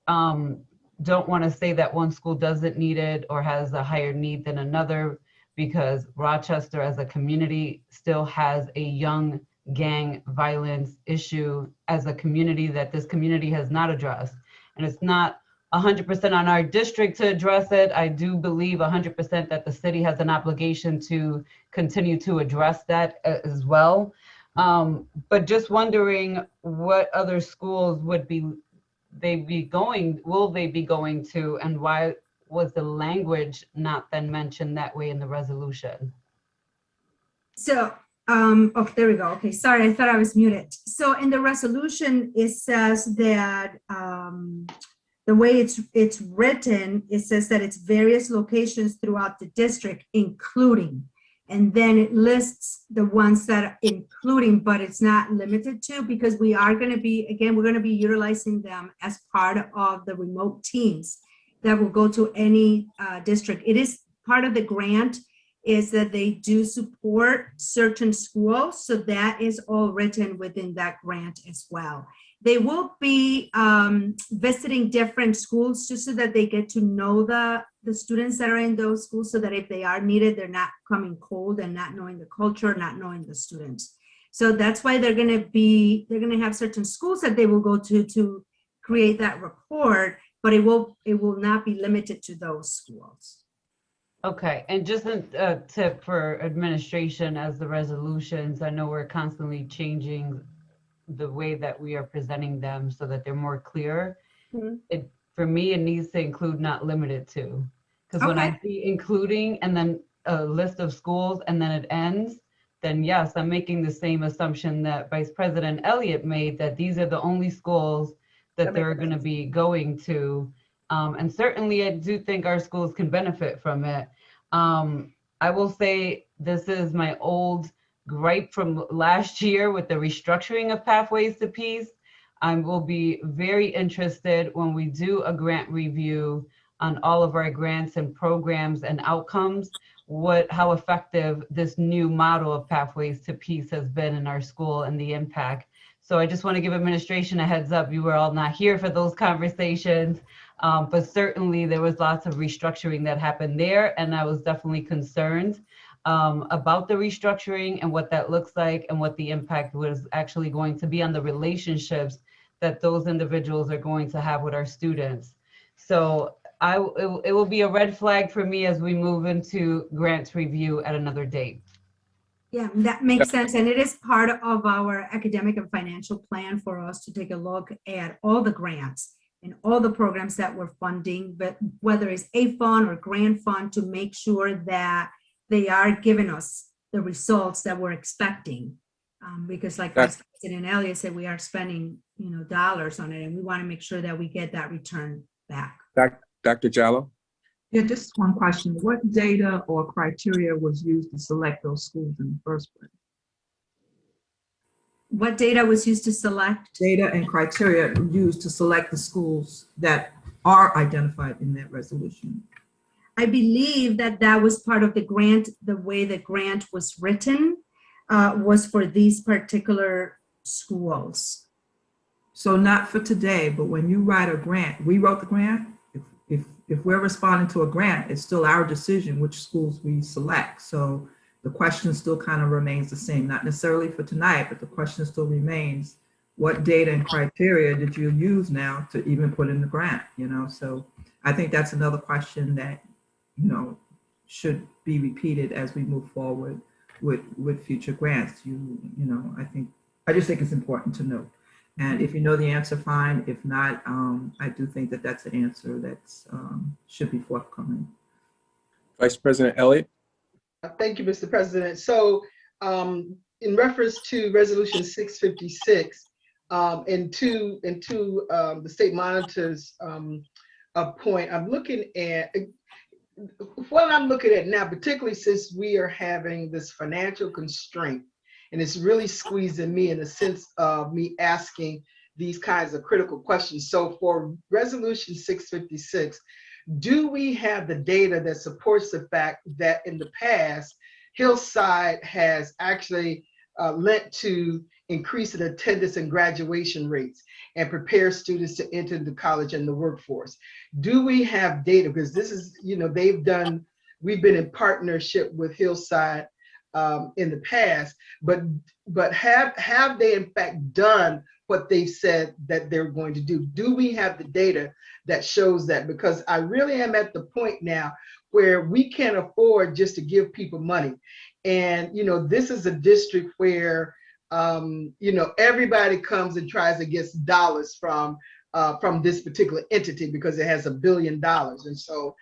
don't want to say that one school doesn't need it or has a higher need than another, because Rochester as a community still has a young gang violence issue as a community that this community has not addressed. And it's not 100% on our district to address it. I do believe 100% that the city has an obligation to continue to address that as well. But just wondering what other schools will they be going to, and why was the language not then mentioned that way in the resolution? So, oh, there we go. Okay, sorry, I thought I was muted. So in the resolution, it says that the way it's written, it says that it's various locations throughout the district, including, and then it lists the ones that are including, but it's not limited to, because we are going to be, again, we're going to be utilizing them as part of the remote teams that will go to any district. It is part of the grant is that they do support certain schools. So that is all written within that grant as well. They will be visiting different schools just so that they get to know the students that are in those schools, so that if they are needed, they're not coming cold and not knowing the culture, not knowing the students. So that's why they're going to have certain schools that they will go to create that report, but it will not be limited to those schools. Okay, and just a tip for administration as the resolutions, I know we're constantly changing the way that we are presenting them so that they're more clear. Mm-hmm. For me, it needs to include not limited to, because when I see including and then a list of schools and then it ends, then yes, I'm making the same assumption that Vice President Elliott made, that these are the only schools that they're going to be going to. And certainly I do think our schools can benefit from it. I will say this is my old gripe from last year with the restructuring of Pathways to Peace. I will be very interested when we do a grant review on all of our grants and programs and outcomes, how effective this new model of Pathways to Peace has been in our school and the impact. So I just want to give administration a heads up. You were all not here for those conversations, but certainly there was lots of restructuring that happened there, and I was definitely concerned about the restructuring and what that looks like and what the impact was actually going to be on the relationships that those individuals are going to have with our students. So it will be a red flag for me as we move into grants review at another date. Yeah, that makes sense. And it is part of our academic and financial plan for us to take a look at all the grants and all the programs that we're funding, but whether it's a fund or grant fund, to make sure that they are giving us the results that we're expecting. Because like That's- Vice President Elliott said, we are spending, dollars on it, and we want to make sure that we get that return back. Dr. Jallo? Yeah, just one question. What data or criteria was used to select those schools in the first place? What data was used to select? Data and criteria used to select the schools that are identified in that resolution. I believe that was part of the grant. The way the grant was written was for these particular schools. So not for today, but when you write a grant, we wrote the grant. If we're responding to a grant, it's still our decision which schools we select. So the question still kind of remains the same, not necessarily for tonight, but the question still remains, what data and criteria did you use now to even put in the grant, So I think that's another question that, should be repeated as we move forward with future grants. I just think it's important to note. And if you know the answer, fine. If not, I do think that that's an answer that should be forthcoming. Vice President Elliott? Thank you, Mr. President. So in reference to Resolution 656, and to the state monitor's point, I'm looking at what I'm looking at now, particularly since we are having this financial constraint, and it's really squeezing me in the sense of me asking these kinds of critical questions. So for Resolution 656, do we have the data that supports the fact that in the past, Hillside has actually lent to increase in attendance and graduation rates and prepare students to enter the college and the workforce? Do we have data? Because this is, we've been in partnership with Hillside in the past, but have they in fact done what they said that they're going to do? Do we have the data that shows that? Because I really am at the point now where we can't afford just to give people money. And, this is a district where, everybody comes and tries to get dollars from this particular entity because it has $1 billion. And so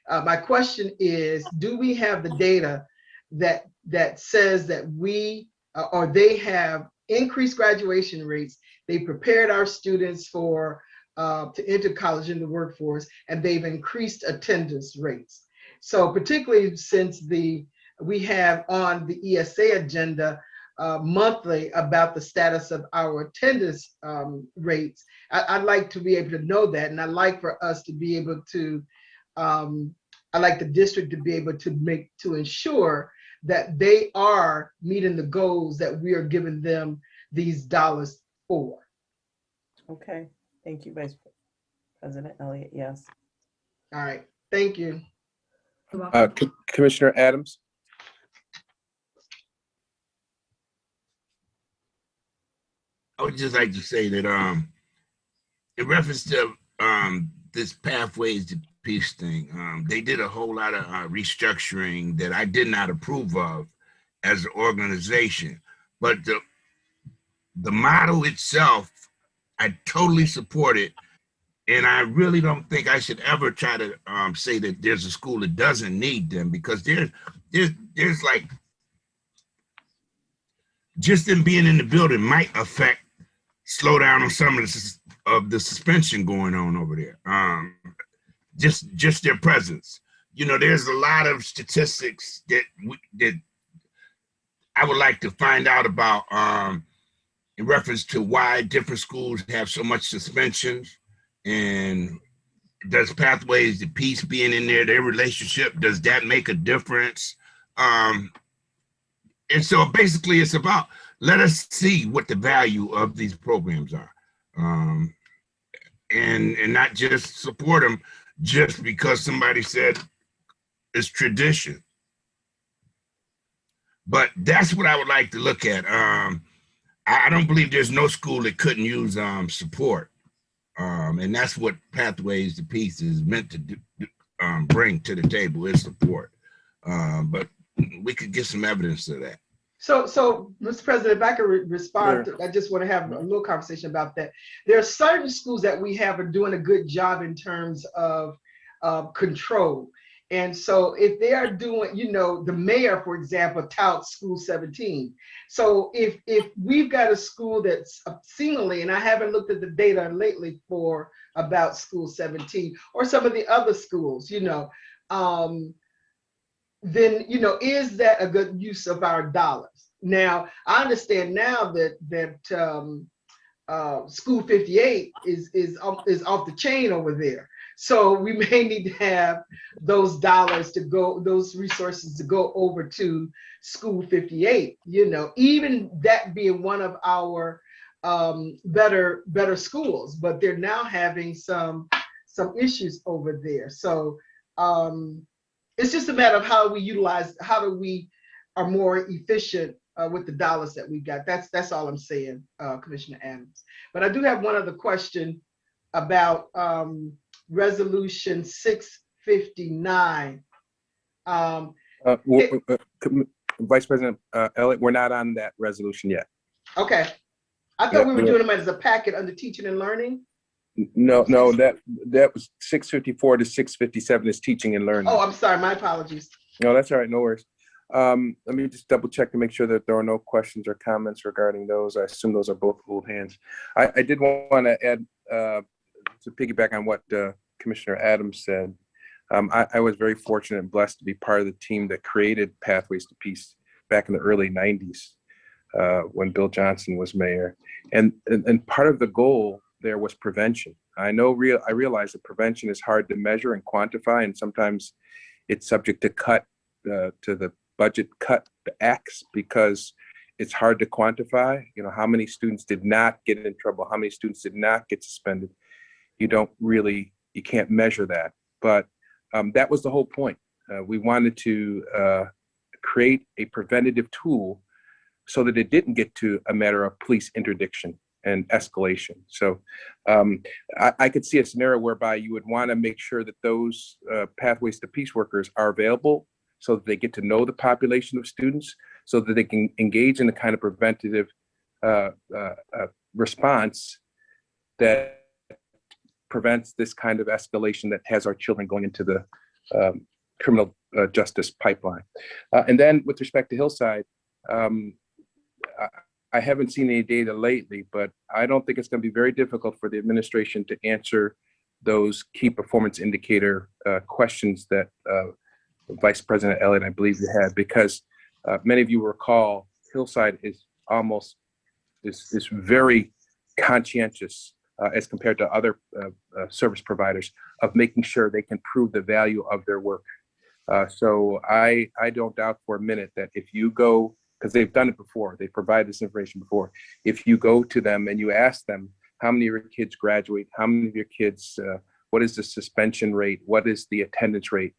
my question is, do we have the data that says that we or they have increased graduation rates, they prepared our students for to enter college and the workforce, and they've increased attendance rates? So particularly since we have on the ESA agenda monthly about the status of our attendance rates, I'd like to be able to know that, and I'd like for us to be able to, I'd like the district to be able to ensure that they are meeting the goals that we are giving them these dollars for. Okay, thank you, Vice President Elliott. Yes. All right, thank you. Commissioner Adams? I would just like to say that in reference to this Pathways to Peace thing, they did a whole lot of restructuring that I did not approve of as an organization. But the model itself, I totally support it. And I really don't think I should ever try to say that there's a school that doesn't need them, because there's like, just them being in the building might slow down on some of the suspension going on over there. Just their presence. There's a lot of statistics that I would like to find out about in reference to why different schools have so much suspensions, and does Pathways to Peace being in there, their relationship, does that make a difference? And so basically it's about, let us see what the value of these programs are, and not just support them just because somebody said it's tradition. But that's what I would like to look at. I don't believe there's no school that couldn't use support. And that's what Pathways to Peace is meant to do, bring to the table, is support. But we could get some evidence of that. So, Mr. President, if I could respond, Sure. I just want to have a little conversation about that. There are certain schools that we have are doing a good job in terms of control. And so if they are doing, the mayor, for example, touts School 17. So if we've got a school that's seemingly, and I haven't looked at the data lately for about School 17 or some of the other schools, then, is that a good use of our dollars? Now, I understand now that School 58 is off the chain over there. So we may need to have those dollars to go, those resources to go over to School 58, even that being one of our better schools, but they're now having some issues over there. So it's just a matter of how we are more efficient with the dollars that we got. That's all I'm saying, Commissioner Adams. But I do have one other question about Resolution 659. Vice President Elliott, we're not on that resolution yet. Okay. I thought we were doing them as a packet under teaching and learning. No, that was 654 to 657 is teaching and learning. Oh, I'm sorry. My apologies. No, that's all right. No worries. Let me just double check to make sure that there are no questions or comments regarding those. I assume those are both ruled hands. I did want to add, to piggyback on what Commissioner Adams said. I was very fortunate and blessed to be part of the team that created Pathways to Peace back in the early 90s when Bill Johnson was mayor. And part of the goal there was prevention. I realize that prevention is hard to measure and quantify, and sometimes it's subject to the budget cut acts because it's hard to quantify. How many students did not get in trouble, how many students did not get suspended. You can't measure that. But that was the whole point. We wanted to create a preventative tool so that it didn't get to a matter of police interdiction and escalation. So I could see a scenario whereby you would want to make sure that those Pathways to Peace workers are available so that they get to know the population of students, so that they can engage in the kind of preventative response that prevents this kind of escalation that has our children going into the criminal justice pipeline. And then with respect to Hillside, I haven't seen any data lately, but I don't think it's going to be very difficult for the administration to answer those key performance indicator questions that Vice President Elliott, I believe you had, because many of you recall Hillside is very conscientious as compared to other service providers of making sure they can prove the value of their work. So I don't doubt for a minute that if you go, because they've done it before, they provide this information before, if you go to them and you ask them, how many of your kids graduate, how many of your kids, what is the suspension rate, what is the attendance rate,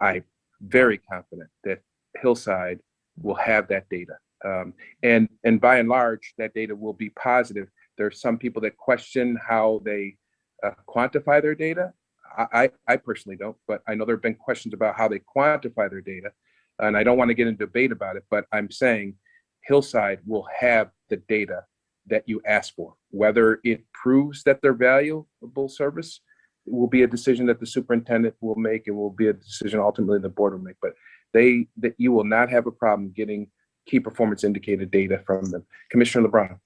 I'm very confident that Hillside will have that data. And by and large, that data will be positive. There are some people that question how they quantify their data. I personally don't, but I know there have been questions about how they quantify their data. And I don't want to get into debate about it, but I'm saying Hillside will have the data that you ask for. Whether it proves that they're valuable service, it will be a decision that the superintendent will make. It will be a decision ultimately the board will make. But that you will not have a problem getting key performance indicator data from them. Commissioner LeBron.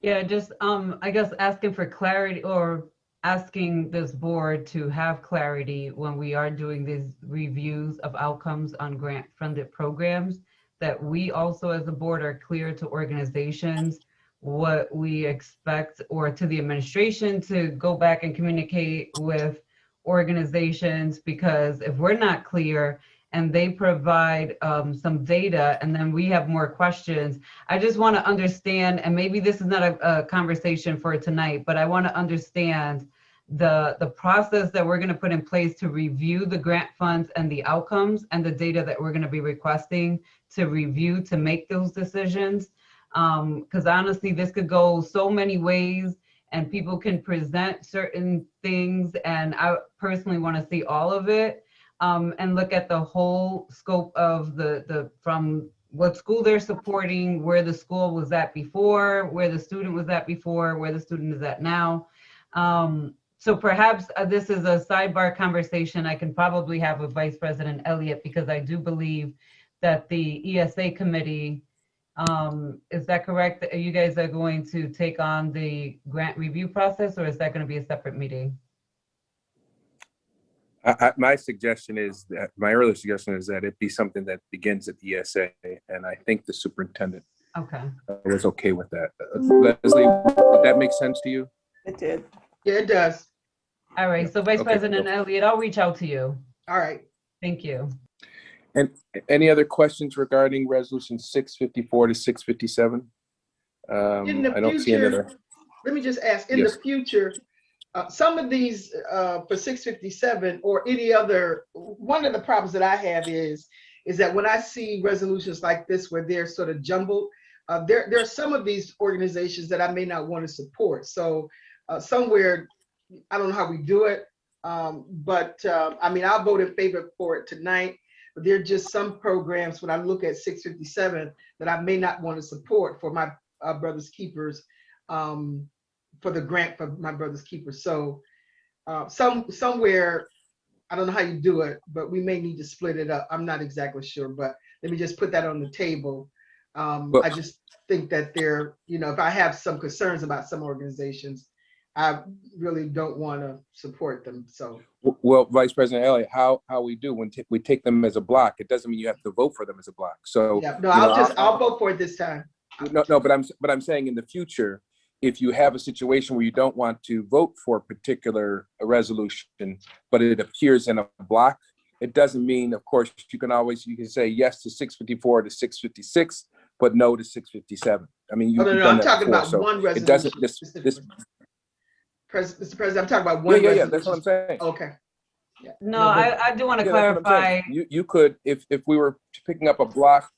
Yeah, just I guess asking for clarity, or asking this board to have clarity when we are doing these reviews of outcomes on grant funded programs, that we also as a board are clear to organizations what we expect, or to the administration to go back and communicate with organizations, because if we're not clear and they provide some data and then we have more questions, I just want to understand, and maybe this is not a conversation for tonight, but I want to understand the process that we're going to put in place to review the grant funds and the outcomes and the data that we're going to be requesting to review to make those decisions. Because honestly, this could go so many ways and people can present certain things, and I personally want to see all of it. And look at the whole scope of from what school they're supporting, where the school was at before, where the student was at before, where the student is at now. So perhaps this is a sidebar conversation I can probably have with Vice President Elliott, because I do believe that the ESA committee, is that correct? You guys are going to take on the grant review process, or is that going to be a separate meeting? My suggestion is that, my early suggestion is that it be something that begins at ESA, and I think the superintendent Okay. was okay with that. Leslie, did that make sense to you? It did. Yeah, it does. All right. So Vice Okay. President Elliott, I'll reach out to you. All right. Thank you. And any other questions regarding resolution 654 to 657? In the I don't see any future, other. let me just ask, in Yes. the future, some of these for 657 or any other, one of the problems that I have is that when I see resolutions like this where they're sort of jumbled, there are some of these organizations that I may not want to support. So somewhere, I don't know how we do it, but I mean, I'll vote in favor for it tonight. But there are just some programs when I look at 657 that I may not want to support for my Brothers Keepers, for the grant for my Brothers Keepers. So somewhere, I don't know how you do it, but we may need to split it up. I'm not exactly sure, but let me just put that on the table. I just think that there, you know, if I have some concerns about some organizations, I really don't want to support them. So, Well, Vice President Elliott, how we do when we take them as a block, it doesn't mean you have to vote for them as a block. So yeah, no, I'll vote for it this time. No, but I'm saying in the future, if you have a situation where you don't want to vote for a particular resolution, but it appears in a block, it doesn't mean, of course, you can say yes to 654 to 656, but no to 657. I mean, you've no, done I'm that talking before, about so one resolution. it doesn't, Mr. President, I'm talking about one yeah, resolution. that's what I'm saying. Okay. Yeah. No, I do want to Yeah, that's what I'm clarify. saying. You could, if we were picking up a block.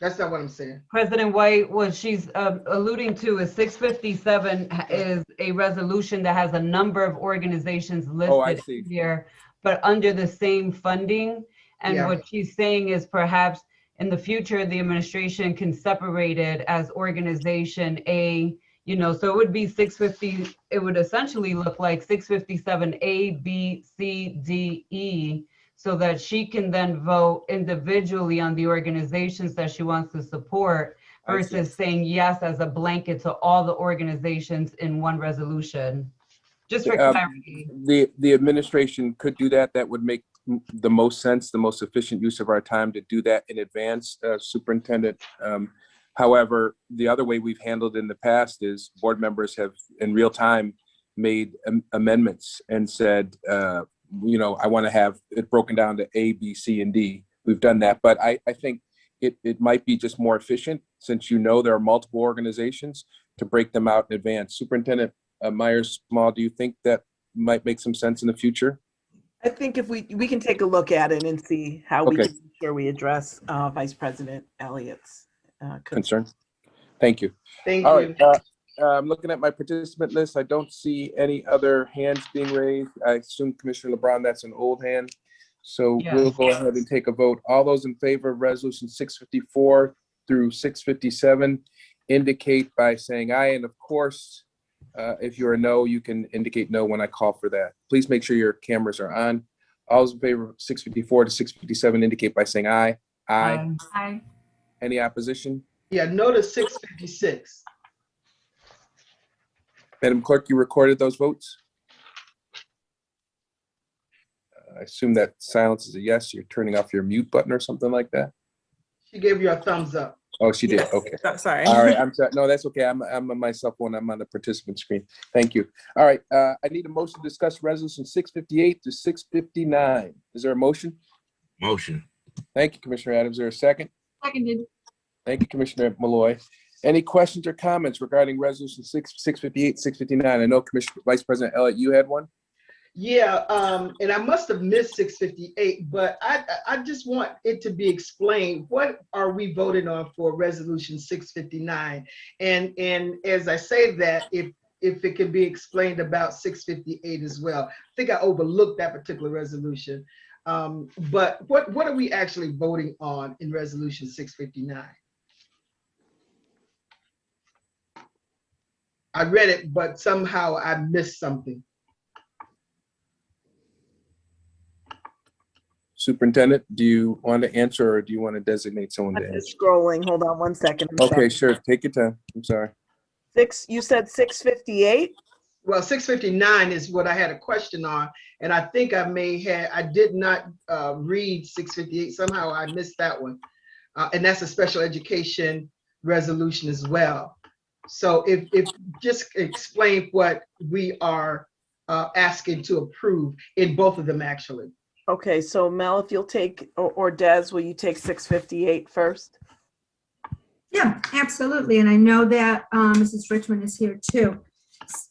That's not what I'm saying. President White, what she's alluding to is 657 is a resolution that has a number of organizations listed here, but under the same funding. And what she's saying is perhaps in the future, the administration can separate it as organization A, you know, so it would be 650, it would essentially look like 657 A, B, C, D, E, so that she can then vote individually on the organizations that she wants to support versus saying yes as a blanket to all the organizations in one resolution. Just for clarity. The administration could do that. That would make the most sense, the most efficient use of our time to do that in advance, Superintendent. However, the other way we've handled in the past is board members have in real time made amendments and said, you know, I want to have it broken down to A, B, C, and D. We've done that, but I think it might be just more efficient since you know there are multiple organizations to break them out in advance. Superintendent Myers-Small, do you think that might make some sense in the future? I think if we can take a look at it and see how we can make sure we address Vice President Elliott's concern. Thank you. Thank All you. right. I'm looking at my participant list. I don't see any other hands being raised. I assume Commissioner LeBron, that's an old hand. So we'll go ahead and take a vote. All those in favor of resolution 654 through 657 indicate by saying aye. And of course, if you're a no, you can indicate no when I call for that. Please make sure your cameras are on. All those in favor of 654 to 657 indicate by saying aye. Aye. Aye. Any opposition? Yeah, no to 656. Madam Clerk, you recorded those votes? I assume that silence is a yes. You're turning off your mute button or something like that? She gave you a thumbs up. Oh, she did. Yes. Okay. Sorry. All right. I'm sorry. No, that's okay. I'm on my cell phone. I'm on the participant screen. Thank you. All right. I need a motion to discuss resolution 658 to 659. Is there a motion? Motion. Thank you, Commissioner Adams. Is there a second? Seconded. Thank you, Commissioner Malloy. Any questions or comments regarding resolution 658, 659? I know Commissioner Vice President Elliott, you had one? Yeah, and I must have missed 658, but I just want it to be explained. What are we voting on for resolution 659? And as I say that, if it can be explained about 658 as well. I think I overlooked that particular resolution. But what are we actually voting on in resolution 659? I read it, but somehow I missed something. Superintendent, do you want to answer or do you want to designate someone to I'm answer? just scrolling. Hold on one second. I'm Okay, sorry. sure. Take your time. I'm sorry. You said 658? Well, 659 is what I had a question on, and I think I did not read 658. Somehow I missed that one. And that's a special education resolution as well. So if just explain what we are asking to approve in both of them, actually. Okay, so Mel, if you'll take, or Des, will you take 658 first? Yeah, absolutely. And I know that Mrs. Richmond is here too.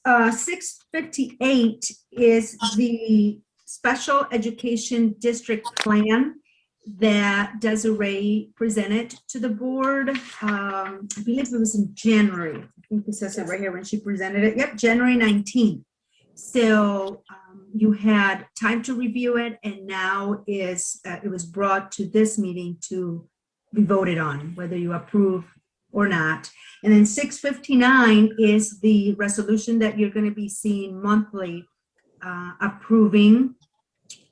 658 is the special education district plan that Desiree presented to the board. I believe it was in January. I think it says it right here when she presented it. Yep, January 19th. So you had time to review it, and now it was brought to this meeting to be voted on, whether you approve or not. And then 659 is the resolution that you're going to be seeing monthly, approving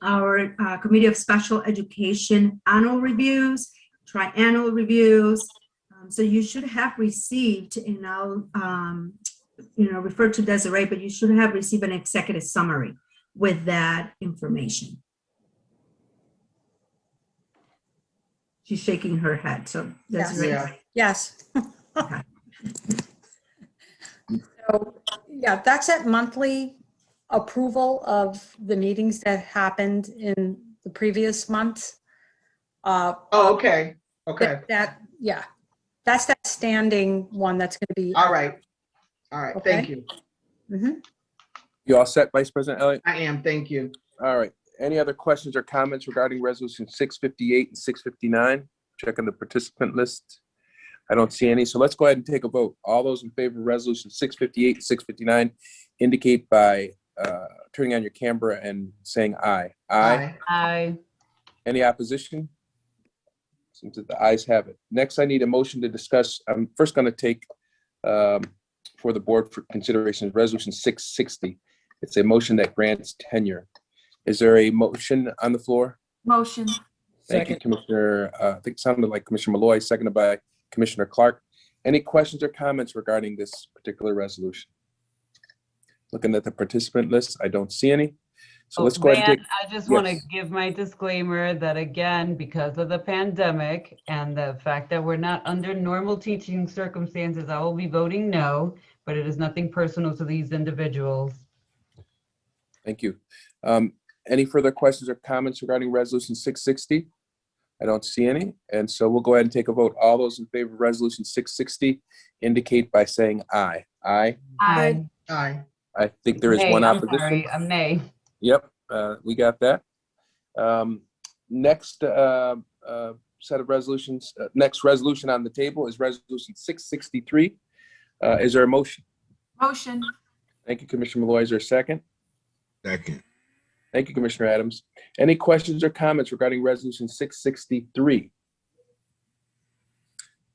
our Committee of Special Education annual reviews, triannual reviews. So you should have received, and I'll refer to Desiree, but you should have received an executive summary with that information. She's shaking her head, so Desiree. Yeah. Yes. Okay. So, yeah, that's at monthly approval of the meetings that happened in the previous months. Oh, okay. Okay. Yeah, that's that standing one that's going to be. All right. All right. Okay. Thank you. Mhm. You all set, Vice President Elliott? I am. Thank you. All right. Any other questions or comments regarding resolution 658 and 659? Checking the participant list. I don't see any. So let's go ahead and take a vote. All those in favor of resolution 658 and 659 indicate by turning on your camera and saying aye. Aye. Aye. Any opposition? Seems that the ayes have it. Next, I need a motion to discuss. I'm first going to take for the board for consideration resolution 660. It's a motion that grants tenure. Is there a motion on the floor? Motion. Thank you, Commissioner. I think it sounded like Commissioner Malloy, seconded by Commissioner Clark. Any questions or comments regarding this particular resolution? Looking at the participant list, I don't see any. So let's go ahead and take. I just want to give my disclaimer that again, because of the pandemic and the fact that we're not under normal teaching circumstances, I will be voting no, but it is nothing personal to these individuals. Thank you. Any further questions or comments regarding resolution 660? I don't see any. And so we'll go ahead and take a vote. All those in favor of resolution 660 indicate by saying aye. Aye. Aye. Aye. I think there is Nay, one I'm opposition. sorry, I'm nay. Yep, we got that. Next set of resolutions, next resolution on the table is resolution 663. Is there a motion? Motion. Thank you, Commissioner Malloy. Is there a second? Second. Thank you, Commissioner Adams. Any questions or comments regarding resolution 663?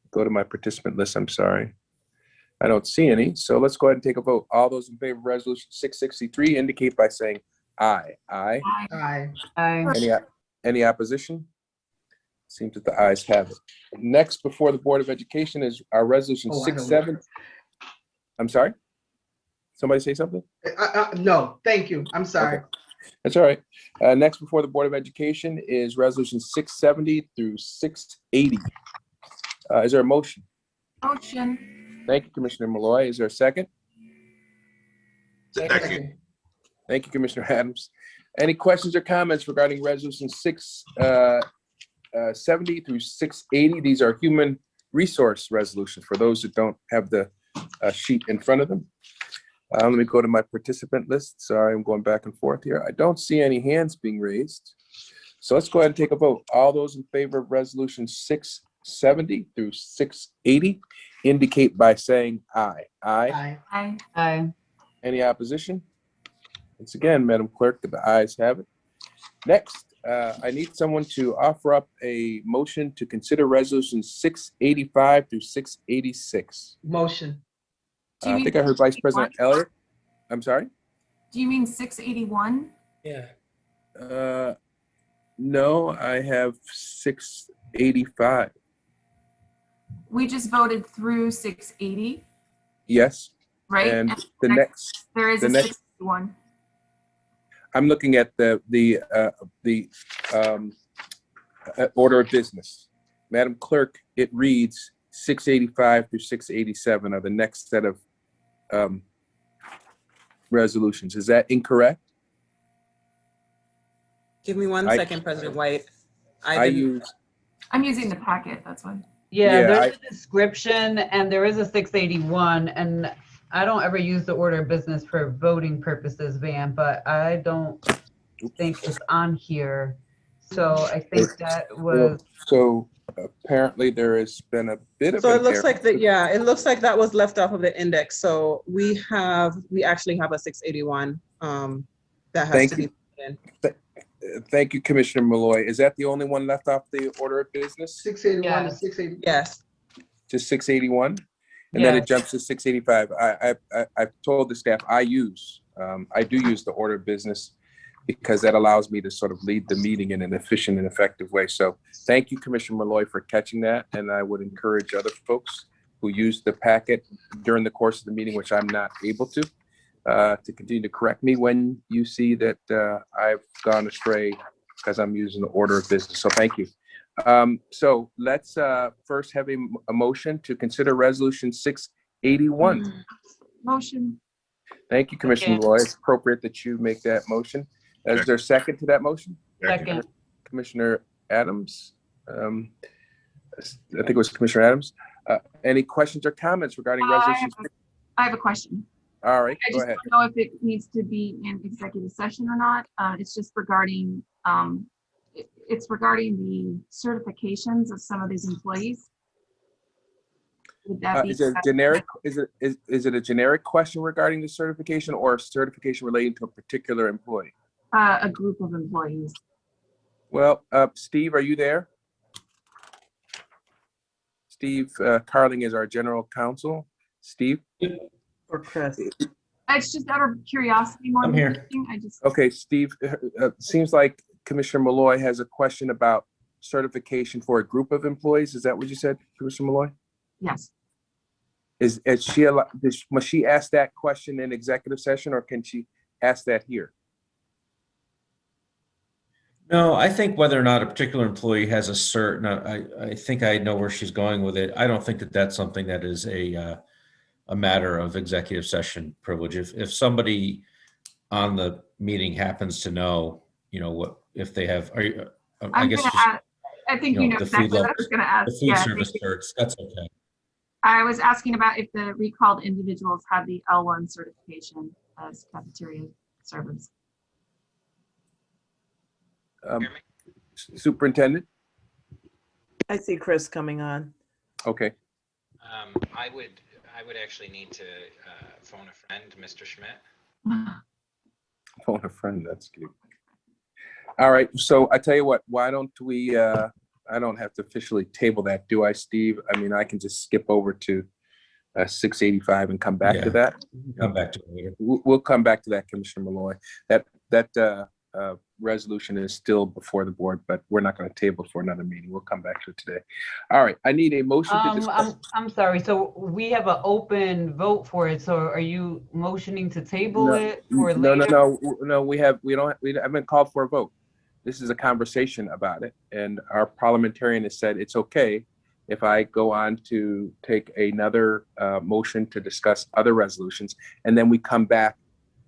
Go to my participant list, I'm sorry. I don't see any, so let's go ahead and take a vote. All those in favor of resolution 663 indicate by saying aye. Aye. Aye. Aye. Any opposition? Seems that the ayes have it. Next before the Board of Education is our resolution 67. I'm sorry? Somebody say something? No, thank you. I'm sorry. Okay. That's all right. Next before the Board of Education is resolution 670 through 680. Is there a motion? Motion. Thank you, Commissioner Malloy. Is there a second? Second. Thank you, Commissioner Adams. Any questions or comments regarding resolution 670 through 680? These are human resource resolutions for those that don't have the sheet in front of them. Let me go to my participant list. Sorry, I'm going back and forth here. I don't see any hands being raised. So let's go ahead and take a vote. All those in favor of resolution 670 through 680 indicate by saying aye. Aye. Aye. Aye. Aye. Any opposition? Once again, Madam Clerk, the ayes have it. Next, I need someone to offer up a motion to consider resolutions 685 through 686. Motion. Do you I mean think I heard Vice 681? President Elliott. I'm sorry? Do you mean 681? Yeah. No, I have 685. We just voted through 680, Yes. right? And And the next, there is the a next, 681. I'm looking at the order of business. Madam Clerk, it reads 685 through 687 are the next set of resolutions. Is that incorrect? Give me one I- second, President White. I use, I'm using the packet, that's why. Yeah, Yeah, there's a description and there is a 681, and I don't ever use the order of business for voting purposes, Van, but I don't think it's on here. So I think that was, so apparently there has been a bit of So an it looks error. like that, yeah, it looks like that was left off of the index. So we actually have a 681 that has Thank to be you. put in. Thank you, Commissioner Malloy. Is that the only one left off the order of business? 681 to Yes. 680. Yes. To 681? And then Yes. it jumps to 685. I've told the staff I do use the order of business because that allows me to sort of lead the meeting in an efficient and effective way. So thank you, Commissioner Malloy, for catching that. And I would encourage other folks who use the packet during the course of the meeting, which I'm not able to continue to correct me when you see that I've gone astray because I'm using the order of business. So thank you. So let's first have a motion to consider resolution 681. Motion. Thank you, Commissioner Second. Malloy. It's appropriate that you make that motion. Is there a second to that motion? second, Commissioner Adams? I think it was Commissioner Adams. Any questions or comments regarding resolution? I have a question. All right, I go just ahead. don't know if it needs to be in executive session or not. It's just regarding, it's regarding the certifications of some of these employees. Would that be? Is it a generic, is it a generic question regarding the certification or a certification relating to a particular employee? A group of employees. Well, Steve, are you there? Steve Carling is our general counsel. Steve? Or Chris. It's just out of curiosity more I'm than here. anything. I just, Okay, Steve, seems like Commissioner Malloy has a question about certification for a group of employees. Is that what you said, Commissioner Malloy? yes. Must she ask that question in executive session or can she ask that here? No, I think whether or not a particular employee has a cert, I think I know where she's going with it. I don't think that that's something that is a matter of executive session privilege. If somebody on the meeting happens to know, what, if they have, I I'm guess gonna just, add, I think the food exactly what I levels, was gonna ask. the food Yeah, service certs, that's okay. I was asking about if the recalled individuals had the L1 certification as cafeteria servers. Superintendent? I see Chris coming on. Okay. I would actually need to phone a friend, Mr. Schmidt. Phone a friend, that's cute. All right, so I tell you what, why don't we, I don't have to officially table that, do I, Steve? I mean, I can just skip over to 685 and come back to that. Come back to it later. We'll come back to that, Commissioner Malloy. That resolution is still before the board, but we're not going to table it for another meeting. We'll come back to it today. All right, I need a motion to discuss. I'm sorry. So we have an open vote for it. So are you motioning to table it for later? No, we haven't called for a vote. This is a conversation about it. And our parliamentarian has said it's okay if I go on to take another motion to discuss other resolutions, and then we come back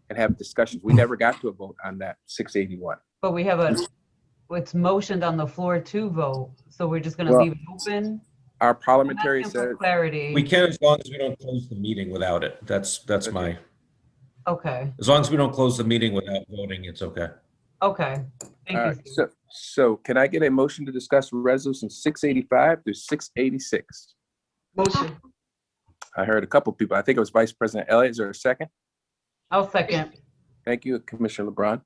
and have discussions. We never got to a vote on that 681. But we have it's motioned on the floor to vote. So we're just gonna leave it open? Our parliamentarian said clarity. We can, as long as we don't close the meeting without it. That's my, Okay, as long as we don't close the meeting without voting, it's okay. okay. Thank you. So can I get a motion to discuss resolution 685 through 686? Motion. I heard a couple people. I think it was Vice President Elliott. Is there a second? I'll second. Thank you, Commissioner LeBron.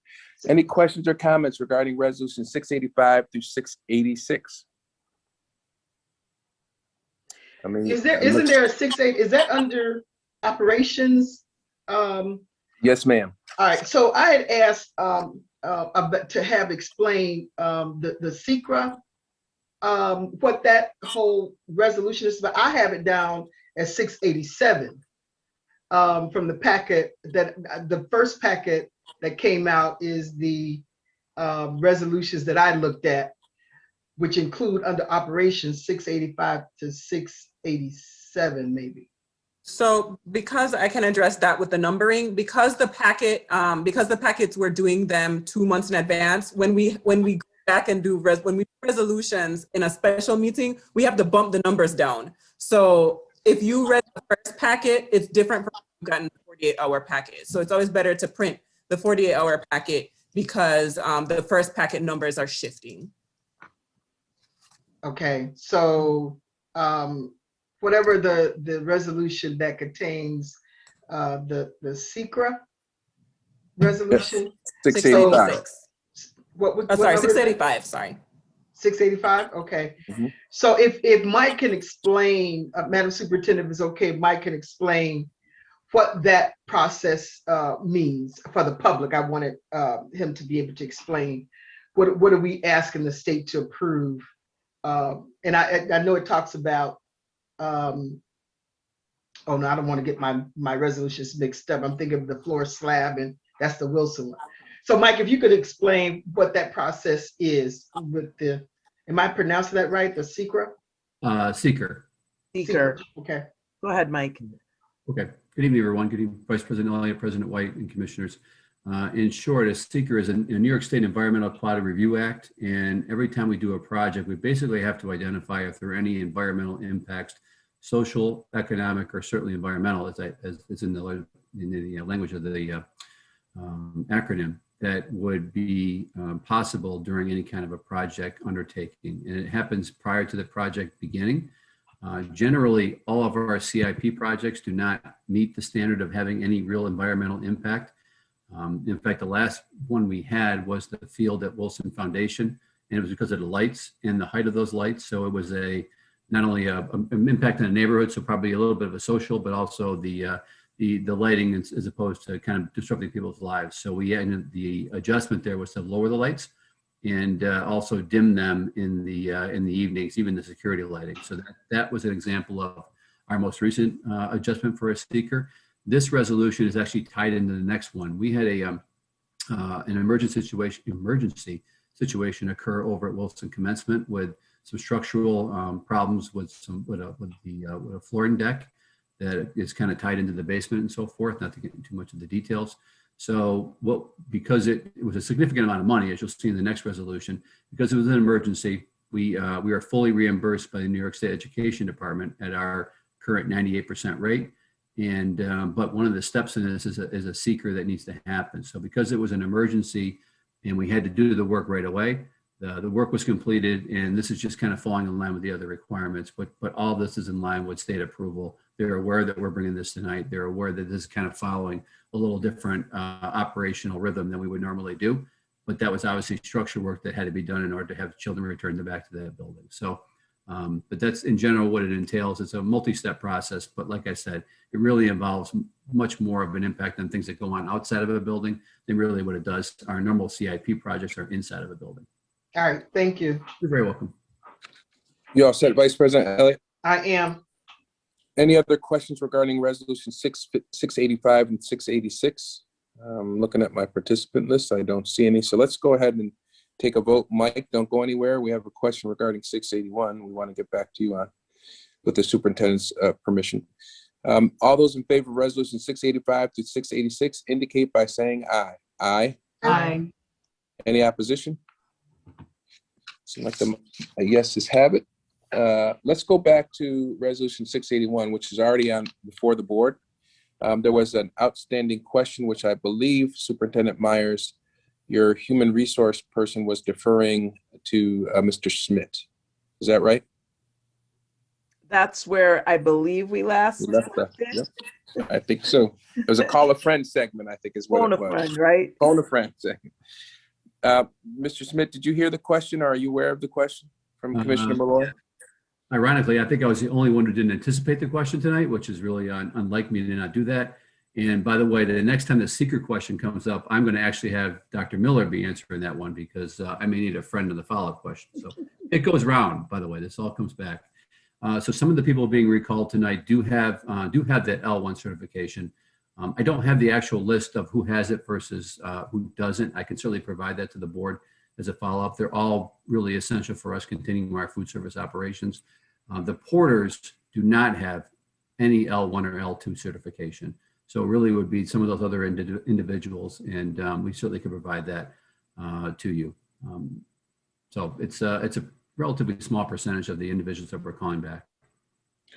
Any questions or comments regarding resolution 685 through 686? I mean, Isn't there a 6.8? Is that under operations. Yes, ma'am. All right, so I had asked to have explained the SECRA, what that whole resolution is about. I have it down as 687 from the packet that the first packet that came out is the resolutions that I looked at, which include under operations 685 to 687 maybe. So because I can address that with the numbering, because the packets we're doing them 2 months in advance, when we go back and do resolutions in a special meeting, we have to bump the numbers down. So if you read the first packet, it's different from gotten the 48-hour packet. So it's always better to print the 48-hour packet because the first packet numbers are shifting. Okay, so whatever the resolution that contains the SECRA resolution. 685. What Sorry, number is that? 685, sorry. 685, okay. Mm-hmm. So if Mike can explain, Madam Superintendent, if it's okay, Mike can explain what that process means for the public. I wanted him to be able to explain what are we asking the state to approve. And I know it talks about, oh no, I don't want to get my resolutions mixed up. I'm thinking of the floor slab, and that's the Wilson one. So Mike, if you could explain what that process is with the, am I pronouncing that right? The SECRA? Seeker. Speaker. Okay. Go ahead, Mike. Okay. Good evening, everyone. Good evening, Vice President Elliott, President White, and Commissioners. In short, a SEEKER is a New York State Environmental Quality Review Act, and every time we do a project, we basically have to identify if there are any environmental impacts, social, economic, or certainly environmental, as in the language of the acronym, that would be possible during any kind of a project undertaking. And it happens prior to the project beginning. Generally, all of our CIP projects do not meet the standard of having any real environmental impact. In fact, the last one we had was the field at Wilson Foundation, and it was because of the lights and the height of those lights. So it was not only an impact on the neighborhood, so probably a little bit of a social, but also the lighting as opposed to kind of disrupting people's lives. So the adjustment there was to lower the lights and also dim them in the evenings, even the security lighting. So that was an example of our most recent adjustment for a SEEKER. This resolution is actually tied into the next one. We had an emergency situation occur over at Wilson Commencement with some structural problems with a flooring deck that is kind of tied into the basement and so forth, not to get into too much of the details. So because it was a significant amount of money, as you'll see in the next resolution, because it was an emergency, we are fully reimbursed by the New York State Education Department at our current 98% rate. And but one of the steps in this is a SEEKER that needs to happen. So because it was an emergency and we had to do the work right away, the work was completed, and this is just kind of falling in line with the other requirements. But all this is in line with state approval. They're aware that we're bringing this tonight. They're aware that this is kind of following a little different operational rhythm than we would normally do. But that was obviously structure work that had to be done in order to have children return back to that building. So. But that's in general what it entails. It's a multi-step process, but like I said, it really involves much more of an impact on things that go on outside of a building than really what it does. Our normal CIP projects are inside of a building. All right, thank you. You're very welcome. You all set, Vice President Elliott? I am. Any other questions regarding resolution 685 and 686? Looking at my participant list, I don't see any. So let's go ahead and take a vote. Mike, don't go anywhere. We have a question regarding 681. We want to get back to you on with the superintendent's permission. All those in favor of resolution 685 to 686 indicate by saying aye. Aye. Aye. Any opposition? Seems like a yeses have it. Let's go back to resolution 681, which is already on before the board. There was an outstanding question, which I believe Superintendent Myers, your human resource person, was deferring to Mr. Schmidt. Is that right? That's where I believe we left Yep. I think so. It was a call a friend segment, I think is what Phone it a was. friend, right? Phone a friend segment. Mr. Schmidt, did you hear the question, or are you aware of the question from Commissioner Malloy? ironically, I think I was the only one who didn't anticipate the question tonight, which is really unlike me to not do that. And by the way, the next time the seeker question comes up, I'm going to actually have Dr. Miller be answering that one because I may need a friend in the follow-up question. So it goes round, by the way, this all comes back. So some of the people being recalled tonight do have that L1 certification. I don't have the actual list of who has it versus who doesn't. I can certainly provide that to the board as a follow-up. They're all really essential for us continuing our food service operations. The porters do not have any L1 or L2 certification. So it really would be some of those other individuals, and we certainly could provide that to you. So it's a relatively small percentage of the individuals that we're calling back.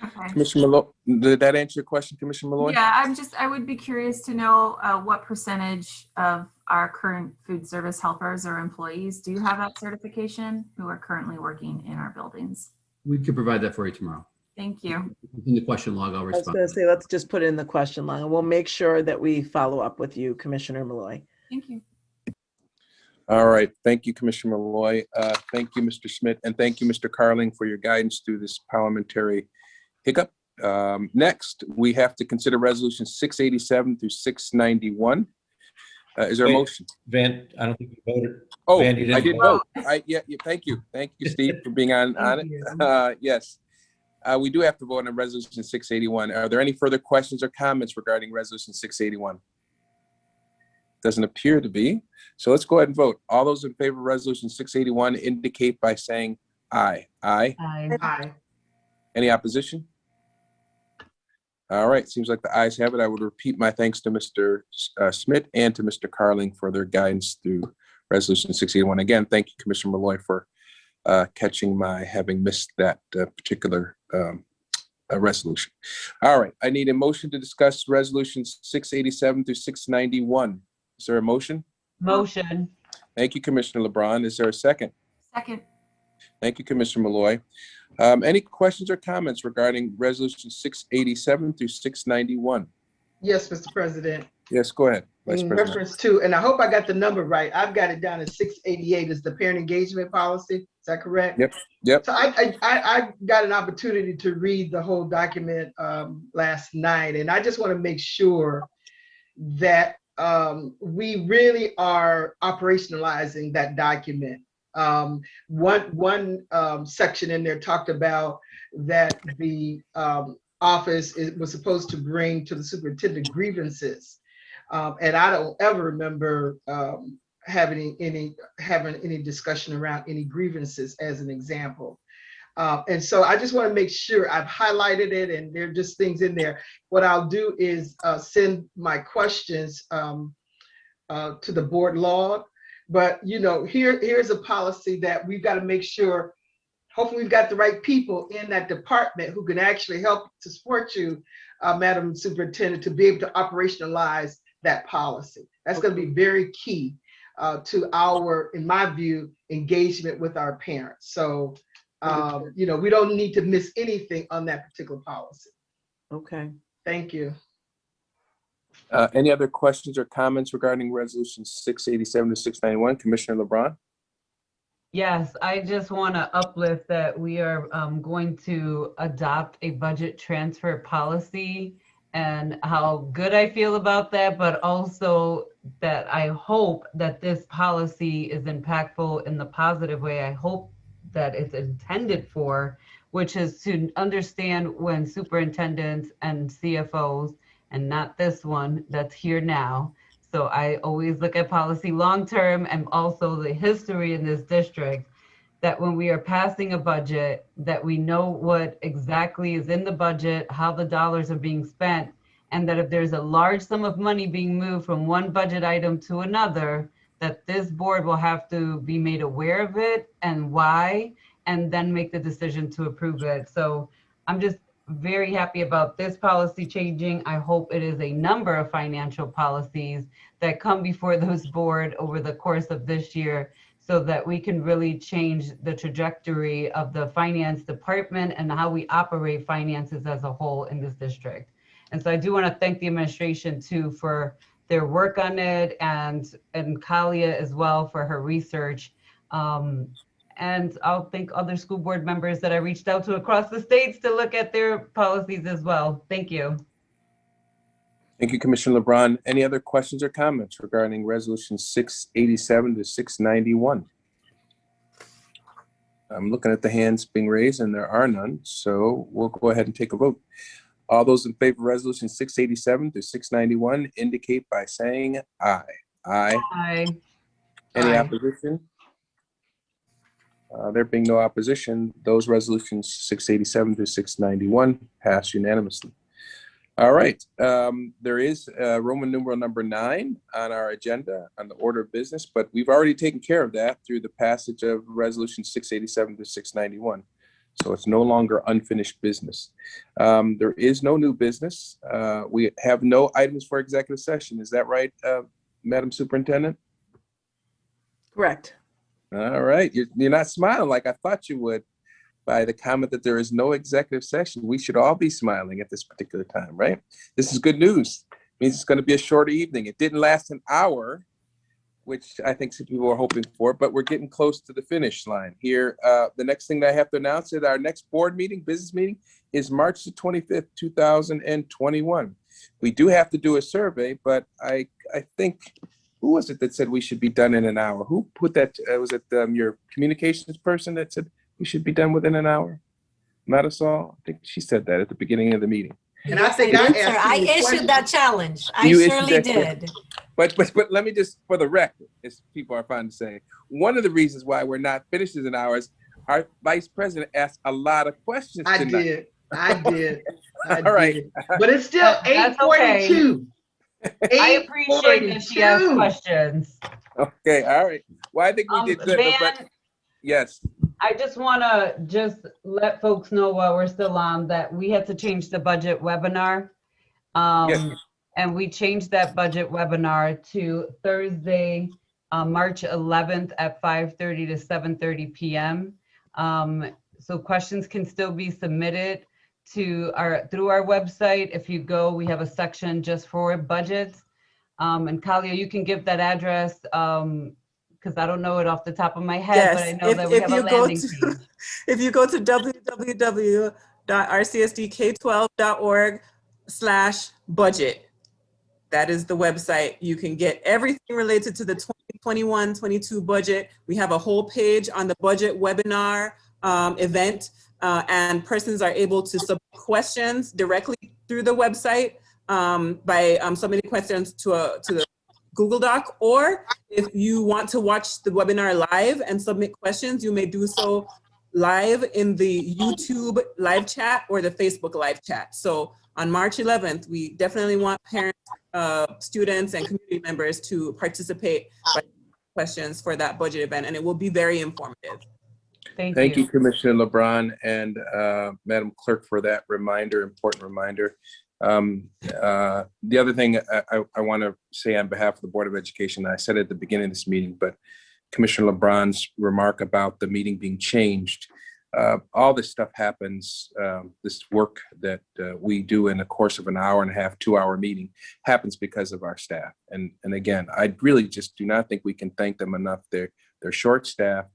Okay. Commissioner Malloy, did that answer your question, Commissioner Malloy? Yeah, I would be curious to know what percentage of our current food service helpers or employees do have that certification who are currently working in our buildings. We could provide that for you tomorrow. Thank you. In the question log, I'll I was respond. going to say, let's just put it in the question line and we'll make sure that we follow up with you, Commissioner Malloy. Thank you. All right. Thank you, Commissioner Malloy. Thank you, Mr. Schmidt, and thank you, Mr. Carling, for your guidance through this parliamentary hiccup. Next, we have to consider resolution 687 through 691. Is there a motion? Van, I don't think you voted. Oh, Van, you didn't I did vote. vote. Yeah, thank you. Thank you, Steve, for being on it. Yes. We do have to vote on resolution 681. Are there any further questions or comments regarding resolution 681? Doesn't appear to be. So let's go ahead and vote. All those in favor of resolution 681 indicate by saying aye. Aye. Aye. Aye. Any opposition? All right, seems like the ayes have it. I would repeat my thanks to Mr. Schmidt and to Mr. Carling for their guidance through resolution 681. Again, thank you, Commissioner Malloy, for catching my having missed that particular resolution. All right, I need a motion to discuss resolutions 687 through 691. Is there a motion? Motion. Thank you, Commissioner LeBron. Is there a second? Second. Thank you, Commissioner Malloy. Any questions or comments regarding resolution 687 through 691? Yes, Mr. President. Yes, go ahead, Vice In President. reference to, and I hope I got the number right. I've got it down as 688 is the parent engagement policy. Is that correct? Yep. Yep. So I got an opportunity to read the whole document last night, and I just want to make sure that we really are operationalizing that document. One section in there talked about that the office was supposed to bring to the superintendent grievances. And I don't ever remember having any discussion around any grievances as an example. And so I just want to make sure I've highlighted it, and there are just things in there. What I'll do is send my questions to the board log. But here's a policy that we've got to make sure. Hopefully, we've got the right people in that department who can actually help to support you, Madam Superintendent, to be able to operationalize that policy. That's going to be very key to our, in my view, engagement with our parents. So, we don't need to miss anything on that particular policy. Okay. Thank you. Any other questions or comments regarding resolution 687 to 691? Commissioner LeBron? Yes, I just want to uplift that we are going to adopt a budget transfer policy, and how good I feel about that, but also that I hope that this policy is impactful in the positive way I hope that it's intended for, which is to understand when superintendents and CFOs, and not this one that's here now. So I always look at policy long-term and also the history in this district, that when we are passing a budget, that we know what exactly is in the budget, how the dollars are being spent, and that if there's a large sum of money being moved from one budget item to another, that this board will have to be made aware of it and why, and then make the decision to approve it. So I'm just very happy about this policy changing. I hope it is a number of financial policies that come before this board over the course of this year, so that we can really change the trajectory of the finance department and how we operate finances as a whole in this district. And so I do want to thank the administration too for their work on it, and Kalia as well for her research. And I'll thank other school board members that I reached out to across the states to look at their policies as well. Thank you. Thank you, Commissioner LeBron. Any other questions or comments regarding Resolution 687 to 691? I'm looking at the hands being raised and there are none, so we'll go ahead and take a vote. All those in favor of Resolution 687 to 691 indicate by saying aye. Aye. Aye. Any Aye. opposition? There being no opposition, those resolutions 687 to 691 pass unanimously. All right, there is Roman numeral number 9 on our agenda on the order of business, but we've already taken care of that through the passage of resolution 687 to 691. So it's no longer unfinished business. There is no new business. We have no items for executive session. Is that right, Madam Superintendent? Correct. All right, you're not smiling like I thought you would by the comment that there is no executive session. We should all be smiling at this particular time, right? This is good news. It means it's going to be a shorter evening. It didn't last an hour, which I think some people were hoping for, but we're getting close to the finish line here. The next thing that I have to announce is our next board meeting, business meeting, is March the 25th, 2021. We do have to do a survey, but I think, who was it that said we should be done in an hour? Who put that? Was it your communications person that said we should be done within an hour? Marisol? I think she said that at the beginning of the meeting. And I think I issued that challenge. I surely did. But let me just, for the record, as people are fond of saying, one of the reasons why we're not finished in an hour is our vice president asked a lot of questions tonight. I did. All right. But it's still 8:42. I appreciate that she asked questions. Okay, all right. Well, I think we did good, but yes. I just want to let folks know while we're still on that we had to change the budget webinar. Yes. And we changed that budget webinar to Thursday, March 11th at 5:30 to 7:30 p.m. So questions can still be submitted through our website. If you go, we have a section just for budgets. And Kalia, you can give that address because I don't know it off the top of my head, but I know that we have a landing page. If you go to www.rcsdk12.org/budget, that is the website. You can get everything related to the 2021-22 budget. We have a whole page on the budget webinar event, and persons are able to submit questions directly through the website by submitting questions to the Google Doc, or if you want to watch the webinar live and submit questions, you may do so live in the YouTube live chat or the Facebook live chat. So on March 11th, we definitely want parents, students, and community members to participate by questions for that budget event, and it will be very informative. Thank you, Commissioner LeBron and Madam Clerk, for that reminder, important reminder. The other thing I want to say on behalf of the Board of Education, I said at the beginning of this meeting, but Commissioner LeBron's remark about the meeting being changed, all this stuff happens, this work that we do in the course of an hour and a half, 2-hour meeting happens because of our staff. And again, I really just do not think we can thank them enough. They're short-staffed.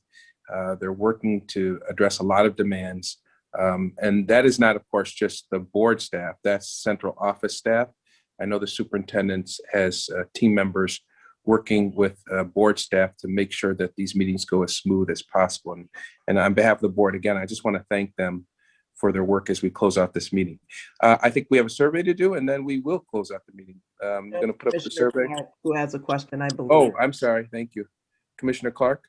They're working to address a lot of demands. And that is not, of course, just the board staff, that's central office staff. I know the superintendent has team members working with board staff to make sure that these meetings go as smooth as possible. And on behalf of the board, again, I just want to thank them for their work as we close out this meeting. I think we have a survey to do, and then we will close out the meeting. I'm going to put up the survey. Who has a question, I believe. Oh, I'm sorry. Thank you. Commissioner Clark.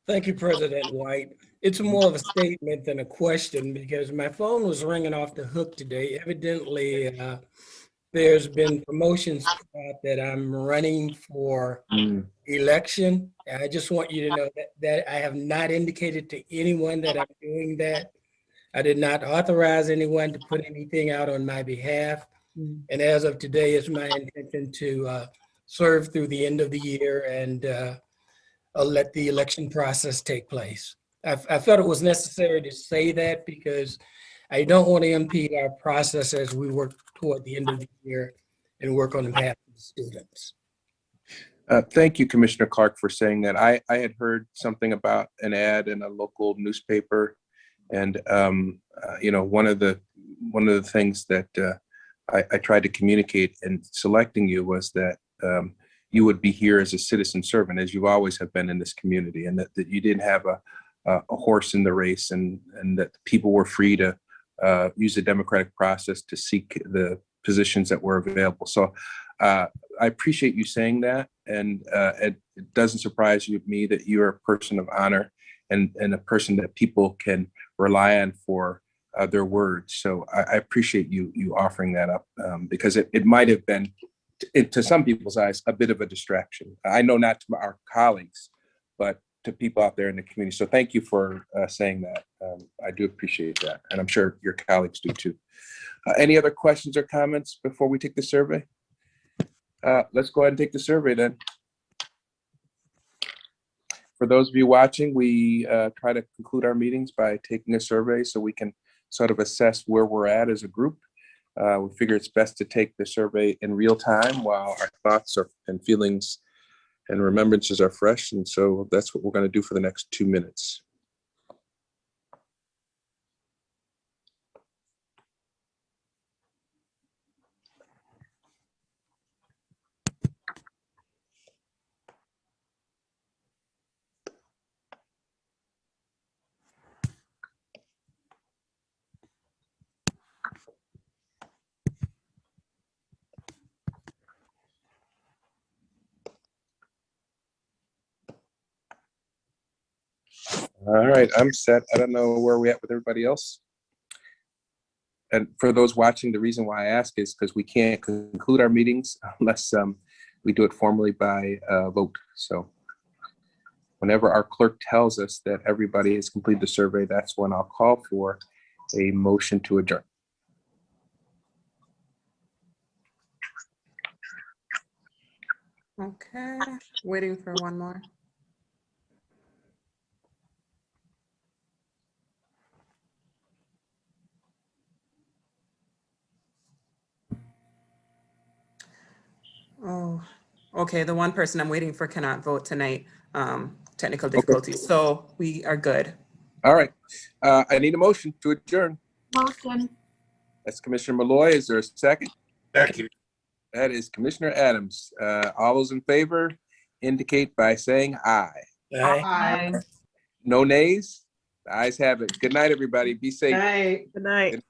Thank you, President White. It's more of a statement than a question because my phone was ringing off the hook today. Evidently, there's been promotions that I'm running for election. I just want you to know that I have not indicated to anyone that I'm doing that. I did not authorize anyone to put anything out on my behalf. And as of today, it's my intention to serve through the end of the year and let the election process take place. I felt it was necessary to say that because I don't want to impede our process as we work toward the end of the year and work on behalf of the students. Thank you, Commissioner Clark, for saying that. I had heard something about an ad in a local newspaper, and one of the things that I tried to communicate in selecting you was that you would be here as a citizen servant, as you always have been in this community, and that you didn't have a horse in the race, and that people were free to use the democratic process to seek the positions that were available. So I appreciate you saying that, and it doesn't surprise me that you're a person of honor and a person that people can rely on for their words. So I appreciate you offering that up, because it might have been, to some people's eyes, a bit of a distraction. I know not to our colleagues, but to people out there in the community. So thank you for saying that. I do appreciate that, and I'm sure your colleagues do too. Any other questions or comments before we take the survey? Let's go ahead and take the survey then. For those of you watching, we try to conclude our meetings by taking a survey so we can sort of assess where we're at as a group. We figure it's best to take the survey in real time while our thoughts and feelings and remembrances are fresh. And so that's what we're going to do for the next 2 minutes. All right, I'm set. I don't know where we're at with everybody else. And for those watching, the reason why I ask is because we can't conclude our meetings unless we do it formally by vote. So whenever our clerk tells us that everybody has completed the survey, that's when I'll call for a motion to adjourn. Okay, waiting for one more. Oh, okay, the one person I'm waiting for cannot vote tonight. Technical difficulties, okay. So we are good. All right, I need a motion to adjourn. Motion. That's Commissioner Malloy. Is there a second? Second. That is Commissioner Adams. All those in favor indicate by saying aye. Aye. Aye. No nays? The ayes have it. Good night, everybody. Be safe. Good night. Good night.